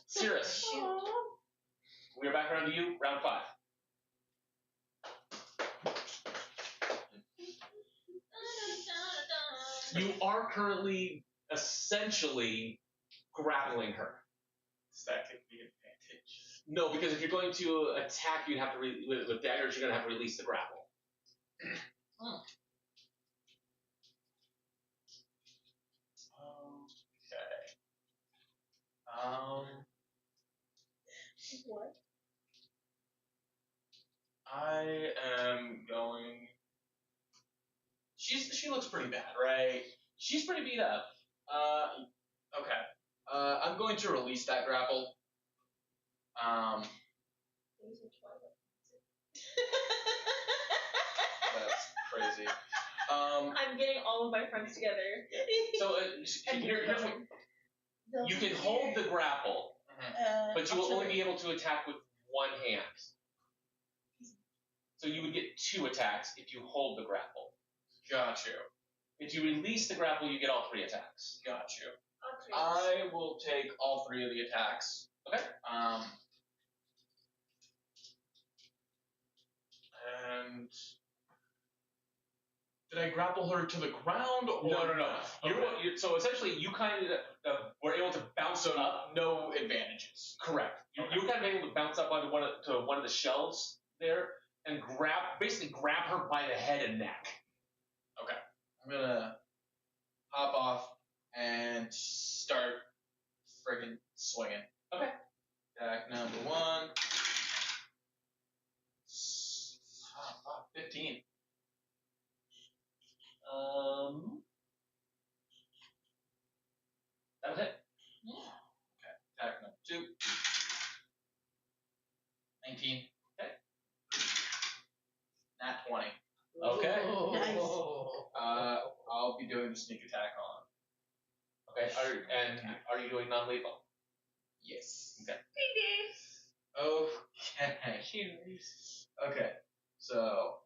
Cirrus, we are back around to you, round 5. You are currently essentially grappling her. So that could be an advantage. No, because if you're going to attack, you'd have to with daggers. You're going to have to release the grapple. What? I am going. She looks pretty bad, right? She's pretty beat up. Okay. I'm going to release that grapple. That's crazy. I'm getting all of my friends together. So here's what you can hold the grapple, but you will only be able to attack with one hand. So you would get 2 attacks if you hold the grapple. Got you. If you release the grapple, you get all 3 attacks. Got you. I will take all 3 of the attacks. Okay. And did I grapple her to the ground? Or No. Okay. So essentially, you kind of were able to bounce up. No advantages. Correct. You were kind of able to bounce up onto one of the shelves there and grab her by the head and neck. Okay. I'm gonna hop off and start friggin' swinging. Okay. Attack number 1. 15. That was it. Attack number 2. 19. Okay. Nat 20. Okay. Nice. I'll be doing the sneak attack on. Okay. Are you doing non-lethal? Yes. Okay. Okay. Okay. So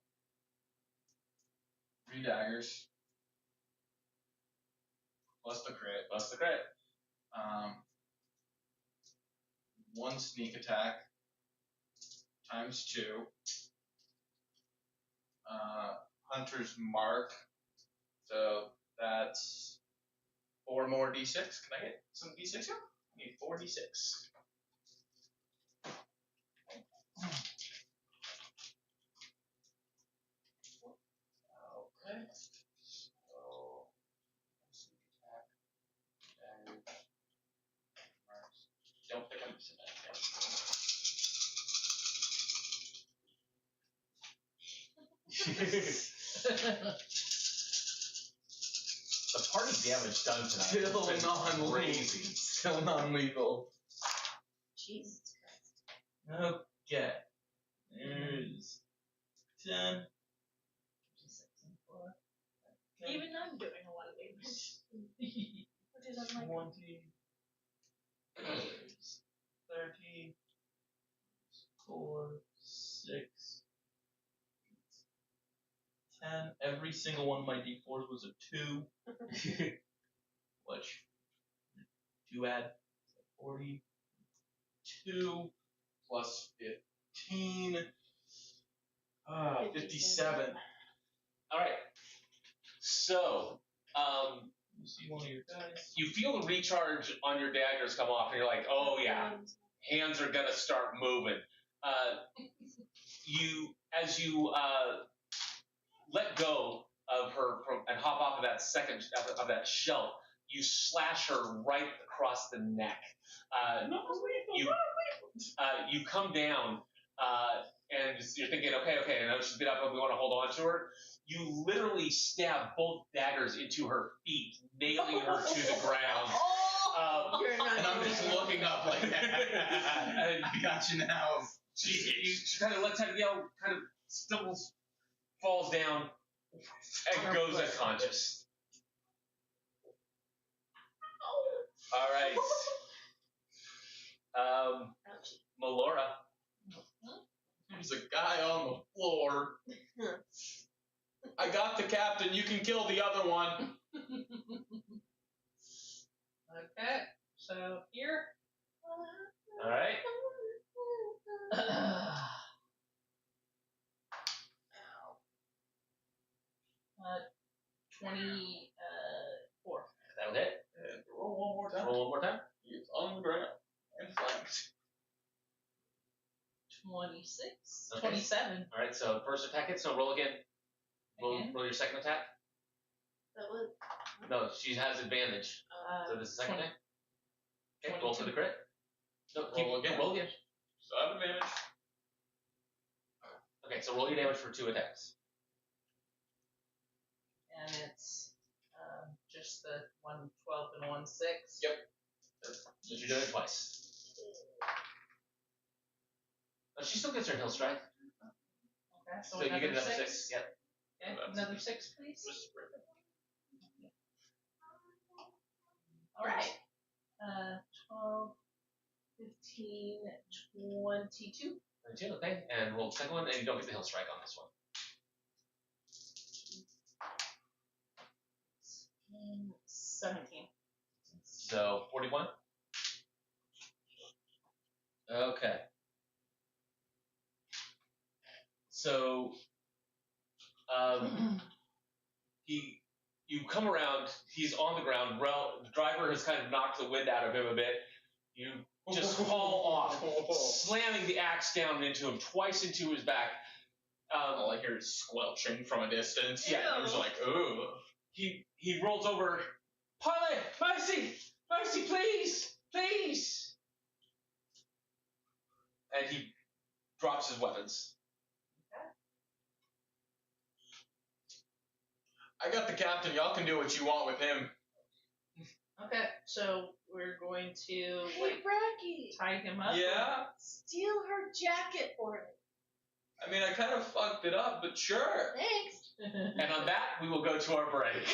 3 daggers. Plus the crit. Plus the crit. 1 sneak attack. Times 2. Hunter's Mark. So that's 4 more d6. Can I get some d6 here? I need 4 d6. Okay. So, let's see. The party damage done tonight Still has been non-lethal. crazy. Still non-lethal. Jesus Christ. Okay. There's 10. Even I'm doing a lot of damage. Which is unlike 20. 30. 4. 6. 10. Every single one of my d4s was a 2. Which 2 add 42 plus 15. 57. All right. So, You see one of your guys. you feel the recharge on your daggers come off, and you're like, oh yeah, hands are gonna start moving. As you let go of her and hop off of that of that shelf, you slash her right across the neck. You come down, and you're thinking, okay, I know she's been up, but we want to hold on to her. You literally stab both daggers into her feet, nailing her to the ground. You're not And I'm just looking up like that. And I got you now. she kind of lets out a yell, kind of stumbles, falls down, and goes unconscious. All right. Melora. There's a guy on the floor. I got the captain. You can kill the other one. Okay, so here. All right. 24. That was it. And roll one more time. Roll one more time. He's on the ground and flanked. 26. Okay. 27. All right. So first attack hit. So roll again. Again? Roll your second attack. That was No, she has advantage. So this is the second 20. attack. Okay. Roll for the crit. No, Roll again. Roll again. So I have advantage. Okay. So roll your damage for 2 attacks. And it's just the 112 and 1 6. Yep. So you're doing it twice. Oh, she still gets her hill strike. Okay, so, So you get another another 6. 6. Yep. Okay, That's another 6, please. Just break it. All right. 12, 15, 22. 22. Okay. And roll the second one, and you don't get the hill strike on this one. 17. So 41. Okay. So you come around. He's on the ground. The driver has kind of knocked the wind out of him a bit. You just fall off, slamming the axe down into him, twice into his back. All I hear is squelching from a distance. Yeah. I was like, ooh. He rolls over. Harley, mercy, please. And he drops his weapons. I got the captain. Y'all can do what you want with him. Okay, so we're going to Hey, Bracky, tie him up. Yeah. steal her jacket for me. I mean, I kind of fucked it up, but sure. Thanks. And on that, we will go to our break.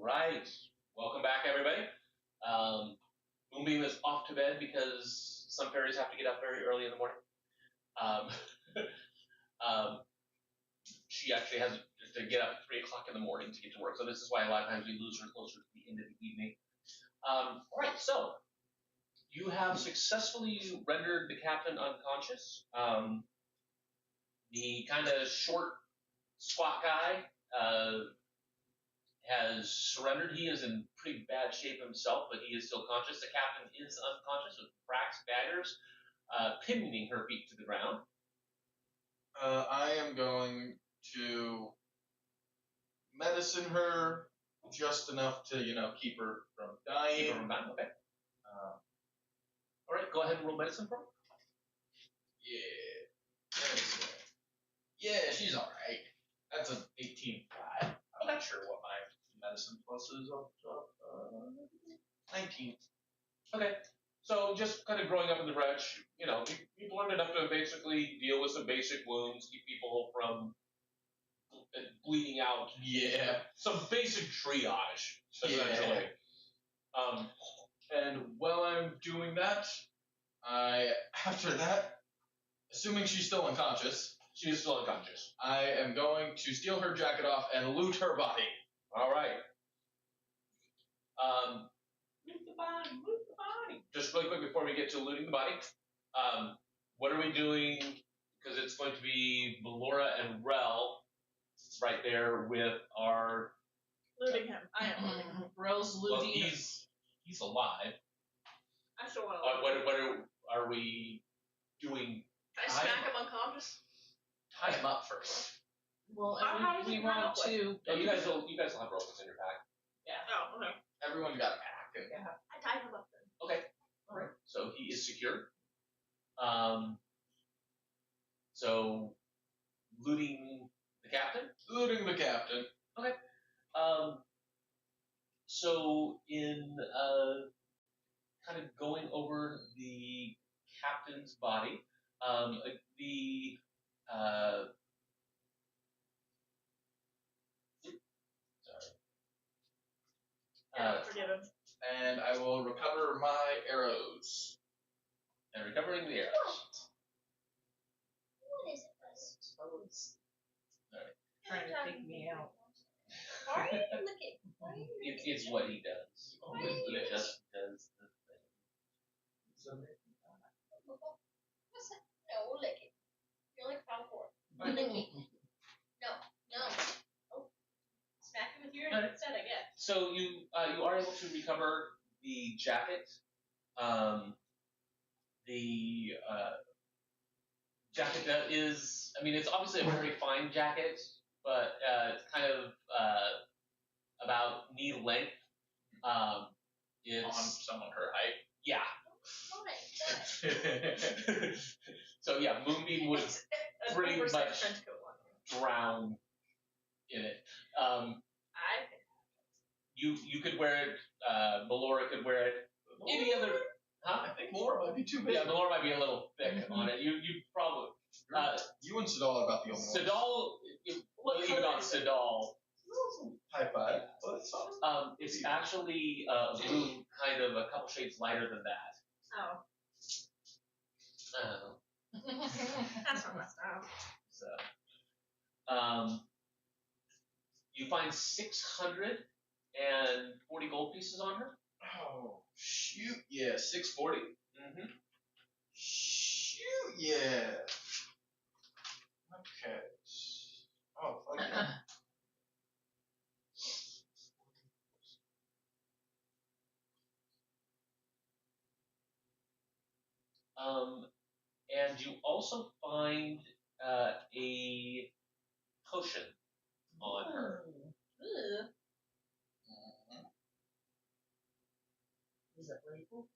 Right. Welcome back, everybody. Moonbeam is off to bed because some fairies have to get up very early in the morning. She actually has to get up at 3 o'clock in the morning to get to work, so this is why a lot of times we lose her closer to the end of the evening. All right, so you have successfully rendered the captain unconscious. The kind of short, squat guy has surrendered. He is in pretty bad shape himself, but he is still conscious. The captain is unconscious with Brax daggers pinning her feet to the ground. I am going to medicine her just enough to, keep her from dying. Keep her from dying, okay. All right, go ahead and roll medicine for her. Yeah. Medicine. Yeah, she's alright. That's an 18.5. I'm not sure what my medicine plus is off the top. 19. Okay. So just kind of growing up in the ranch, you've learned enough to basically deal with some basic wounds, keep people from bleeding out. Yeah. Some basic triage, essentially. And while I'm doing that, after that, assuming she's still unconscious, She is still unconscious. I am going to steal her jacket off and loot her body. All right. Loot the body. Just really quick before we get to looting the body, what are we doing? Because it's going to be Melora and Rel right there with our. Looting him. I am looting him. Rose Well, looting. he's alive. I still want to. What are we doing? Can I smack him unconscious? Tie him up first. Well, How does we it want work? to. Oh, you guys will have ropes in your pack. Oh, okay. Everyone's got a pack. And I tied him up then. Okay. All right. So he is secure. So looting the captain. looting the captain. So in kind of going over the captain's body, Forgive him. And I will recover my arrows. and recovering the arrows. What is this? Trying to take me out. Why are you looking? Why are you It's what he does. Why are He you just does the thing. What's that? No, we'll lick it. You're like found for it. We're licking. No. Oh. Smack him with your Alright. instead, I guess. So you are able to recover the jacket. The jacket that is, it's obviously a very fine jacket, but it's kind of about knee length. On It's someone her height. yeah. Fine. So yeah, Moonbeam would A pretty oversized much trench coat on. drown in it. I You could wear it. Melora could wear it. Any other? Huh? I think Laura might be too big. Yeah, Melora might be a little thick on it. You probably. You and Sadal are about the only ones. Sidal, What even color on is it? Sidal, High five. Well, that's fine. it's actually blue, kind of a couple shades lighter than that. Oh, that's not my style. So, you find 640 gold pieces on her. Oh, shoot. Yeah, 640. Mm-hmm. Shoot, yeah. Okay. Oh, okay. And you also find a potion on her. Ugh. Is it labeled?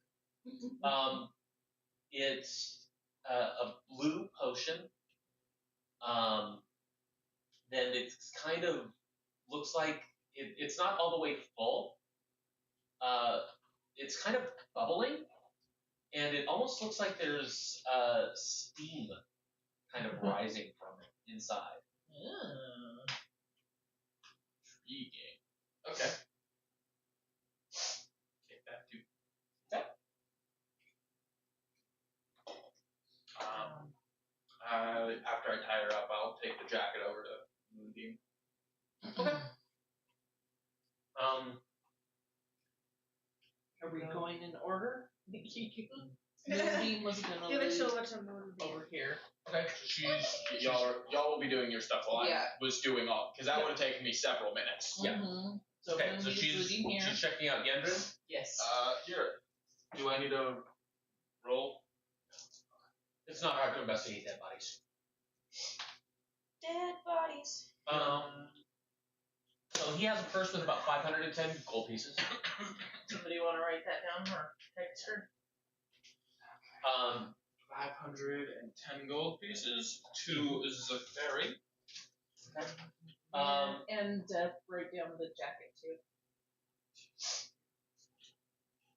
It's a blue potion. Then it's kind of looks like it's not all the way full. It's kind of bubbling, and it almost looks like there's steam kind of rising from it inside. Intriguing. Okay. Are we going in order? Moonbeam was gonna Give it so lead much of motivation. over here. Okay. Y'all will be doing your stuff while Yeah. I was doing all, because that would have taken me several minutes. Yeah. Mhm. So Okay, so Moonbeam's she's leading here. checking out Yendrin. Yes. Here. Do I need to roll? It's not hard to investigate dead bodies. Dead bodies. So he has a purse with about 510 gold pieces. Somebody want to write that down or text her? 510 gold pieces to Zafari. And write down the jacket too.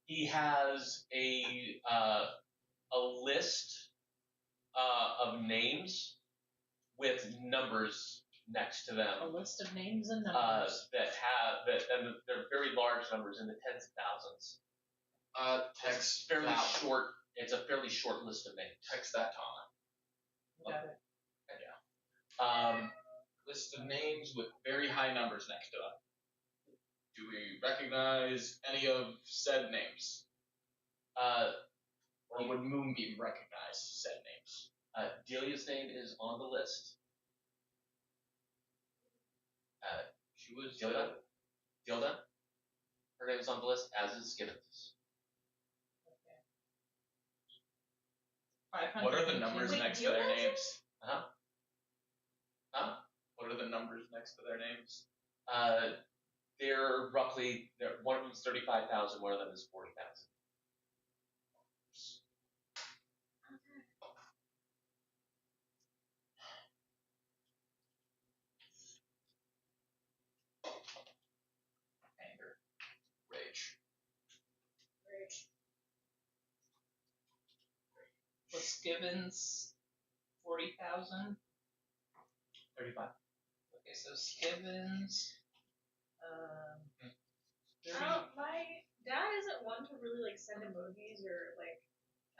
He has a list of names with numbers next to A them. list of names and numbers. And they're very large numbers in the tens of thousands. Text Fairly that. short. It's a fairly short list of names. Text that, Tom. Got it. List of names with very high numbers next to them. Do we recognize any of said names? Or would Moonbeam recognize said names? Delia's name is on the list. She was Dilda. Her name is on the list, as is Skibbons. Okay. What are the numbers Wait, next to Gil their has it? names? Huh? What are the numbers next to their names? They're one of them is 35,000, one of them is 40,000. Anger. Rage. Was Skibbins 40,000? 35. Okay, so Skibbins. 30. My dad isn't one to really like send emojis or like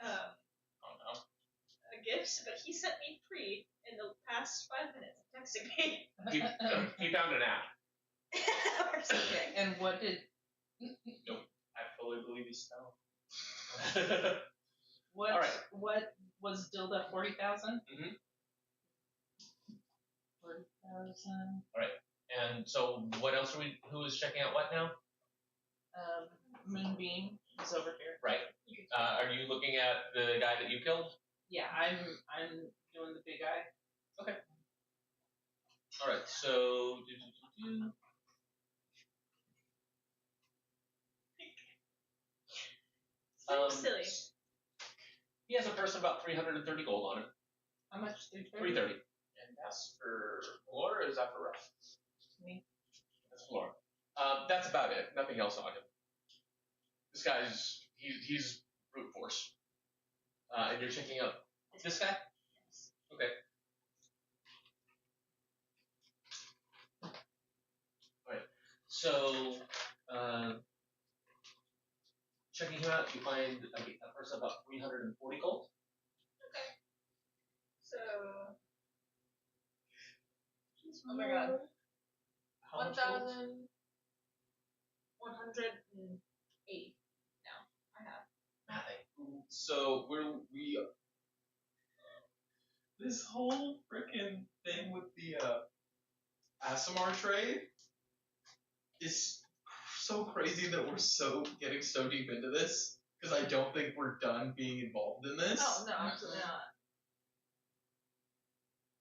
Oh no. gifts, but he sent me 3 in the past 5 minutes of texting me. He found an app. Or something. Okay, and what did I fully believe he's stoned. what All right. what was Dilda 40,000? Mhm. 40,000. And so, what else are we? Who is checking out what now? Moonbeam is over here. Right. Are you looking at the guy that you killed? Yeah, I'm doing the big eye. All right. So. So silly. He has a purse of about 330 gold on it. How much? 330. And that's for Laura, or is that for Ruff? Me. That's Laura. That's about it. Nothing else on him. This guy's he's brute force. And you're checking out this guy? Okay. Alright. So checking him out, you find a person about 340 gold. So. Oh my god. How much gold? 1,108 now. I have. Nothing. So we this whole frickin' thing with the Asimar trade is so crazy that we're getting so deep into this, because I don't think we're done being involved in this. Oh no, absolutely not.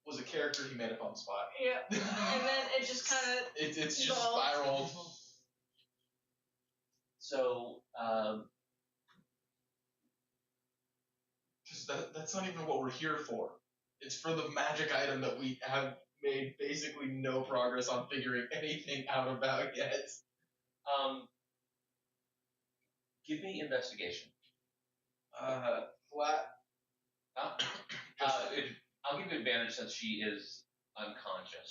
Was a character he made up on the spot. Yep. And then it just kind of. It's just Evolved. spiraled. So Just that's not even what we're here for. It's for the magic item that we have made basically no progress on figuring anything out about yet. give me investigation. Flat. I'll give you advantage since she is unconscious.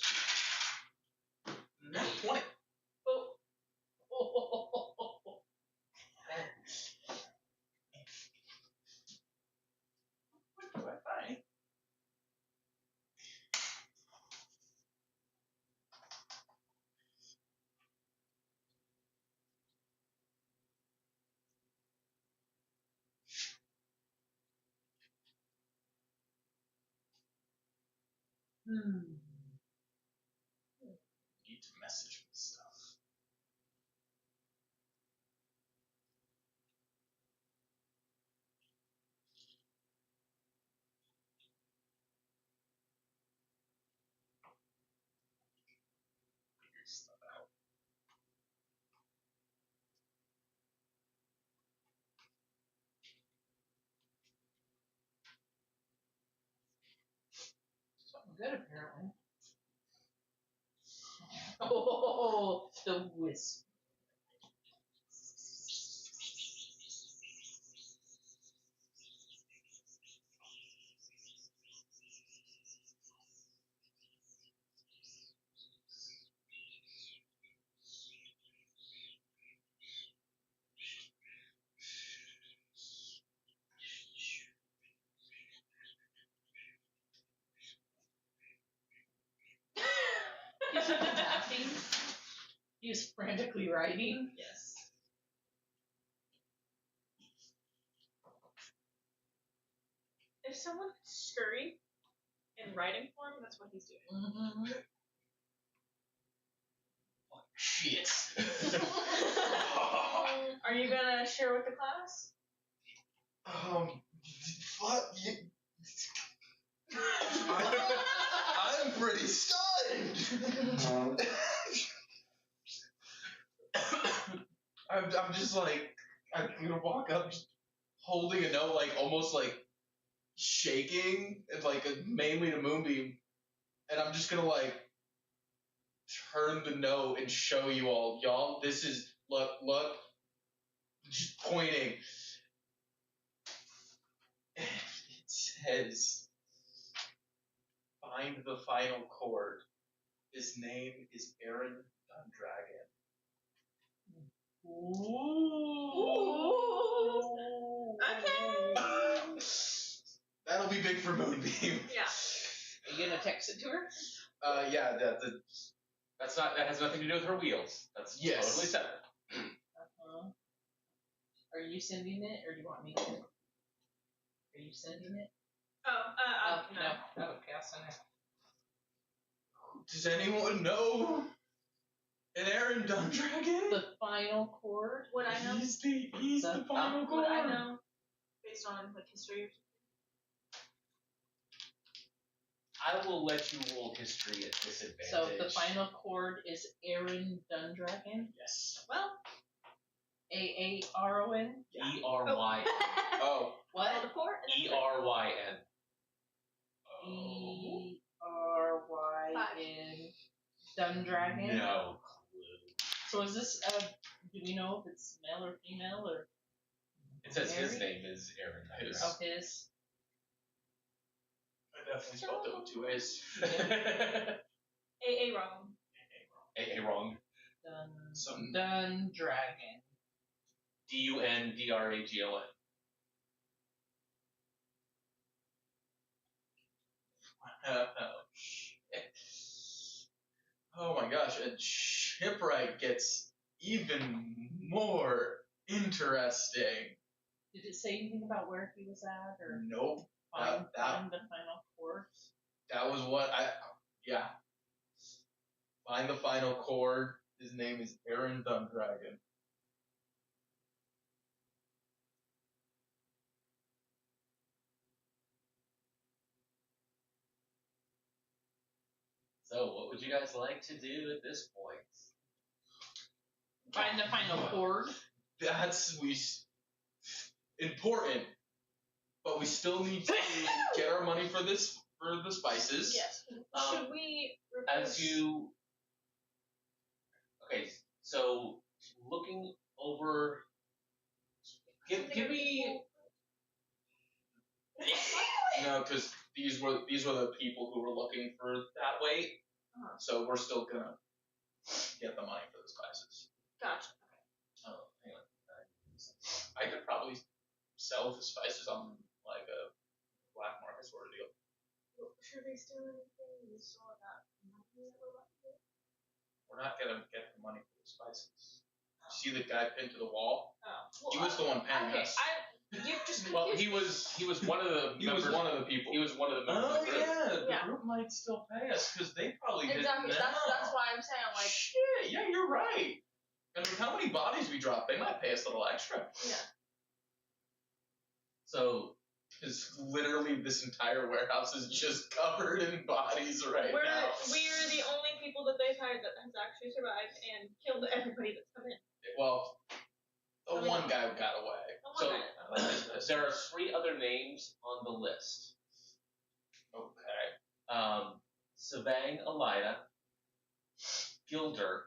No 20. What do I find? Need to message me stuff. Figure stuff out. Something good, apparently. Oh, the wisp. He's tapping. He's frantically writing. Yes. If someone could scurry in writing form, that's what he's doing. Mm-hmm. Shit. Are you gonna share with the class? What? I'm pretty stunned. I'm just like, I'm gonna walk up just holding a note, like almost like shaking, and like mainly to Moonbeam, and I'm just gonna like turn the note and show you all, y'all. This is look, just pointing. It says, find the final chord. His name is Aaron Dundragon. Okay. That'll be big for Moonbeam. Yeah. Are you gonna text it to her? Yeah, That has nothing to do with her wheels. That's Yes. totally separate. Uh-huh. Are you sending it, or do you want me to? Are you sending it? Oh, no. No. Okay, I'll send it. Does anyone know an Aaron Dundragon? The final chord. Would I know? He's the final Would chord. I know? Based on like history or I will let you roll history at disadvantage. So the final chord is Aaron Dundragon. Yes. well. AARON. ERYN. Oh. What? The chord. ERYN. ERYN. Dundragon. No clue. So is this do we know if it's male or female or It says his Mary? name is Aaron. His. of his? I definitely spelled it with two A's. AA wrong. A wrong. Some Dundragon. DUNDRAGON. oh shit. Oh my gosh, and Shipwright gets even more interesting. Did it say anything about where he was at or Nope. find that- the final chord? That was what yeah. Find the final chord. His name is Aaron Dundragon. So, what would you guys like to do at this point? Find the final chord. That's important, but we still need to get our money for the spices. Yes. Um, Should we As you. Okay, so looking over. Give me. No, because these were the people who were looking for that weight. Uh-huh. So we're still gonna get the money for the spices. Gotcha. Oh, hang on. I could probably sell the spices on like a black market sort of deal. Should we steal anything? We saw that money that we're left with. We're not gonna get the money for the spices. See the guy pinned to the wall? Oh. He was the one paying Okay, us. You just Well, he was one of the He was members. one of the people. He was one of the members Oh of the group. yeah, the Yeah. group might still pay us because they probably Exactly. didn't know. That's why I'm saying I'm like, Shit, yeah, you're right. And with how many bodies we drop, they might pay us a little extra. yeah. So Because literally this entire warehouse is just covered in bodies right now. We're the only people that they've hired that has actually survived and killed everybody that's come in. Well, the I mean, one guy got away. The one So- that- there are 3 other names on the list. Okay. Savang Elida, Gilder,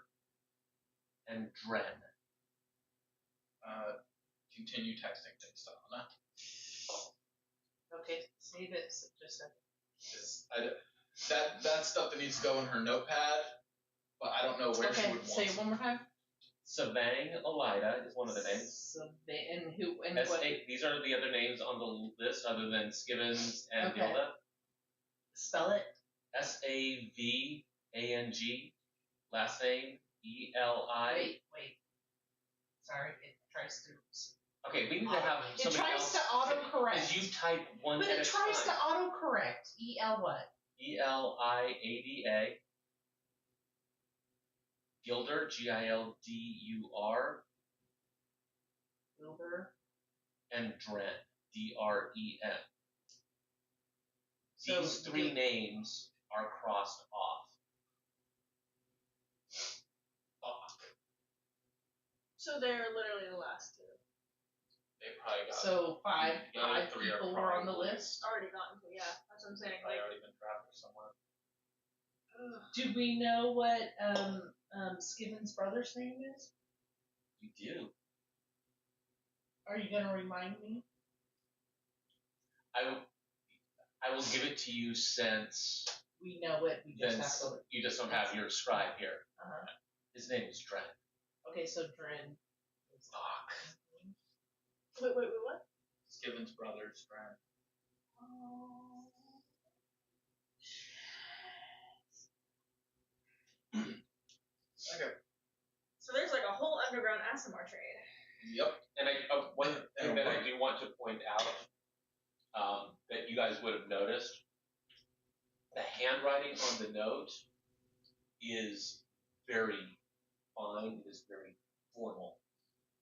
and Dren. Continue texting things to Anna. okay. Say this just a second. That stuff that needs to go in her notepad, but I don't know where she Okay, would want say it one more time. Savang Elida is one of the names. So they, and who and S what? A. These are the other names on the list other than Skivens and Okay. Gilda. Spell it. Savang. Last name Eli. Wait. Sorry, it tries to. Okay, we need to have It somebody tries else. to autocorrect. Because you type one But at it a tries to time. autocorrect. EL what? Eliada. Gilder, Gildur, Wilbur. and Dren, Dren. So These 3 names are crossed off. So they're literally the last 2. They probably got. So five The other 3 are people were on the probably- list. Already gotten to, yeah. That's what I'm saying. Probably Like, already been trapped somewhere. Do we know what Skiven's brother's name is? You do. Are you gonna remind me? I will give it to you since We know it. We just have to. you just don't have your scribe here. Uh-huh. His name is Dren. Okay, so Dren. Fuck. wait, what? Skiven's brother's friend. Okay. So there's like a whole underground Asimar trade. Yep. And one thing that I do want to point out that you guys would have noticed, the handwriting on the note is very fine. It is very formal.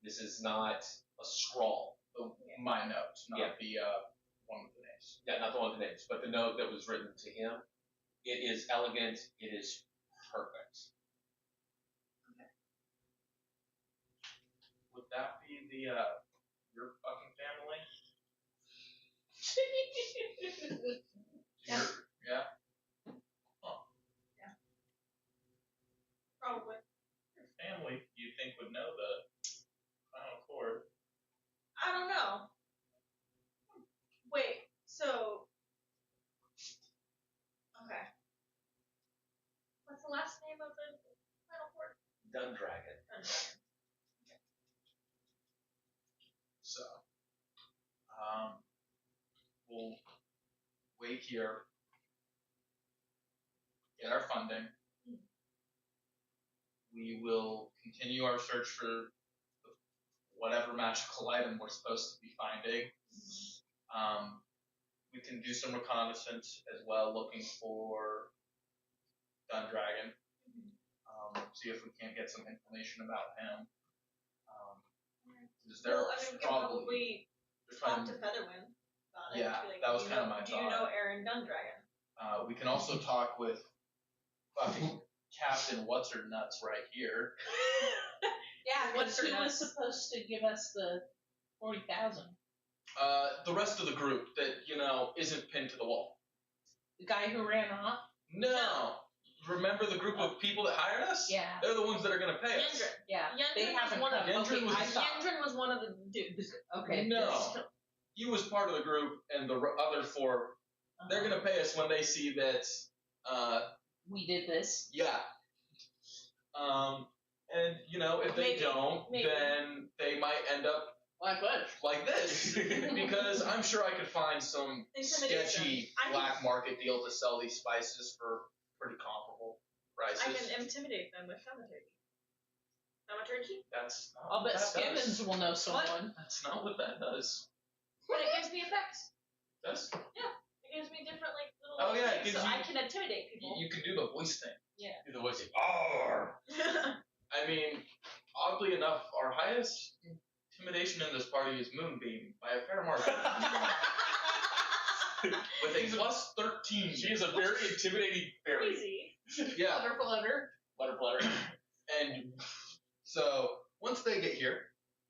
This is not a scrawl. My note, not Yeah. the one with the names. Yeah, not the one with the names, but the note that was written to him. It is elegant. It is perfect. Would that be the your fucking family? Yeah. Yeah. Probably. Your family, you think would know the final chord? I don't know. Wait, so. Okay. What's the last name of the final word? Dundragon. So, we'll wait here, get our funding. We will continue our search for whatever magical item we're supposed to be finding. We can do some reconnaissance as well, looking for Dundragon. See if we can't get some information about him. Is there Well, I mean, we can probably there's talk probably- to Featherwind about it. Yeah, Be like, that was do you kinda know- my Do you thought. know Aaron Dundragon? We can also talk with fucking Captain What's Her Nuts right here. Yeah, What's who was supposed to give us the 40,000? The rest of the group that, isn't pinned to the wall. The guy who ran off? No! Remember the group of people that hired us? Yeah. They're the ones that are gonna pay us. Yendrin. Yeah. They Yendrin was haven't one of come. Yendrin Okay, was- I thought. Yendrin was one of the dudes. Okay. No. He was part of the group, and the other 4, they're gonna pay us when they see that, We did this. yeah. And, if they Maybe. don't, Maybe. then they might end up Like what? like this. Because I'm sure I could find some Intimidate sketchy them. I can- black market deal to sell these spices for pretty comparable prices. I can intimidate them with thaumaturgy. Thaumaturgy? That's not I'll what bet that does. Skimmins will know someone. That's not what that does. But it gives me effects. Does It gives me different like little Oh, yeah, it things, gives so you- I can intimidate people. you can do the voice thing. Do the voice. Arr! I mean, oddly enough, our highest intimidation in this party is Moonbeam by a fair margin. With a plus 13. She is a very intimidating fairy. Crazy. Yeah. Flutter, flutter. Flutter, flutter. And so once they get here,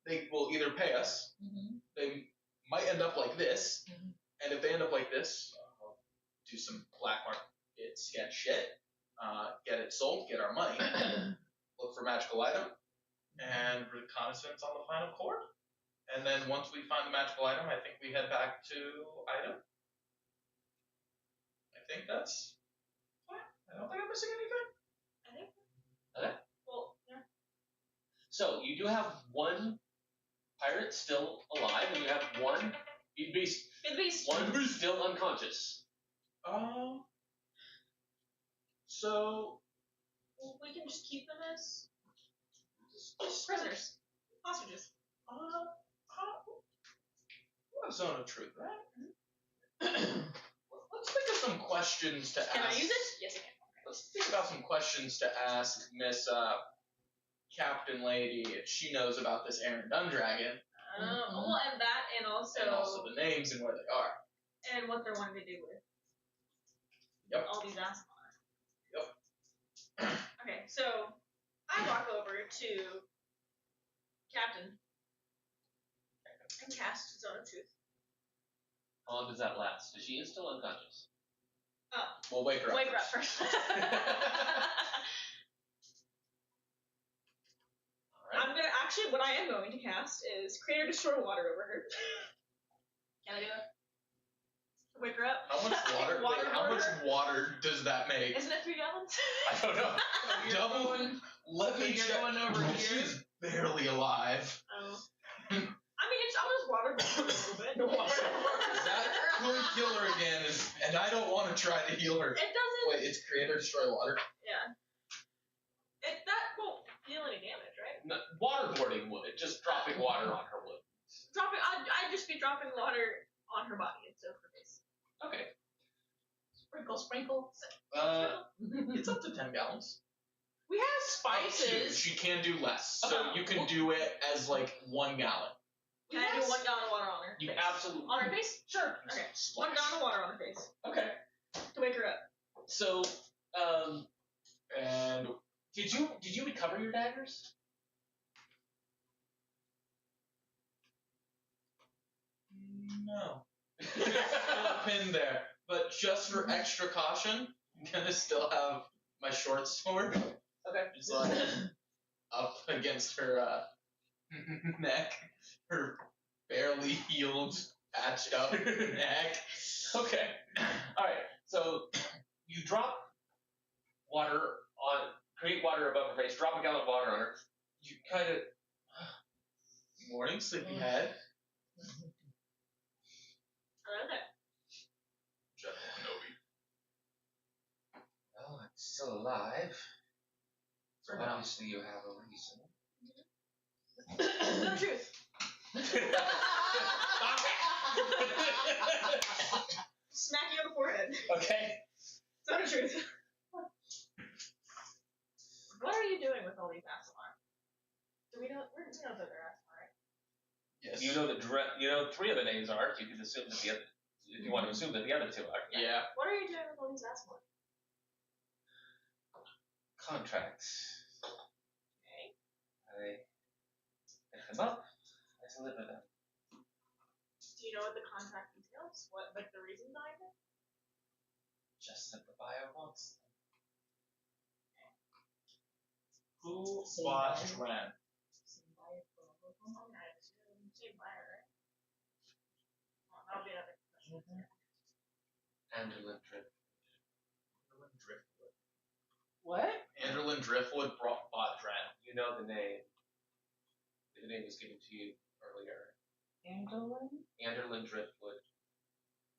they will either pay us. Mm-hmm. They might end up like this, Mhm. and if they end up like this, do some black market sketch shit, get it sold, get our money, look for magical item, and reconnaissance on the final court. And then once we find the magical item, I think we head back to item. I think that's. I don't think I'm missing anything. I think. Okay. Well, yeah. So you do have one pirate still alive, and you have one beast, Good beast. one still unconscious. So Well, we can just keep them as Just prisoners. hostages. what a zone of truth, right? Let's think of some questions to Can ask. I use it? Yes, I can. Let's think about some questions to ask Miss Captain Lady if she knows about this Aaron Dundragon, Well, and that, and also, and also the names and where they are. and what they're wanting to do with Yep. all these assholes. Yep. Okay, so I walk over to Captain and cast Zone of Truth. How long does that last? Because she is still unconscious. We'll wake her up. Wake her up first. All right. I'm gonna actually, what I am going to cast is Create or Destroy Water over her. Can I do it? Wake her up. How much water? Water wait, how over much her? water does that make? Isn't it 3 gallons? I don't know. Double. Let me You're check. going over here? She's barely alive. Oh. I mean, I'll just water her a little bit. That could kill her again, and I don't want to try to heal her. It doesn't. Wait, it's create or destroy water. Yeah. That won't deal any damage, right? No, waterboarding would. Just dropping water on her would. I'd just be dropping water on her body instead of her face. Okay. Sprinkle, sprinkle. It's up to 10 gallons. We have Up to. spices. She can do less, so Okay. you can do it as like 1 gallon. Can I do 1 gallon of water on her? You face? absolutely. On her face? Sure. Okay. 1 gallon of water on her face Okay. to wake her up. So, And did you recover your daggers? no. Still a pin there. But just for extra caution, I'm gonna still have my short sword. Okay. Just like up against her neck. Her barely healed, patched up neck. Okay. All right. So you drop create water above her face. Drop a gallon of water on her. You kind of. Morning, sleepyhead. I love that. General Kenobi. Oh, it's still alive. So For now. obviously you have a reason. No truth. Smack you on the forehead. Okay. So no truth. What are you doing with all these Asimar? We know that they're Asimar, right? Yes. You know that 3 of the names are. You can assume that the other. If you want to assume that the other 2 are. Yeah. What are you doing with all these Asimar? Contracts. Okay. I pick them up. I deliver them. Do you know what the contract entails? What, like, the reason behind it? Just that the buyer wants them. Who bought Dren? Same buyer, right? Well, that'll be another question. Anderlin Drift. Driftwood. What? Anderlin Driftwood bought Dren. You know the name. The name was given to you earlier. Angelin? Anderlin Driftwood.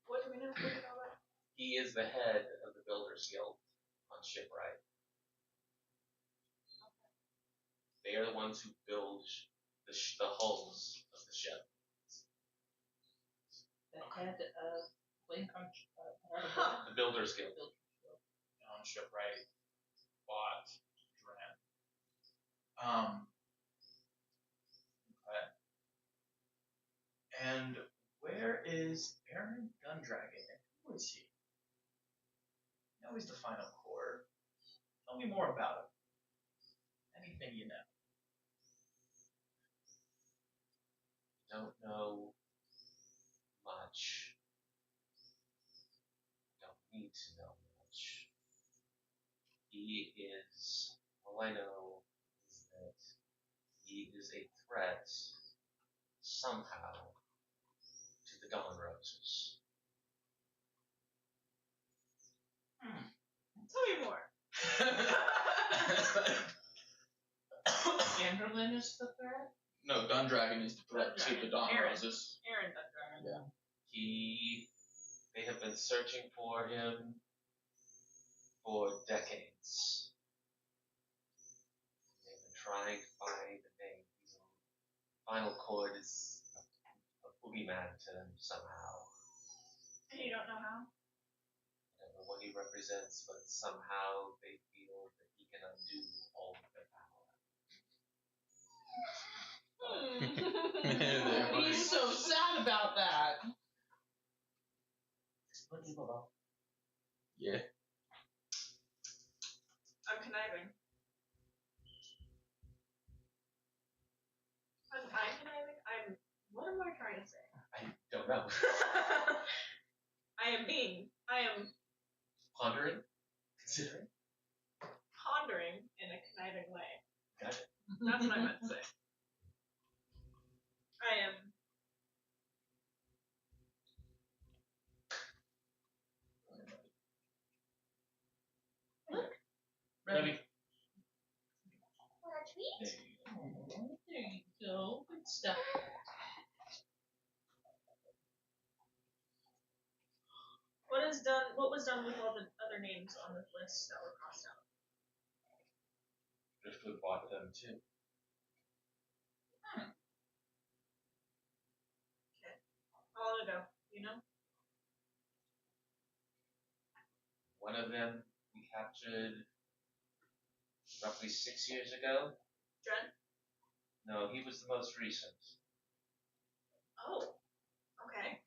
What do we know about that? He is the head of the Builders Guild on Shipwright. They are the ones who build the hulls of the ship. the head of Lincoln. The Builders Guild. On shipwright bought Dren. Okay. And where is Aaron Gundragon? And who is he? I know he's the final core. Tell me more about him. Anything you know. Don't know much. Don't need to know much. He is, all I know is that he is a threat somehow to the Dawn Roses. Tell me more. Ganderlin is the threat? No, Gundragon is the threat to the Dawn Aaron. Roses. Aaron Dundragon. They have been searching for him for decades. They've been trying to find the name. Final Chord is a boogeyman to them somehow. And you don't know how? I don't know what he represents, but somehow they feel that he can undo all of their power. He's so sad about that. What do you know about? Yeah. I'm conniving. I'm conniving? What am I trying to say? I don't know. I am Pondering? Considering? pondering in a conniving way. Gotcha. That's what I meant to say. I am Ready? There you go. Good stuff. what was done with all the other names on the list that were crossed out? Driftwood bought them too. How long ago? You know? One of them we captured roughly 6 years ago. Dren? No, he was the most recent. Oh. Okay.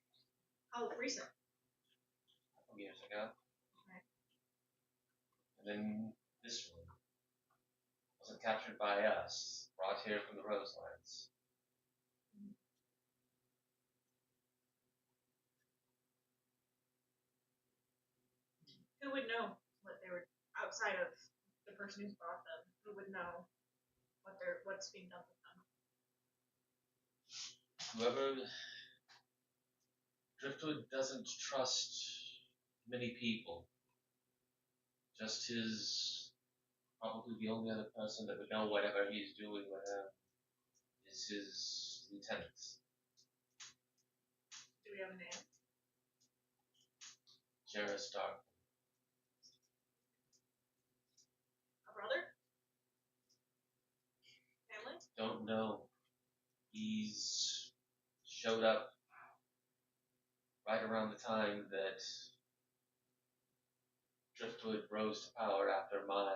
How recent? A couple years ago. Right. And then this one wasn't captured by us, brought here from the Roselands. Who would know what they were outside of the person who's brought them? Who would know what's being done with them? Whoever Driftwood doesn't trust many people. Just his, probably the only other person that would know whatever he's doing with him is his lieutenants. Do we have a name? Jairus Dark. A brother? Family? Don't know. He's showed up right around the time that Driftwood rose to power after my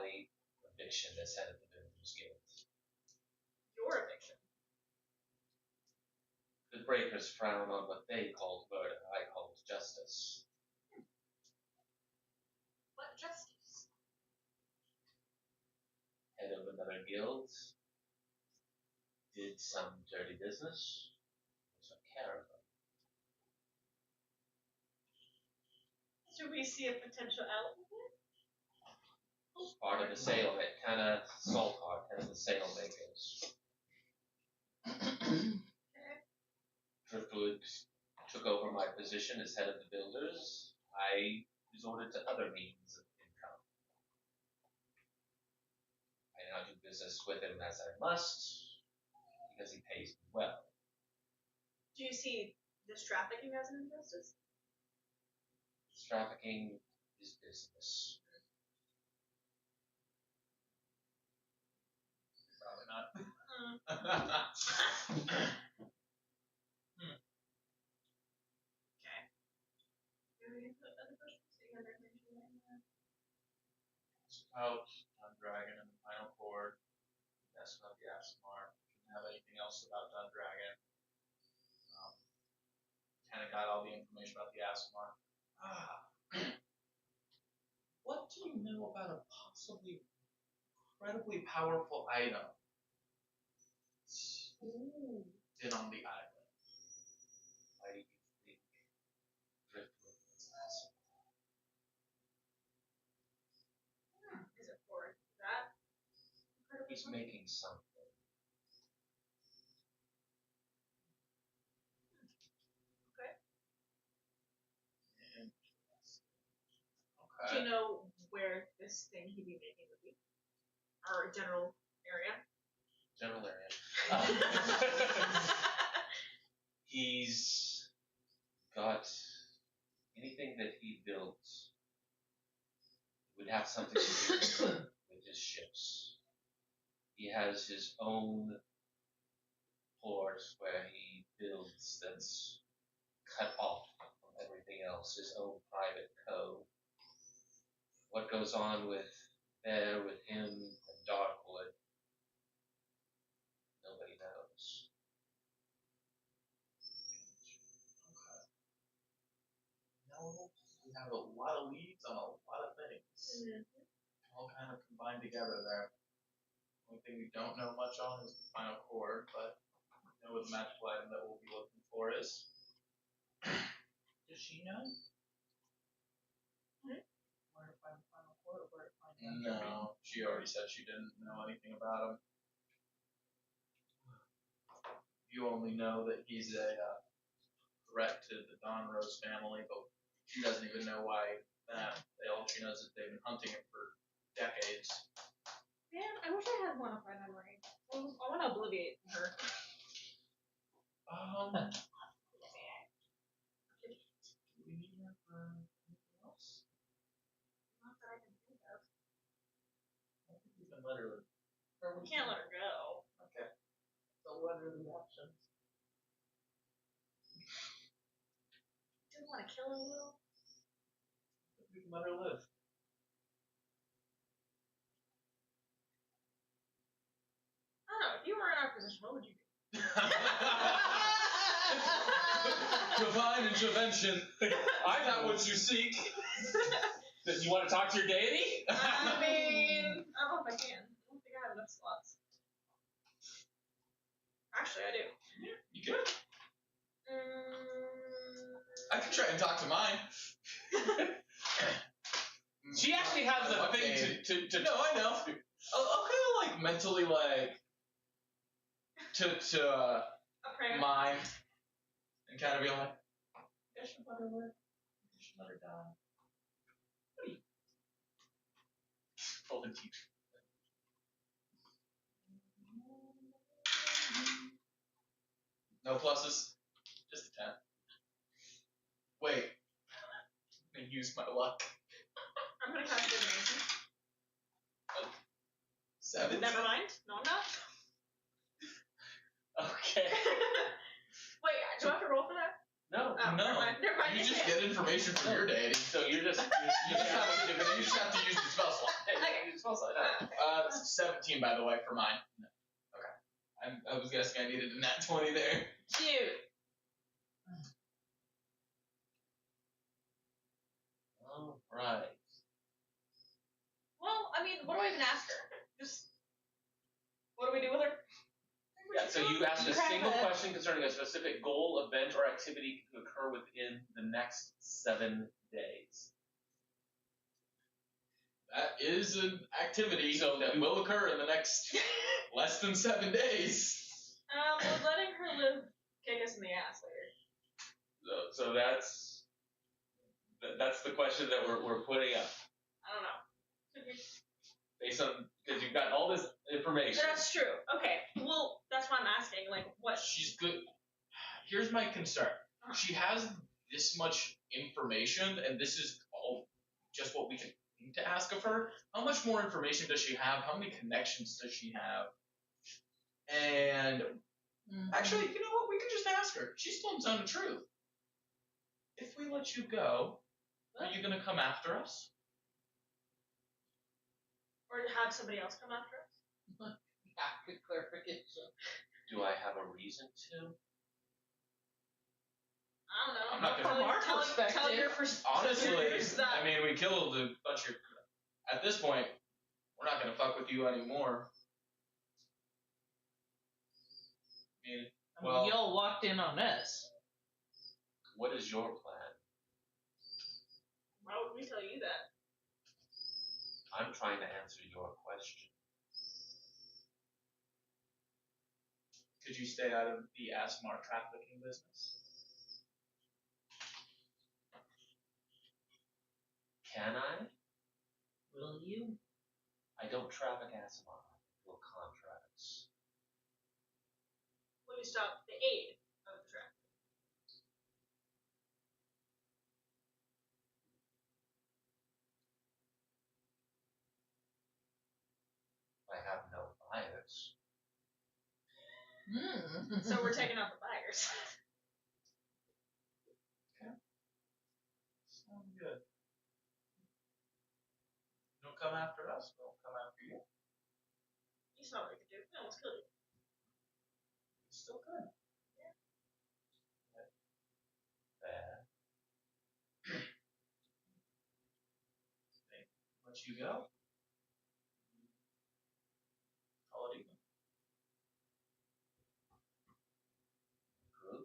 eviction as head of the Builders Guild. Your eviction. The Breakers frown on what they called murder, I called justice. What justice? Head of another guild, did some dirty business, took care of them. Do we see a potential out with it? Part of the sale, kind of Saltart, head of the sale makers. Driftwood took over my position as head of the builders. I resorted to other means of income. I now do business with him as I must, because he pays me well. Do you see this trafficking as an injustice? Trafficking is business. Probably not. about Dundragon and the Final Chord. That's about the Asmar. Didn't have anything else about Dundragon. Kind of got all the information about the Asmar. What do you know about a possibly incredibly powerful item? Been on the island. Why do you think Driftwood was asked? Is it for that? He's making something. Do you know where this thing he'd be making would be? Or general area? General area. He's got anything that he builds would have something to do with his ships. He has his own port where he builds that's cut off from everything else, his own private code. What goes on with him and Darkwood, nobody knows. No, we have a lot of leads on a lot of things. All kind of combined together there. Only thing we don't know much on is the Final Chord, but we know what the magical item that we'll be looking for is. Does she know? Where to find the Final Chord or where to find No, she already said she didn't know anything about him. You only know that he's a threat to the Don Rose family, but she doesn't even know why that. All she knows is they've been hunting him for decades. Man, I wish I had one of my memory. I want to obliviate her. Do we need her for anything else? Not that I can think of. I think we can let her. We can't let her go. Okay. So what are the options? Do you want to kill her, Will? We can let her live. I don't know. If you were in our position, what would you do? Divine intervention. I'm not what you seek. You want to talk to your deity? I mean, I don't know if I can. I don't think I have enough slots. Actually, I do. You good? I can try and talk to mine. She actually has a thing to No, I know. I'll kind of like mentally to A prayer. mine and kind of be like, I should let her live. I should let her die. What are you? Golden teeth. No pluses, just a 10. Wait, I'm gonna use my luck. I'm gonna cast divination. 7. Never mind. No, I'm not. Okay. Wait, do I have to roll for that? No. Oh, No. Never mind. You just get information from your deity. So you just have to use the spell slot. Okay. spell slot. 17 by the way for mine. Okay. I was guessing I needed a nat 20 there. Cute. All right. Well, I mean, what do I even ask her? Just, what do we do with her? Yeah, so you asked a Grab single it. question concerning a specific goal, event, or activity to occur within the next 7 days. That is an activity So that will occur in the next less than 7 days. We're letting her live kick us in the ass later. So that's the question that we're putting up. I don't know. Based on, because you've got all this information. That's true. Okay. Well, that's why I'm asking. Like, what? She's good. Here's my concern. She has this much information, and this is all just what we can need to ask of her. How much more information does she have? How many connections does she have? And actually, you know what? We can just ask her. She's telling the truth. If we let you go, are you going to come after us? Or have somebody else come after us? Yeah, good clarification. Do I have a reason to? I don't know. I'm not gonna- From our Tell perspective, your Honestly, that. I mean, we killed a bunch of. At this point, we're not gonna fuck with you anymore. I mean, well, y'all walked in on us. What is your plan? Why would we tell you that? I'm trying to answer your question. could you stay out of the Asmar trafficking business? Can I? Will you? I don't traffic Asimov. I fulfill contracts. Will you stop the aid of the traffic? I have no bias. So we're taking out the buyers. Sounds good. Don't come after us, we'll come after you. You saw what we could do. We almost killed you. Still good. Bad. Let you go. Call it even. Good.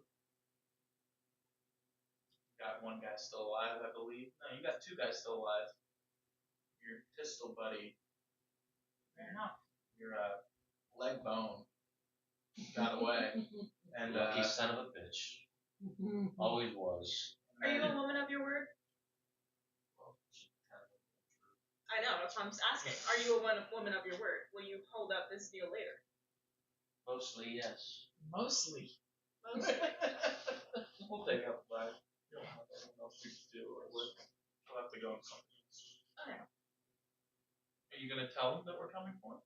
Got one guy still alive, I believe. No, you got two guys still alive. Your pistol buddy, Fair enough. your leg bone, got away. And Lucky son of a bitch. Always was. Are you a woman of your word? Well, she kind of true. I know, that's what I'm asking. Are you a woman of your word? Will you hold up this deal later? Mostly, yes. Mostly. We'll take out the vibe. You don't have anything else to do or with. We'll have to go on something else. Okay. Are you gonna tell them that we're coming for him?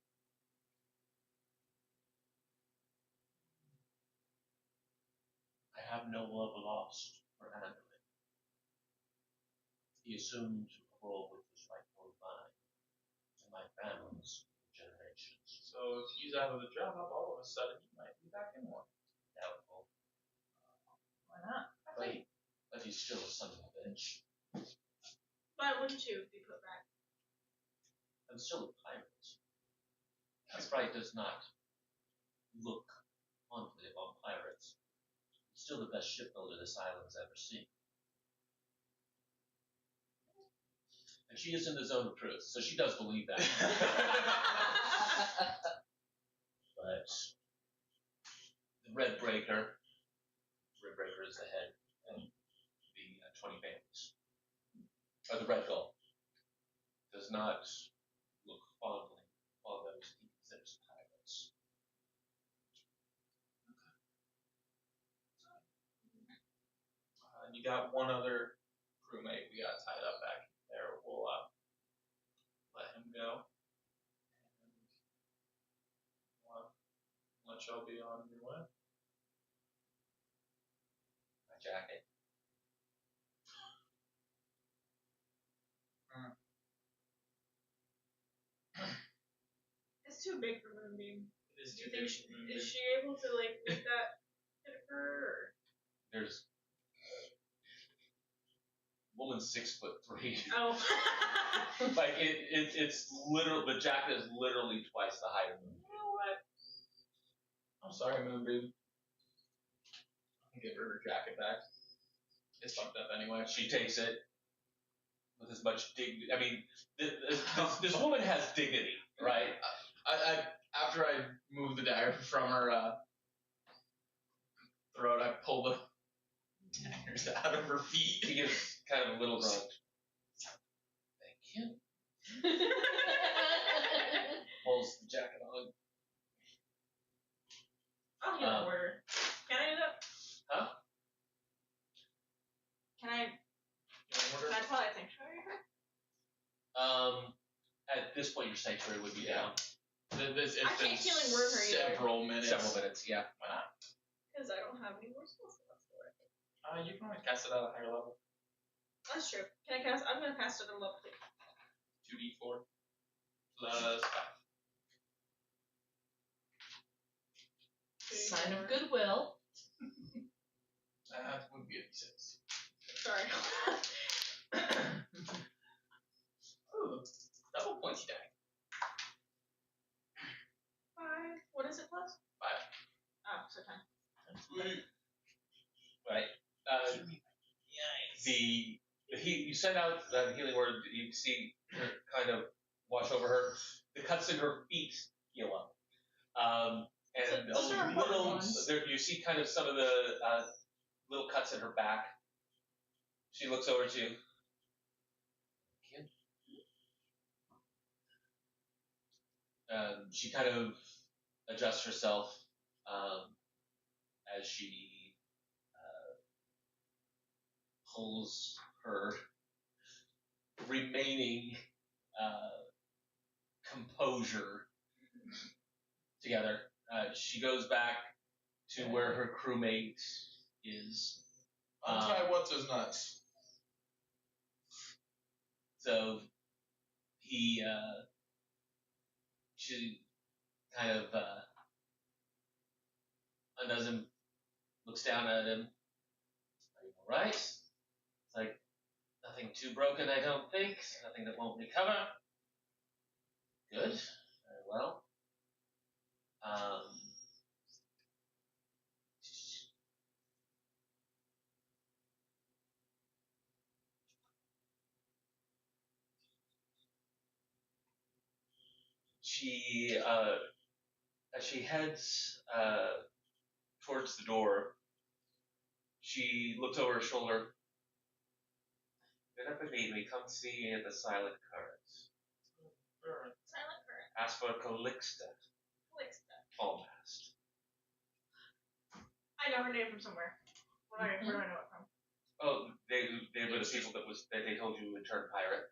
I have no love lost for Andalin. He assumed a role which was rightfully mine and my family's for generations. So if he's out of the job, all of a sudden he might be back in one. Doubtful. Why not? But he's still a son of a bitch. Why wouldn't you be put back? I'm still a pirate. Sprite does not look fondly upon pirates. He's still the best shipbuilder this island's ever seen. And she is in the zone of truth, so she does believe that. But the Red Breaker is the head of the 20 families. Or the Red Gull does not look fondly upon those he considers pirates. And you got one other crewmate we got tied up back there. We'll let him go. And let y'all be on your way. My jacket. It's too big for Moonbeam. It is Do you too think big she, for me. is she able to like make that hit her? There's woman 6'3". Oh. Like it's literally the jacket is literally twice the height of me. You know what? I'm sorry, Moonbeam. I can give her her jacket back. It's fucked up anyway. She takes it with as much dignity. I mean, this woman has dignity, right? I after I move the dagger from her throat, I pull the daggers out of her feet. He gives kind of a little grunt. Thank you. Pulls the jacket on. I'll give an order. Can I do that? Huh? Can I tell that sanctuary her? At this point, your sanctuary would be down. It's I been can't healing word her either. several minutes. Several minutes, yeah. Why not? Because I don't have any more spells left for it. You can always cast it at a higher level. That's true. Can I cast? I'm gonna cast it at a level 2. 2d4. So plus 5. Sign of goodwill. That would be a D6. Sorry. Ooh, double pointy die. 5. What is it plus? 5. Oh, so 10. Sweet. Right. You send out the healing word. You see her kind of watch over her. The cuts in her feet heal up, and So those are important little. ones. There, you see kind of some of the little cuts in her back. She looks over to you. She kind of adjusts herself as she pulls her remaining composure together. She goes back to where her crewmate is. Untie what's his nuts. So she kind of undoes him, looks down at him. Are you all right? It's like, nothing too broken, I don't think. Nothing that won't recover. Good. Very well. She, as she heads towards the door, she looks over her shoulder. Get up immediately. Come see me at the Silent Current. Silent current. Ask for Calixta, Clicks that. Tallmast. I know her name from somewhere. Where do I know it from? Oh, they were the people that they told you would turn pirate.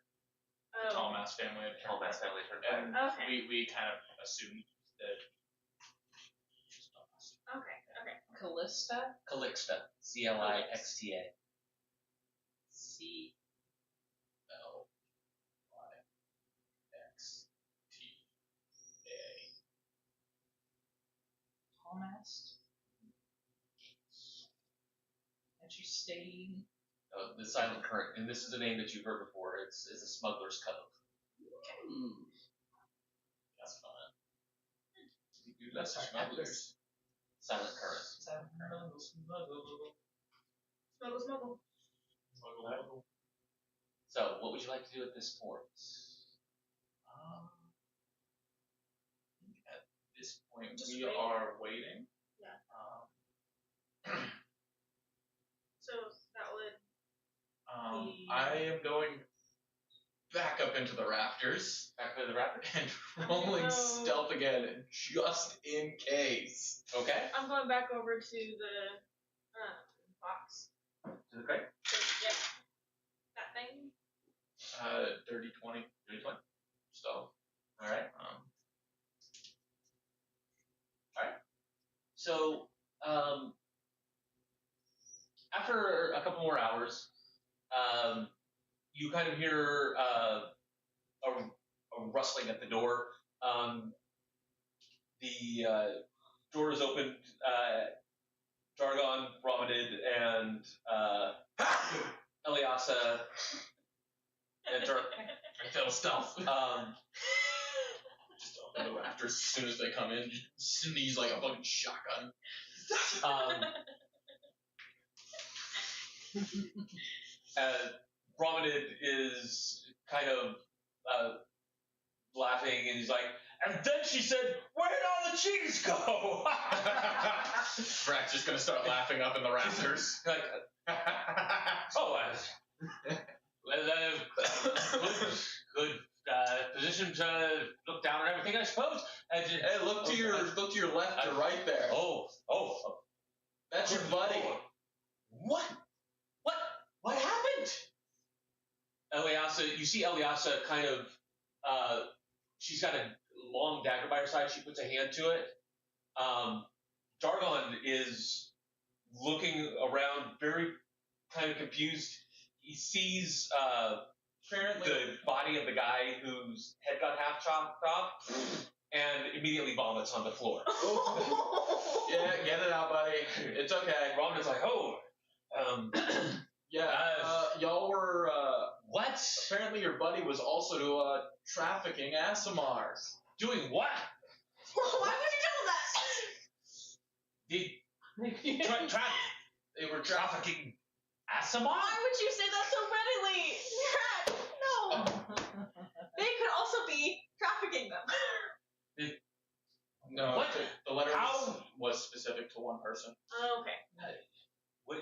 Oh. Tallmass family. Tallmast family turned pirate. And Okay. we kind of assumed that. Okay. Okay. Callista. Calixta, Clixta. C. Tallmast. And she's staying. The Silent Current, and this is a name that you've heard before. It's a smuggler's cove. That's fun. You That's less our smugglers. Silent Current. Smuggle, smuggle. So, what would you like to do at this point? At this point, Just we wait. are waiting. Yeah. So that would. I am going back up into the rafters Back to the rapid. and rolling No. stealth again, just in case. Okay. I'm going back over to the box. To the crate. So, yeah. That thing. Dirty 20. 320. So, all right. So, after a couple more hours, you kind of hear a rustling at the door. The door is opened. Dargon, Romadid, and Eliasa enter. I feel stealth. Just up in the rafters as soon as they come in, just sneeze like a fucking shotgun. Romadid is kind of laughing, and he's like, and then she said, where did all the cheese go? Brad's just gonna start laughing up in the rafters. Like, oh, good position to look down on everything, I suppose. And just, Hey, look to your left or right there. oh, That's your buddy. What happened? Eliasa, you see Eliasa kind of, she's got a long dagger by her side. She puts a hand to it. Dargon is looking around, very kind of confused. He sees apparently. the body of the guy whose head got half chopped off, and immediately vomits on the floor. Yeah, get it out, buddy. It's okay. Robin's like, oh, Yeah, y'all were, what? apparently your buddy was also trafficking Asimars. Doing what? Why would you tell that? They were trafficking Asimar? Why would you say that so readily? No. They could also be trafficking them. No, What? the letter How? was specific to one person. Okay. What?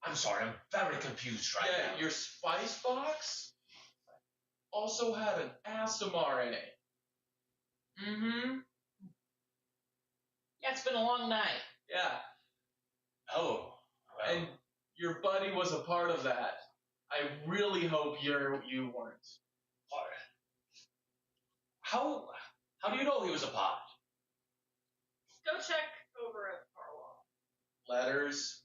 I'm sorry, I'm very confused right now. Your spice box also had an Asimar in it. Mm-hmm. Yeah, it's been a long night. Yeah, Oh, well, and your buddy was a part of that. I really hope you weren't. how do you know he was a pot? Go check over at the far wall. Letters,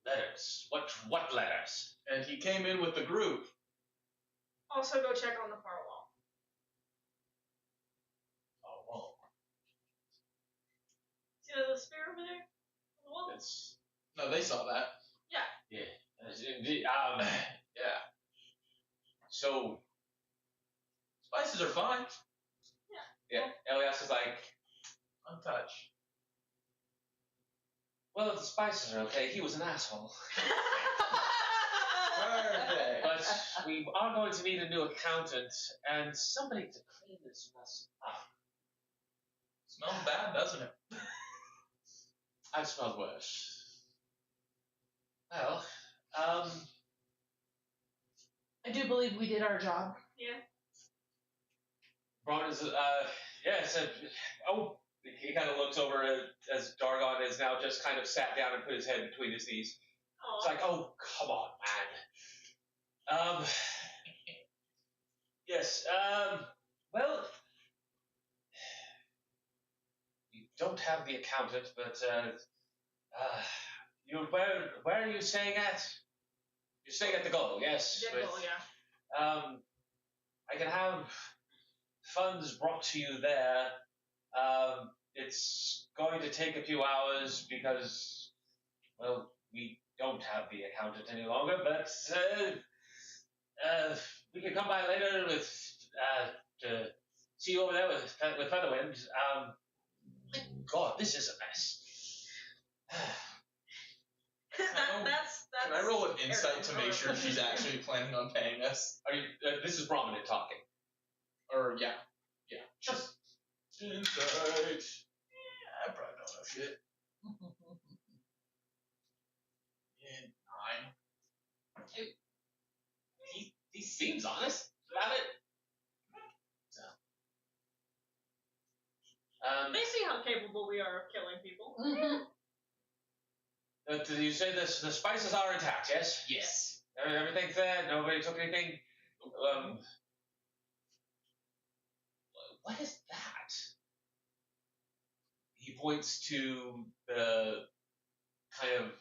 Letters. What letters? and he came in with the group. Also go check on the far wall. Oh, well, See the spear over there? On the wall? it's No, they saw that. yeah. Yeah, So spices are fine. yeah, Elias is like, Untouched. well, the spices are okay. He was an asshole, Perfect. but we are going to need a new accountant and somebody to clean this mess up. Smells bad, doesn't it? I've smelled worse. Well, I do believe we did our job. Braun is, yes, he kind of looks over as Dargon is now just kind of sat down and put his head between his knees. It's like, oh, come on, man. Yes, well, you don't have the accountant, but, where are you staying at? You're staying at the Gull, yes? Dead goal, yeah. I can have funds brought to you there. It's going to take a few hours because, well, we don't have the accountant any longer, but we can come by later to see you over there with Featherwind. God, this is a mess. That's. Can I roll an insight to make sure Eric. she's actually planning on paying us? Are you? This is Brahmin talking. Or yeah, just insight. Yeah, I probably don't know shit. Yeah, 9. He seems honest about it. So, They see how capable we are of killing people. you say the spices are intact, yes? Yes. Everything's there. Nobody took anything. What is that? He points to the kind of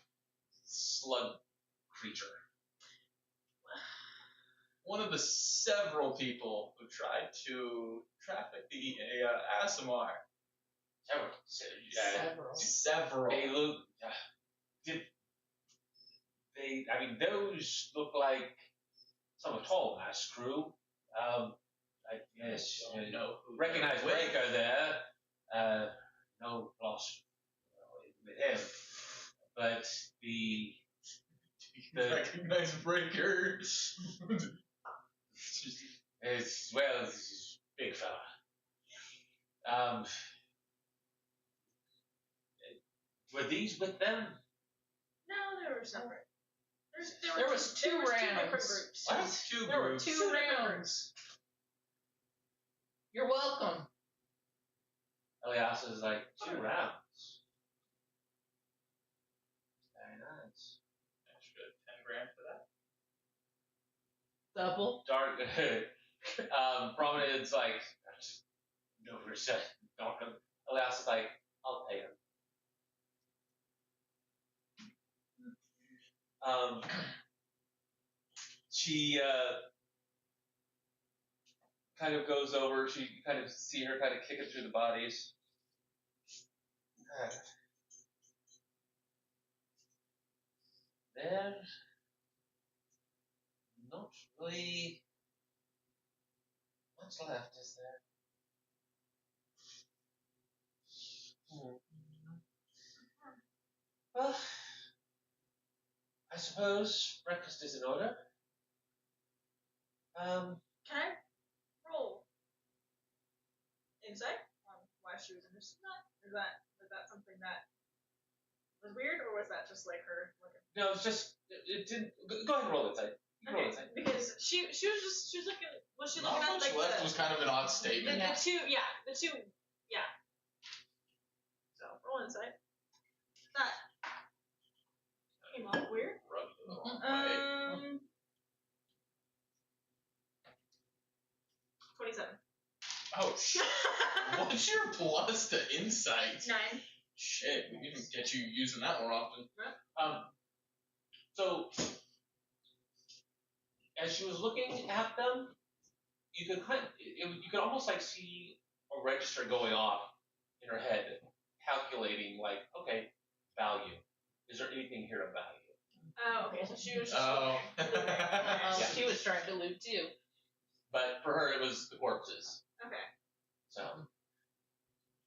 slug creature. One of the several people who tried to traffic the Asimar. Several. They look. I mean, those look like some of Tallmass crew. Yes, Don't know who recognize they're with. Breaker there. No loss with him, but the Recognize Breaker. it's well, this is big fella. Were these with them? No, they were separate. There was two different rounds. groups. What? Two There were groups. two different rounds. You're welcome. Elias is like 2 rounds. Very nice. I should get 10 grand for that. Double. Dark. Prominence like no percent. Elias is like, I'll pay him. you kind of see her kind of kicking through the bodies. There's not really much left, is there? Well, I suppose breakfast is in order. Can I roll insight on why she was interested in that? Was that something that was weird, or was that just like her looking? No, it's just it didn't. Go ahead and roll inside. You can roll inside. Because she was looking. Was she Not looking at much like left was kind of an odd statement. the two? So roll insight. That came off weird. Rubbed it the wrong way. 27. Oh shit! What's your plus to insight? 9. Shit, we need to get you using that more often. So as she was looking at them, you could you could almost like see a register going off in her head, calculating like, okay, value. Is there anything here of value? Oh, okay. So she was just Oh. looking. Yeah. She was trying to loot too. But for her, it was the corpses. Okay. So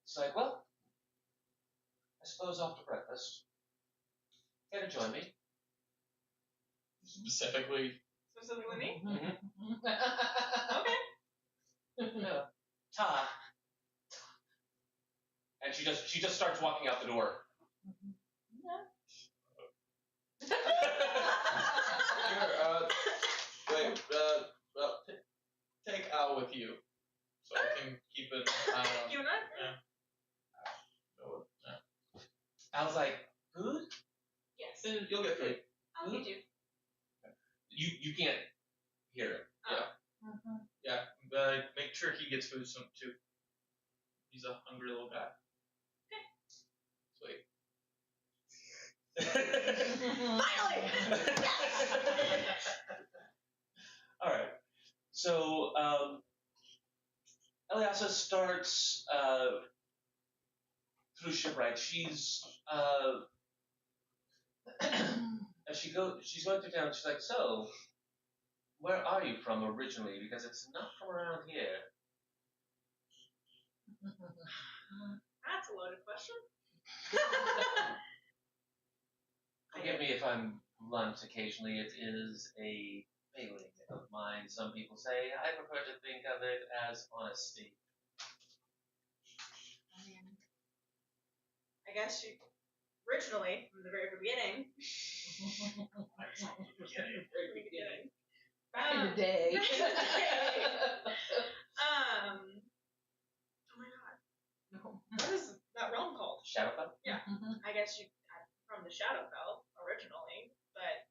it's like, well, I suppose off to breakfast. Care to join me? Specifically. Specifically me? Mm-hmm. Okay. No. Ta. And she just starts walking out the door. Wait, take Al with you, so I can keep an eye on. You and I? I was like, food? Yes. You'll get food. I'll feed you. You can't hear it. Yeah, make sure he gets food some too. He's a hungry little guy. Sweet. Finally! All right. So Eliasa starts through shipwright. She's as she's going through town. She's like, so where are you from originally? Because it's not from around here. That's a loaded question. Forgive me if I'm blunt occasionally. It is a failing of mine. Some people say I prefer to think of it as honesty. I mean, I guess you originally, from the very beginning. Back in the day. Oh my god. What is that realm called? Shadowfell? I guess I'm from the Shadowfell originally, but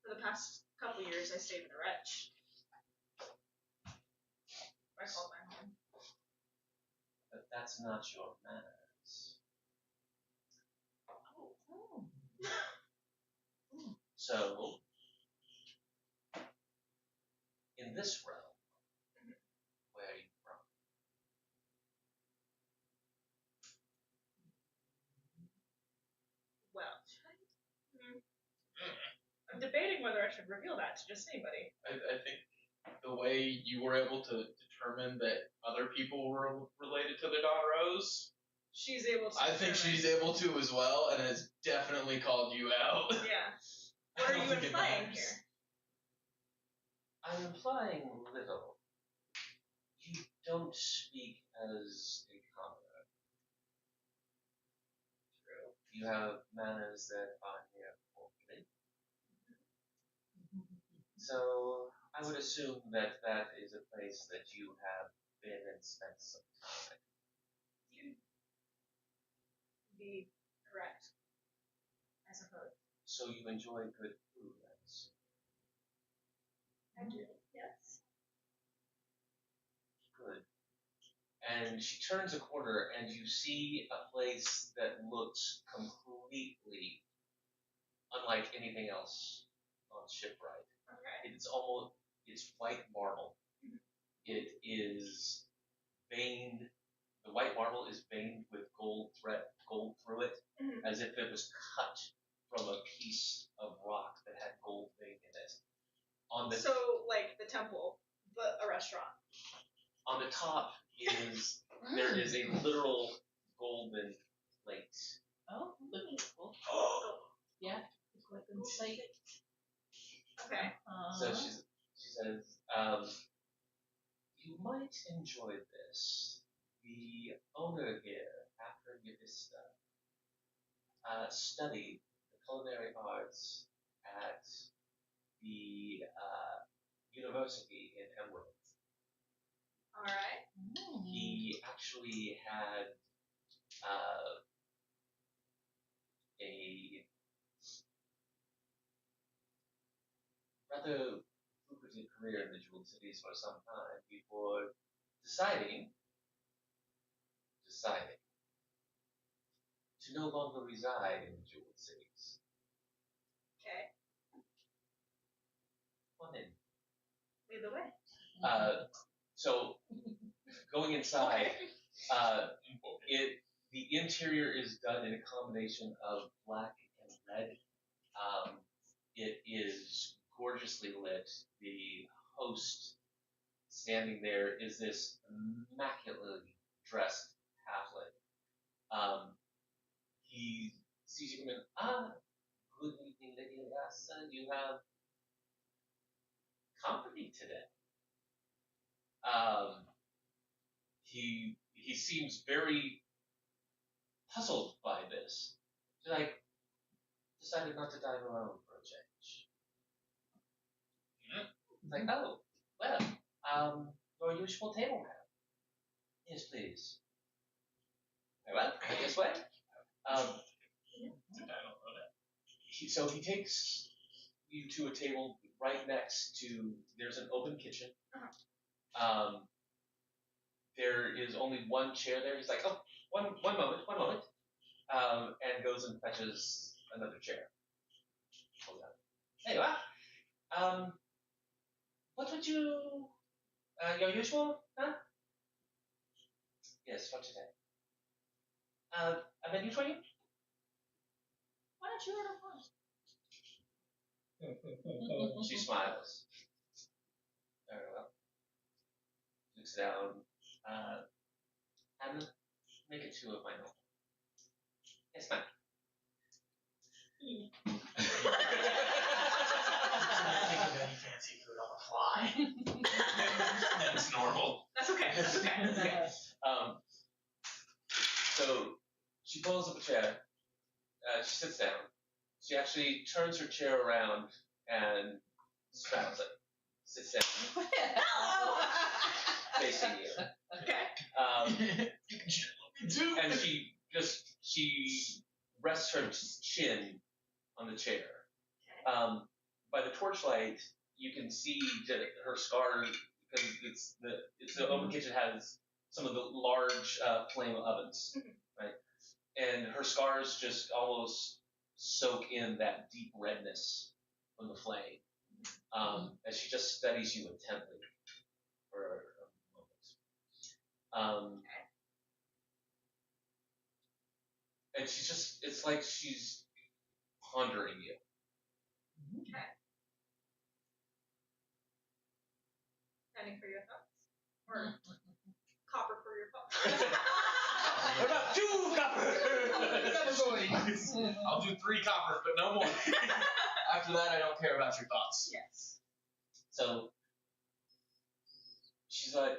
for the past couple years I stayed in the Wretch. I call my home. But that's not your manners. So, in this realm, where are you from? Well, I'm debating whether I should reveal that to just anybody. I think the way you were able to determine that other people were related to the Donrose, She's able to. I think determine. she's able to as well, and has definitely called you out. Yeah. I What are don't you think it implying matters. here? I'm implying little. You don't speak as a commoner. True. You have manners that are near fortunate. So I would assume that that is a place that you have been and spent some time. You'd be correct, I suppose. So you enjoy good food, I assume. I do, yes. Good. And she turns a corner and you see a place that looks completely unlike anything else on Shipwright. Okay. It's white marble. It is veined. The white marble is veined with gold through it, Mhm. as if it was cut from a piece of rock that had gold vein in it. On the So like the temple, but a restaurant. on the top there is a literal golden plate. Oh, looks cool. Yeah. It's like insight. Okay. So she says, you might enjoy this. The owner here, Afra Yavista, studied the culinary arts at the university in Emerald. All right. He actually had a rather lucrative career in the Jeweled Cities for some time before deciding to no longer reside in the Jeweled Cities. Okay. Come in. Lead the way. So going inside, the interior is done in a combination of black and red. It is gorgeously lit. The host standing there is this immaculately dressed halfling. He sees you come in. Good evening, Lady Augusta. You have company today. He seems very puzzled by this. He's like, decided not to dine alone for a change. It's like, oh, well, your usual table map. Yes, please. Very well, I guess what? So he takes you to a table right next to, there's an open kitchen. There is only one chair there. He's like, oh, one moment. And goes and fetches another chair. Hold on. There you are. What would you, your usual, huh? Yes, for today. A menu for you? Why don't you order one? She smiles. Very well. Looks down. And make it 2 of my normal. Yes, ma'am. Fancy food on the fly. That's normal. That's okay. That's okay. So she pulls up a chair. She sits down. She actually turns her chair around and straddles it. Sits down, facing you. Okay. You can shit what we do. And she rests her chin on the chair. By the torchlight, you can see that her scars, because the open kitchen has some of the large flame ovens, right? And her scars just almost soak in that deep redness from the flame, as she just studies you intently for a moment. And she's just, it's like she's pondering you. Okay. Penny for your thoughts? Or copper for your thoughts? What about 2 coppers? I'll do 3 coppers, but no more. After that, I don't care about your thoughts. Yes. So she's like,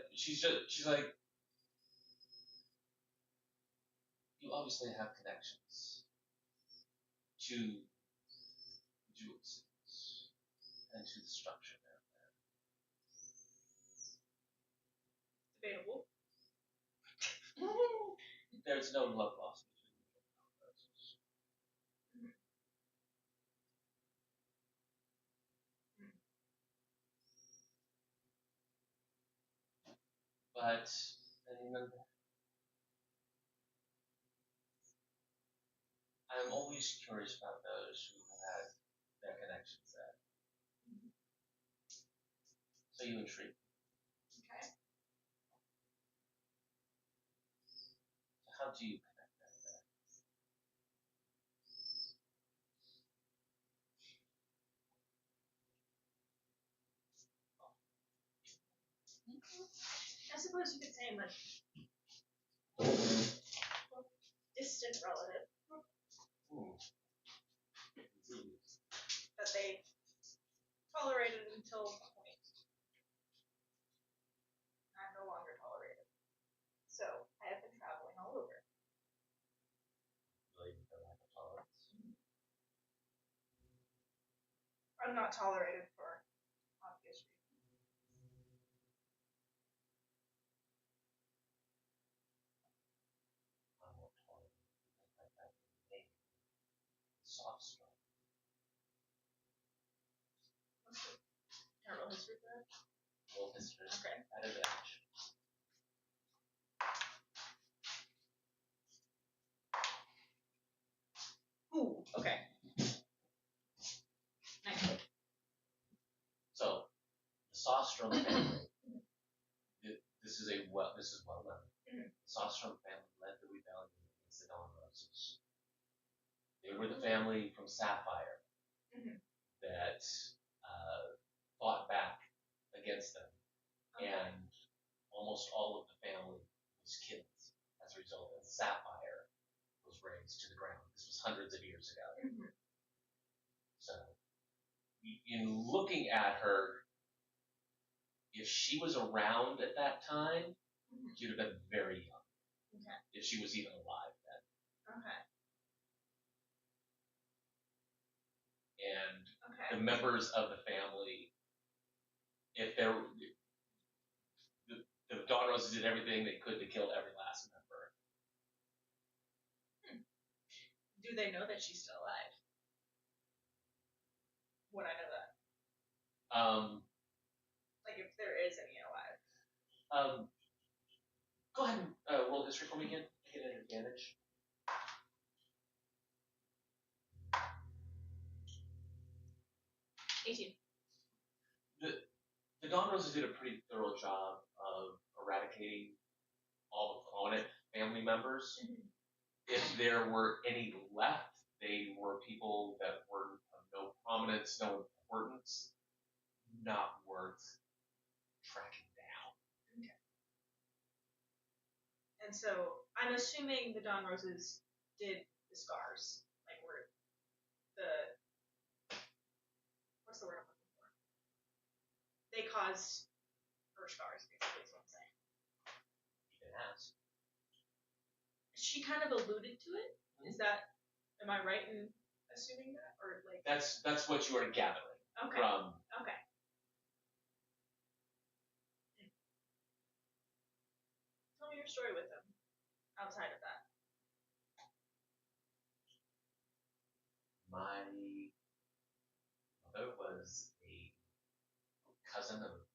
you obviously have connections to Jeweled Cities and to the structure there. Debatable. There's no love lost between you and Albertus. But remember, I'm always curious about those who have had their connections there. So you intrigue me. Okay. how do you connect that there? I suppose you could say I'm a distant relative Hmm. that they tolerated until a point. I'm no longer tolerated. So I have been traveling all over. Really, the lack of tolerance. I'm not tolerated for obvious reasons. I'm more tolerant. I have a soft spot. What's the general history for that? Little history. Okay. At advantage. Ooh, okay. Nice. So, the Sostrom family. This is well known. Mhm. The Sostrom family led the rebellion against the Dawn Roses. They were the family from Sapphire Mhm. that fought back against them, Okay. and almost all of the family was killed as a result. And Sapphire was razed to the ground. This was hundreds of years ago. Mhm. So, in looking at her, if she was around at that time, Mhm. she'd have been very young. Okay. If she was even alive then. Okay. And Okay. the members of the family, if there were, the Dawn Roses did everything they could to kill every last member. Do they know that she's still alive? Would I know that? Like if there is any alive. Go ahead and roll history for me again. Get an advantage. 18. The Dawn Roses did a pretty thorough job of eradicating all the prominent family members. Mhm. If there were any left, they were people that were of no prominence, no importance, not worth tracking down. And so I'm assuming the Dawn Roses did the scars. Like were what's the word I'm looking for? They caused her scars, basically is what I'm saying. You can ask. She kind of alluded to it. Is that am I right in assuming that? Or like That's what you are gathering okay. from. Okay. Tell me your story with them. Outside of that. My mother was a cousin of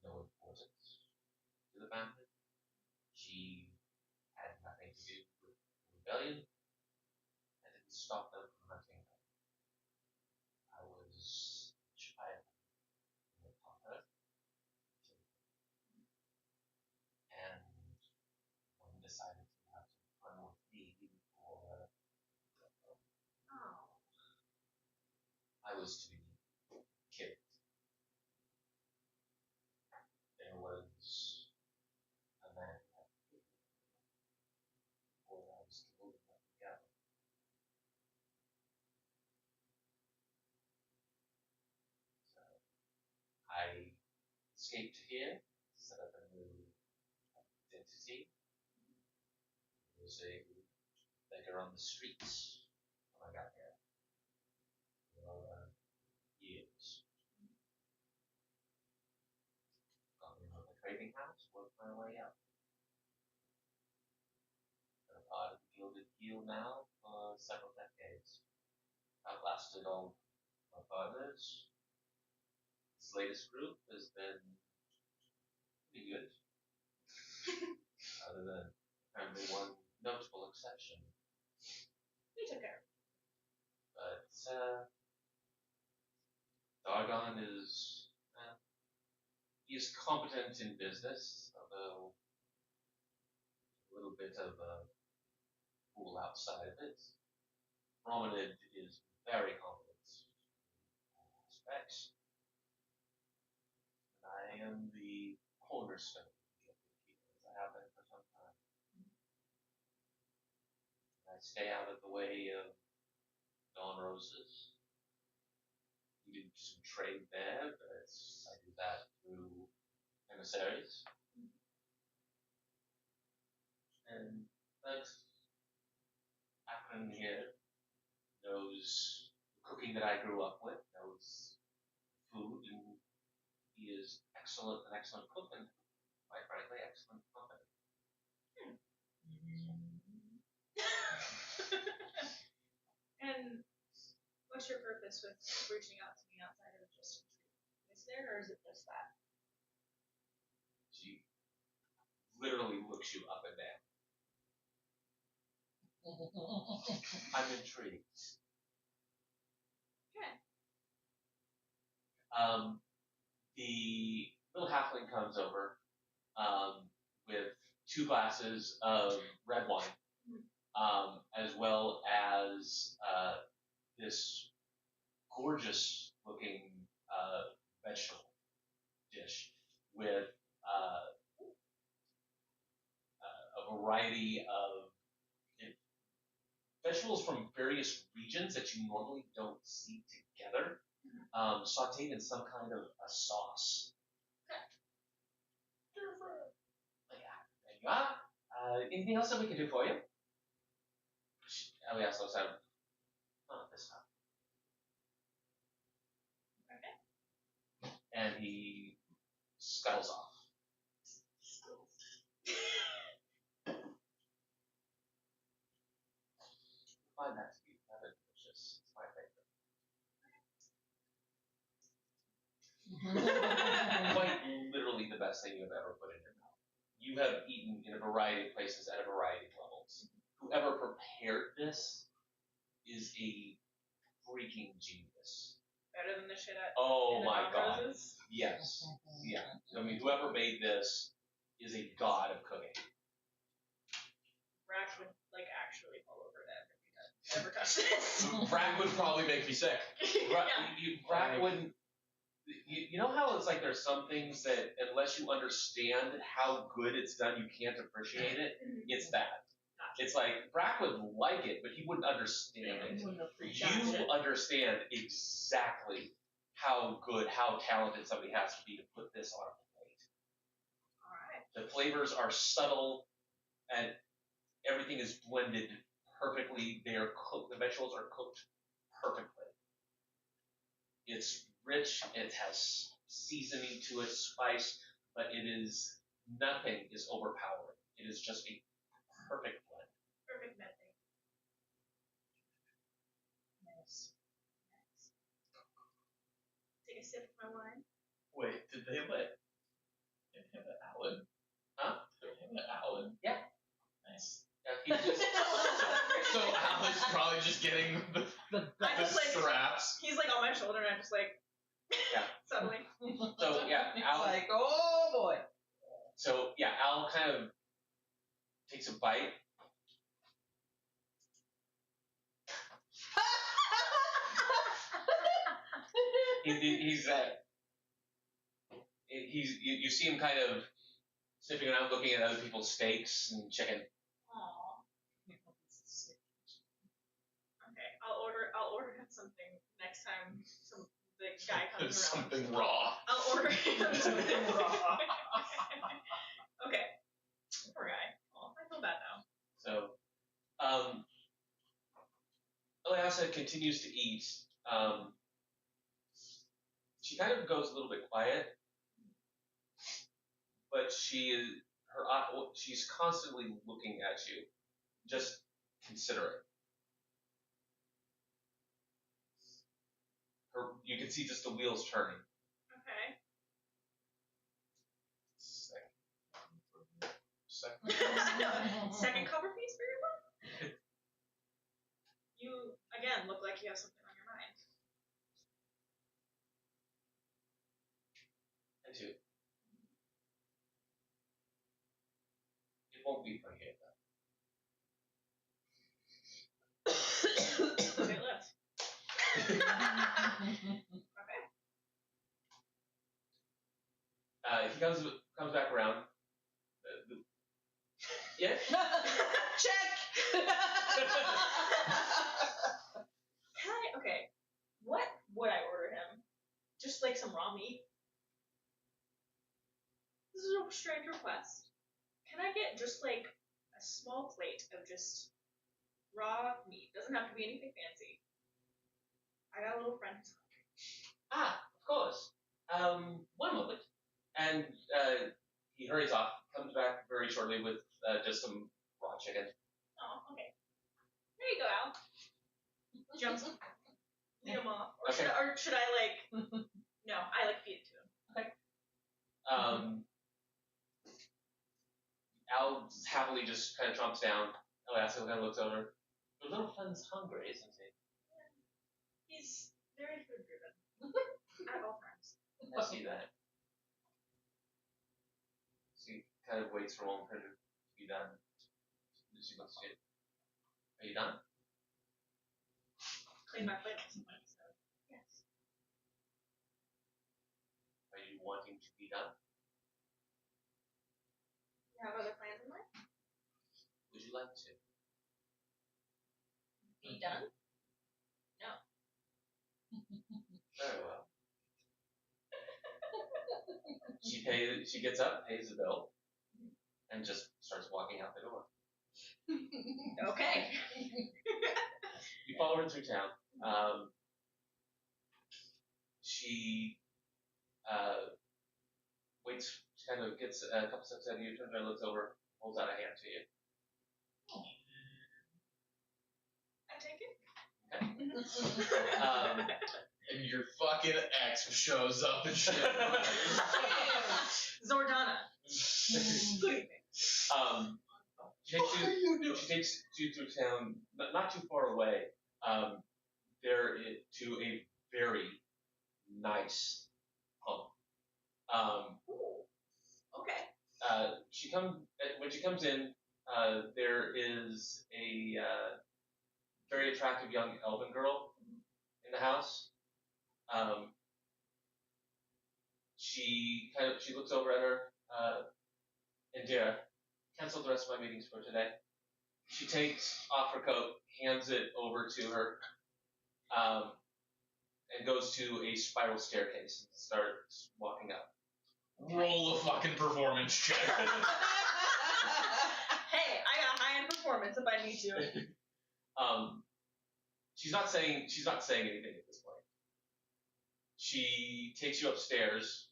no importance to the family. She had nothing to do with the rebellion. I didn't stop them from hunting her. I was a child when they caught her. And one decided to have some fun with me before Oh. I was to be killed. There was a man who had to kill me before I was killed and let me go. So I escaped here, set up a new identity. I was a beggar on the streets when I got here. For years. Got me into the trading house, worked my way up. Been a part of the Gilded Keel now for several decades. Outlasted all my partners. This latest group has been pretty good. Other than apparently one notable exception. We took care of it. But Dargon is he is competent in business, although a little bit of a pool outside of it. Promenade is very competent in all aspects. And I am the cornerstone of the keeper, as I have been for some time. I stay out of the way of Dawn Roses. We do some trade there, but I do that through emissaries. And that Akron here knows the cooking that I grew up with, knows food, and he is an excellent cook, and quite frankly, excellent company. And what's your purpose with reaching out to me outside of just intrigue? Is there, or is it just that? She literally looks you up and down. I'm intrigued. Okay. The little halfling comes over with 2 glasses of red wine, as well as this gorgeous looking vegetable dish with a variety of vegetables from various regions that you normally don't see together, sauteed in some kind of a sauce. There you are. Anything else that we can do for you? Elias looks at him. Not this time. Okay. And he scuttles off. I find that to be rather delicious. It's my favorite. Quite literally the best thing you have ever put in your mouth. You have eaten in a variety of places at a variety of levels. Whoever prepared this is a freaking genius. Better than the shit at Oh in the my Dawn god. Roses? Yes. Yeah. I mean, whoever made this is a god of cooking. Rack would like actually fall over dead if he ever touched this. Brack would probably make me sick. Brack, Yeah. Brack wouldn't. You know how it's like there's some things that unless you understand how good it's done, you can't appreciate it? It's that. It's like Brack would like it, but he wouldn't understand it. You understand exactly how good, how talented somebody has to be to put this on a plate. Alright. The flavors are subtle, and everything is blended perfectly. They are cooked. The vegetables are cooked perfectly. It's rich. It has seasoning to it, spice, but nothing is overpowering. It is just a perfect blend. Perfect method. Nice. Take a sip of my wine. Wait, did they let him at Alan? Huh? Did they let Alan? Yeah. Nice. Yeah, he's just, So Alan's probably just getting the I just like straps. he's like on my shoulder and I'm just like Yeah. suddenly. so yeah, It's Al. like, oh boy. So yeah, Al kind of takes a bite. You see him kind of sniffing around, looking at other people's steaks and chicken. Aww. Okay, I'll order him something next time the guy comes around. Something raw. I'll order him something raw. Okay. Poor guy. Oh, I feel bad now. So, Eliasa continues to eat. She kind of goes a little bit quiet, but she's constantly looking at you, just considering. You can see just the wheels turning. Okay. Second cover piece for your book? You, again, look like you have something on your mind. I do. It won't be for here, though. He comes back around. Yeah. Check. Okay. What would I order him? Just like some raw meat? This is a strange request. Can I get just like a small plate of just raw meat? Doesn't have to be anything fancy. I got a little friend who's hungry. Of course. One moment. And he hurries off, comes back very shortly with just some raw chicken. Oh, okay. There you go, Al. Jumps. Lead him off. Or, Okay. should I like? No, I like feed it to him. Al happily just kind of chomps down. Alaska kind of looks over. Your little friend's hungry, isn't he? He's very food driven. I have all friends. I see that. So he kind of waits for one for him to be done. Lucy looks at it. Are you done? Clean my plate on something, so yes. Are you wanting to be done? You have other plans in mind? Would you like to? Be done? Very well. She gets up, pays the bill, and just starts walking out the door. Okay. You follow her through town. She waits, kind of gets a couple steps ahead of you, turns around, looks over, holds out a hand to you. I take it. And your fucking ex shows up and shit. Zordana. Good evening. She takes you through town, not too far away. To a very nice home. Ooh. Okay. When she comes in, there is a very attractive young elven girl in the house. She looks over at her. Indira, cancel the rest of my meetings for today. She takes off her coat, hands it over to her, and goes to a spiral staircase and starts walking up. Roll a fucking performance check. Hey, I got high-end performance if I need to. She's not saying anything at this point. She takes you upstairs,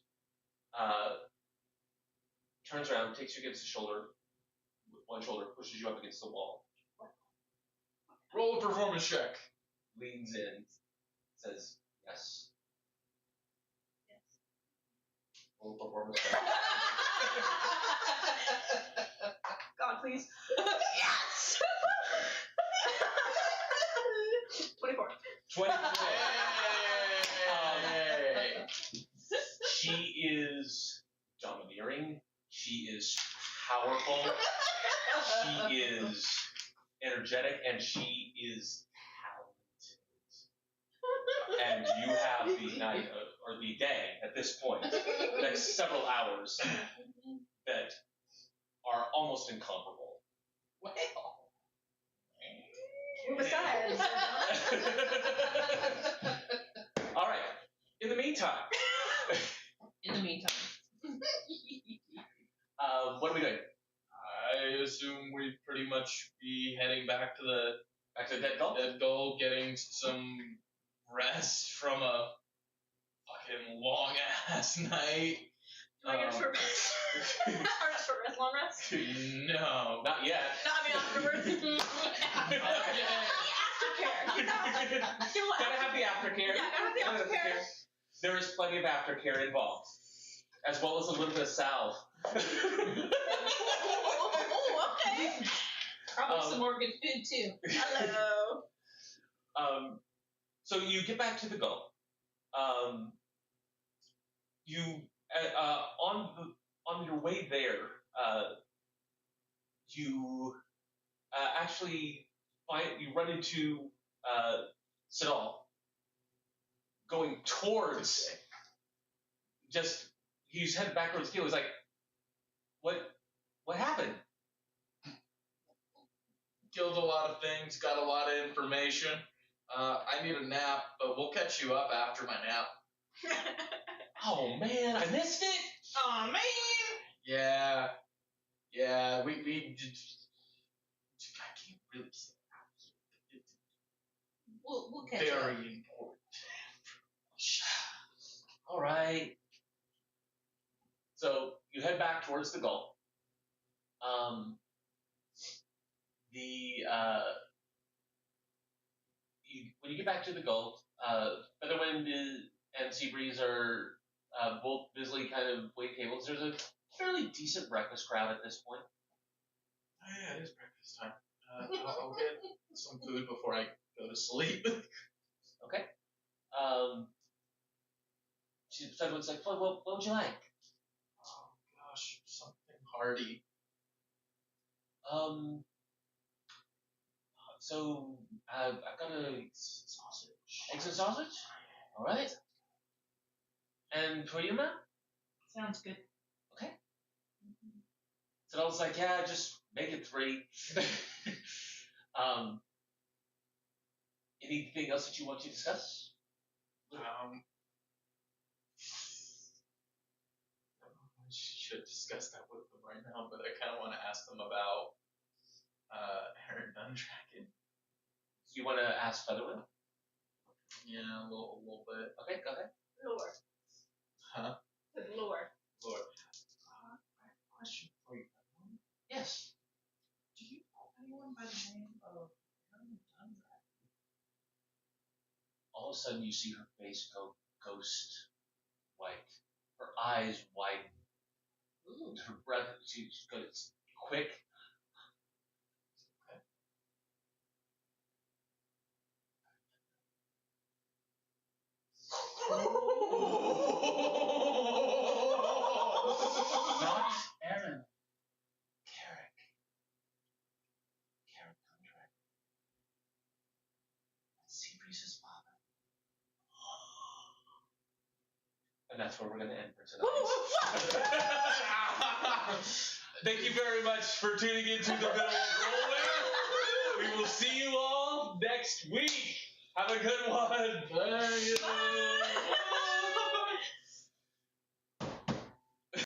turns around, takes you against the shoulder, with one shoulder, pushes you up against the wall, Roll a performance check. leans in, says, yes. Yes. Roll a performance check. God, please. Yes. 24. 24. Hey. She is domineering. She is powerful. She is energetic, and she is talented. And you have the night or the day at this point, the next several hours, that are almost incomparable. Well. Besides. All right. In the meantime, In the meantime. what are we doing? I assume we'd pretty much be heading back to the Back to the dead doll? dead goal, getting some rest from a fucking long ass night. Do I get a short rest? Or a short rest, long rest? No. Not yet. No, I mean afterwards. Aftercare. You know, like, Gotta have the aftercare. Yeah, gotta have the Gotta aftercare. There is plenty of aftercare involved, as well as a little bit of salve. Oh, okay. Probably some more good food too. Hello. So you get back to the goal. You on your way there, you actually you run into Sidal, going towards. Just he's headed back towards Keel. He's like, what happened? Killed a lot of things, got a lot of information. I need a nap, but we'll catch you up after my nap. Oh man, I missed it. Oh man! Yeah, we I can't really say that. We'll catch Very up. important. All right. So you head back towards the Gulf. When you get back to the Gulf, Featherwind and Seabreeze are both busily kind of wait tables. There's a fairly decent breakfast crowd at this point. Oh yeah, it is breakfast time. I'll get some food before I go to sleep. Okay. Featherwind's like, what would you like? Oh gosh, something hearty. So I've got a Sausage. eggs and sausage. All right. And for you, ma'am? Sounds good. So I was like, yeah, just make it 3. Anything else that you want to discuss? I should discuss that with them right now, but I kind of want to ask them about Aaron Dundragon. You want to ask Featherwind? Yeah, a little bit. Okay, go ahead. Lore. Huh? The lore. Lord. I have a question for you. Yes. Do you know anyone by the name of Aaron Dundragon? All of a sudden, you see her face go ghost white. Her eyes widen. Ooh. Her breath, she's goes quick. Not Aaron. Carrick. Carrick Dundragon. That's Seabreeze's father. And that's where we're going to end for tonight. Thank you very much for tuning into the Middle of Nowhere. We will see you all next week. Have a good one. Bye.